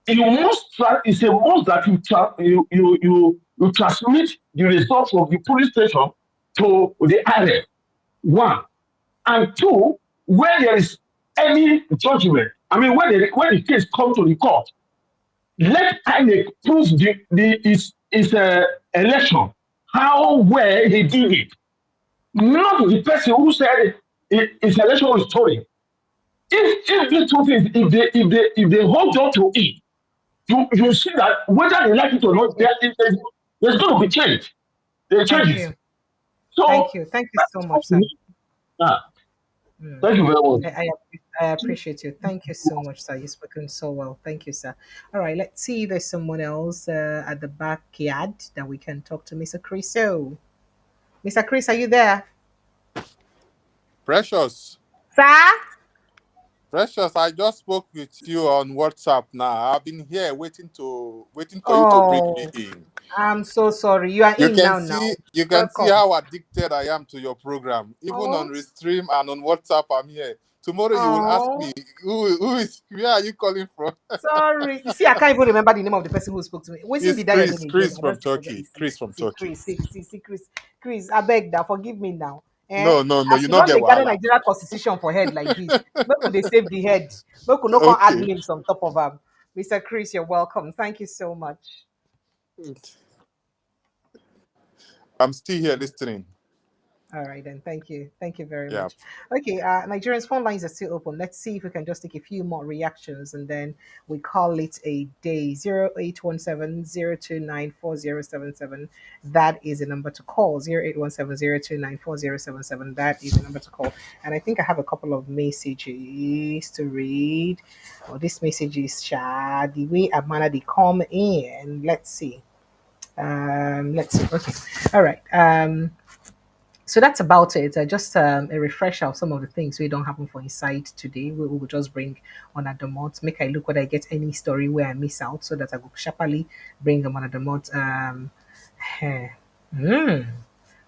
it's a must that you transmit the results of the police station to the INEC. One. And two, when there is any judgment, I mean, when the case comes to the court, let INEC prove his election, how well he did it. Not the person who said his election was stolen. If these two things, if they hold on to it, you see that whether they like it or not, there's going to be change. There are changes. Thank you so much, sir. Thank you very much. I appreciate you. Thank you so much, sir. You've spoken so well. Thank you, sir. All right, let's see if there's someone else at the backyard that we can talk to. Mr. Chris. So, Mr. Chris, are you there? Precious. Sir? Precious, I just spoke with you on WhatsApp now. I've been here waiting for you to bring me in. I'm so sorry. You are in now. You can see how addicted I am to your program. Even on Restream and on WhatsApp, I'm here. Tomorrow you will ask me, where are you calling from? Sorry. You see, I can't even remember the name of the person who spoke to me. Chris from Turkey. Chris from Turkey. Chris, I beg that. Forgive me now. No, you don't get the Nigeria constitution for head like this. Make they save the head. Make no can add names on top of them. Mr. Chris, you're welcome. Thank you so much. I'm still here listening. All right, then. Thank you. Thank you very much. Okay, Nigerians' phone lines are still open. Let's see if we can just take a few more reactions and then we call it a day. 0817-029-4077. That is the number to call. 0817-029-4077. That is the number to call. And I think I have a couple of messages to read. Oh, this message is the way Amana they come in. Let's see. Okay. All right. So that's about it. Just a refresher of some of the things we don't happen for Inside today. We will just bring on at the month. Make I look whether I get any story where I miss out so that I will sharply bring them on at the month.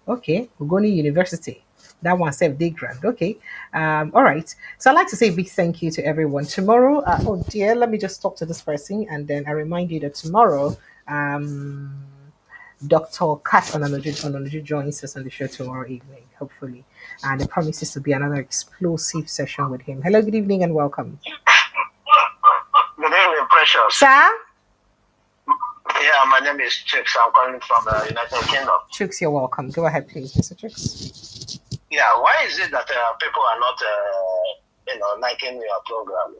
Okay, Ugoni University. That one said big grand. Okay. All right. So I'd like to say a big thank you to everyone. Tomorrow, oh dear, let me just talk to this person and then I remind you that tomorrow, Dr. Kat Onanuju joins us on the show tomorrow evening, hopefully. And it promises to be another explosive session with him. Hello, good evening, and welcome. Good evening, Precious. Sir? Yeah, my name is Chicks. I'm calling from the United Kingdom. Chicks, you're welcome. Go ahead, please, Mr. Chicks. Yeah, why is it that people are not, liking your program?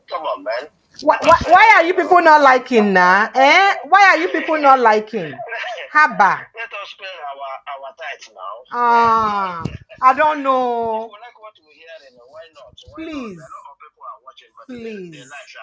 Come on, man. Why are you people not liking now? Why are you people not liking? Haba. Let us pay our tithes now. I don't know. If we like what we hear, why not? Please. A lot of people are watching, but Please. the likes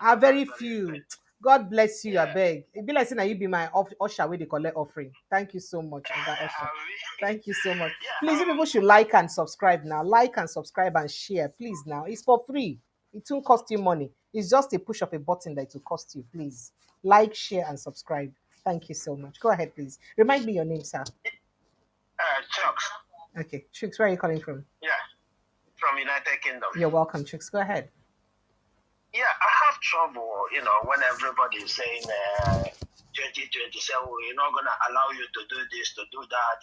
are very few. God bless you, I beg. It be like saying that you be my usher where they collect offering. Thank you so much, Oga Usher. Thank you so much. Please, you people should like and subscribe now. Like and subscribe and share, please. Now it's for free. It won't cost you money. It's just a push of a button that it will cost you. Please like, share, and subscribe. Thank you so much. Go ahead, please. Remind me your name, sir. Chucks. Okay, Chooks, where are you calling from? Yeah, from United Kingdom. You're welcome, Chooks. Go ahead. Yeah, I have trouble, when everybody is saying 2027, we're not going to allow you to do this, to do that,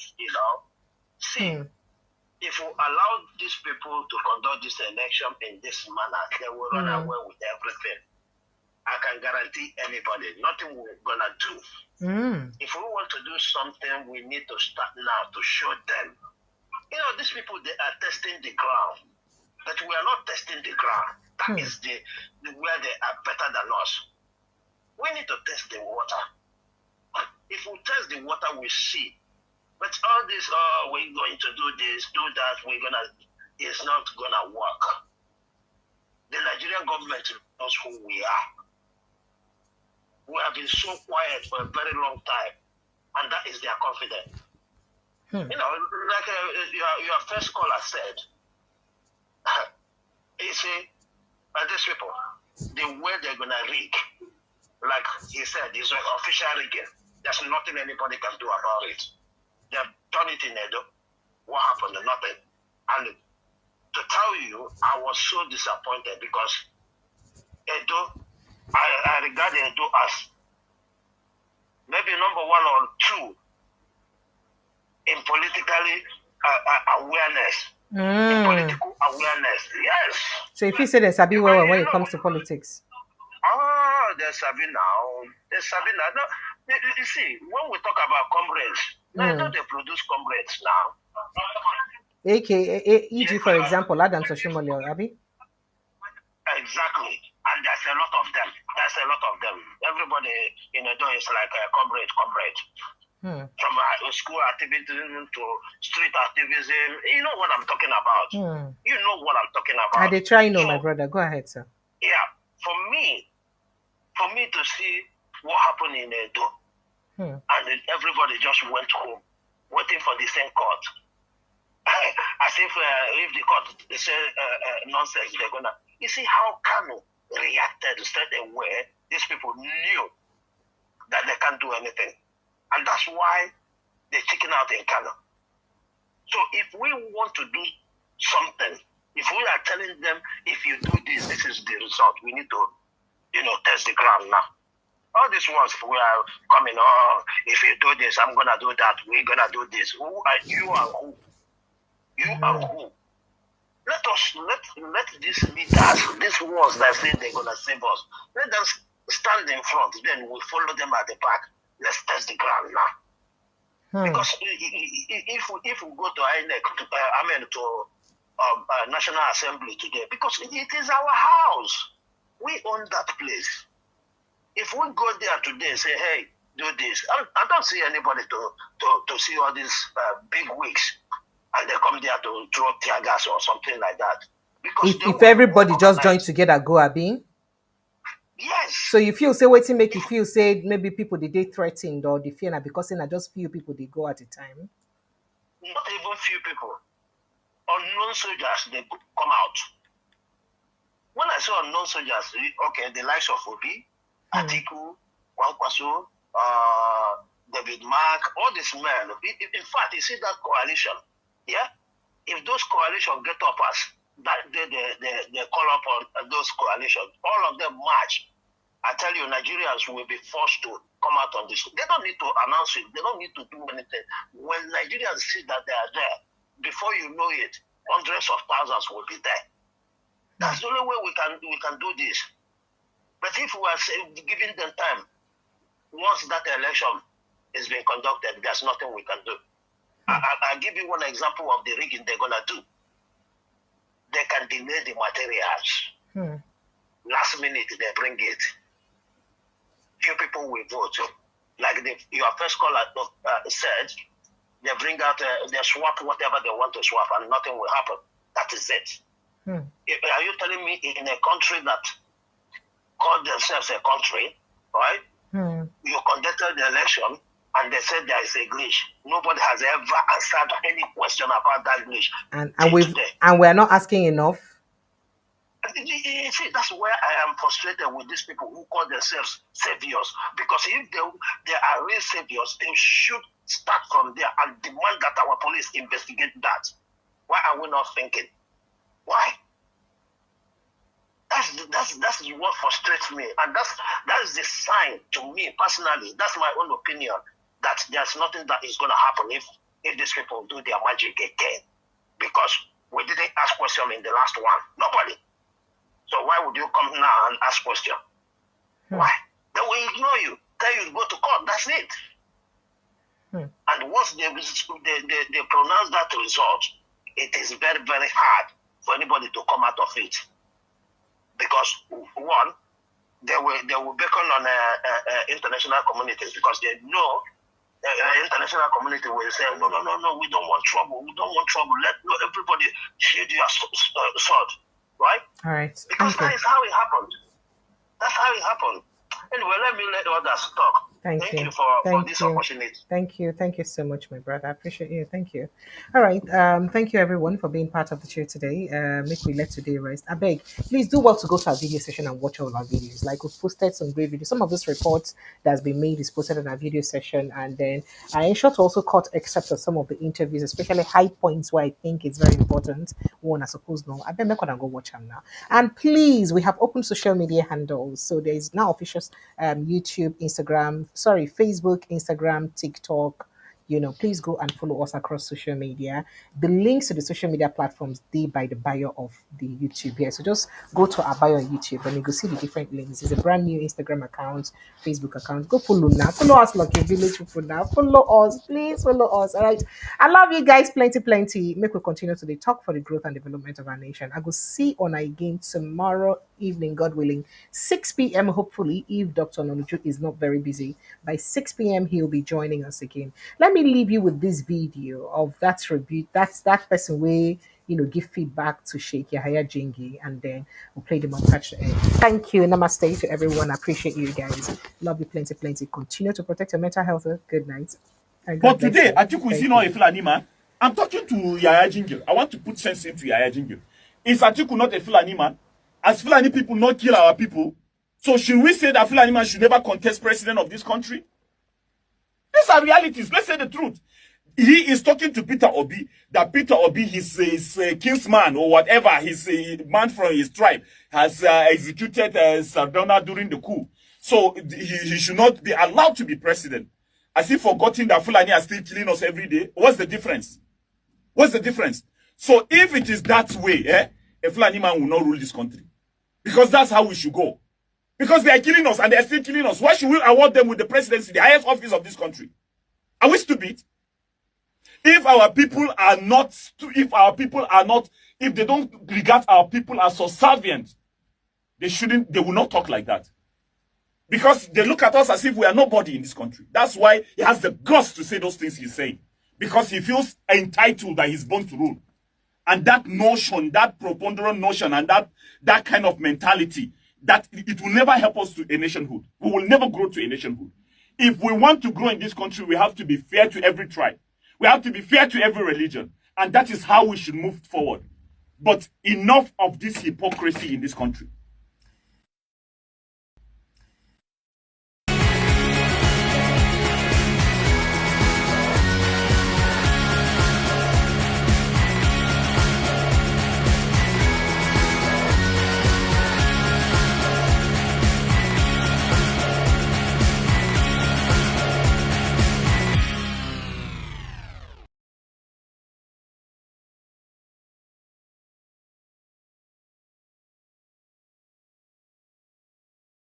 See, if we allow these people to conduct this election in this manner, they will run away with everything. I can guarantee anybody, nothing we're going to do. If we want to do something, we need to start now to show them. These people, they are testing the ground, but we are not testing the ground. That is where they are better than us. We need to test the water. If we test the water, we see. But all this, we're going to do this, do that, it's not gonna work. The Nigerian government knows who we are. We have been so quiet for a very long time, and that is their confidence. Like your first caller said, you see, these people, the way they're gonna rig, like he said, it's an official rigging. There's nothing anybody can do about it. They have done it in Edo. What happened? Nothing. And to tell you, I was so disappointed because Edo, I regard Edo as maybe number 1 or 2 in politically awareness. In political awareness, yes. So if you say there's a bit well when it comes to politics. There's Sabi now. There's Sabi now. No, you see, when we talk about comrades, they produce comrades now. AKA, e.g., for example, Adam Soshimole or Abi? Exactly. And there's a lot of them. Everybody in Edo is like a comrade. From school activism to street activism. You know what I'm talking about. You know what I'm talking about. I did try, my brother. Go ahead, sir. Yeah. For me to see what happened in Edo, and then everybody just went home, waiting for the same court. As if the court they say nonsense, they're gonna. You see how Kano reacted straight away. These people knew that they can't do anything, and that's why they chicken out in Kano. So if we want to do something, if we are telling them, if you do this, this is the result, we need to, test the ground now. All these ones we are coming, if you do this, I'm gonna do that, we're gonna do this. Who are you and who? You and who? Let these leaders, these ones that say they're gonna save us, let them stand in front, then we'll follow them at the back. Let's test the ground now. Because if we go to INEC, to National Assembly today, because it is our house. We own that place. If we go there today and say, hey, do this, I don't see anybody to see all these big wigs and they come there to throw tear gas or something like that. Because if everybody just join together, go Abi. Yes. So you feel say waiting make you feel say maybe people they threatened or the fear because in just few people they go at a time. Not even few people. Unknown soldiers they come out. When I saw unknown soldiers, okay, the likes of Obi, Atiku, Kwankwaso, David Mark, all these men. In fact, you see that coalition, yeah. If those coalitions get up as that they call up on those coalitions, all of them march. I tell you, Nigerians will be forced to come out on this. They don't need to announce it. They don't need to do anything. When Nigerians see that they are there, before you know it, hundreds of thousands will be there. That's the only way we can do this. But if we are giving them time, once that election is being conducted, there's nothing we can do. I'll give you one example of the rigging they're gonna do. They can delay the materials. last minute they bring it. Few people will vote. Like your first caller said, they bring out, they swap whatever they want to swap and nothing will happen. That is it. Are you telling me in a country that called themselves a country, right? You conducted the election and they said there is a glitch. Nobody has ever answered any question about that glitch. And we're not asking enough. You see, that's where I am frustrated with these people who call themselves saviors. Because if they are real saviors, they should start from there and demand that our police investigate that. Why are we not thinking? Why? That's what frustrates me, and that is the sign to me personally. That's my own opinion, that there's nothing that is going to happen if these people do their magic again, because we didn't ask question in the last one. Nobody. So why would you come now and ask question? Why? They will ignore you. Tell you to go to court. That's it. And once they pronounce that result, it is very, very hard for anybody to come out of it. Because one, they will beckon on international communities, because they know international community will say, no, we don't want trouble. We don't want trouble. Let everybody shield your sword, right? All right. Because that is how it happened. That's how it happened. Anyway, let others talk. Thank you for this opportunity. Thank you so much, my brother. I appreciate you. Thank you. All right. Thank you everyone for being part of the show today. Make we let today rest. I beg, please do well to go to our video session and watch all our videos. Like, we've posted some great videos. Some of this reports that's been made is posted on our video session, and then I ensure to also cut excerpts of some of the interviews, especially high points where I think it's very important. One, I suppose no. I bet make one go watch them now. And please, we have open social media handles. So there is now official YouTube, Facebook, Instagram, TikTok. Please go and follow us across social media. The links to the social media platforms, they by the bio of the YouTube here. So just go to our bio on YouTube and you can see the different links. It's a brand new Instagram account, Facebook account. Go follow now. Follow us like a village people now. Follow us. Please follow us. All right. I love you guys plenty. Make we continue to the talk for the growth and development of our nation. I will see on again tomorrow evening, God willing, 6 p.m. hopefully, if Dr. Nonuju is not very busy. By 6 p.m. he'll be joining us again. Let me leave you with this video of that tribute. That's that person way, give feedback to Sheikh Yahya Jingi, and then we'll play the montage to end. Thank you. Namaste to everyone. I appreciate you guys. Love you plenty. Continue to protect your mental health. Good night. But today, Atiku is not a Fulani man. I'm talking to Yahya Jingi. I want to put sense into Yahya Jingi. Is Atiku not a Fulani man? As Fulani people not kill our people? So should we say that Fulani man should never contest president of this country? These are realities. Let's say the truth. He is talking to Peter Obi, that Peter Obi, his kinsman or whatever, his man from his tribe, has executed Sardona during the coup. So he should not be allowed to be president. As if forgotten that Fulani are still killing us every day. What's the difference? What's the difference? So if it is that way, a Fulani man will not rule this country. Because that's how we should go. Because they are killing us and they are still killing us. Why should we award them with the presidency, the highest office of this country? Are we stupid? If our people are not, if they don't regard our people as subservient, they will not talk like that. Because they look at us as if we are nobody in this country. That's why he has the guts to say those things he's saying. Because he feels entitled that he's born to rule. And that notion, that preponderant notion, and that kind of mentality, that it will never help us to a nationhood. We will never grow to a nationhood. If we want to grow in this country, we have to be fair to every tribe. We have to be fair to every religion. And that is how we should move forward. But enough of this hypocrisy in this country.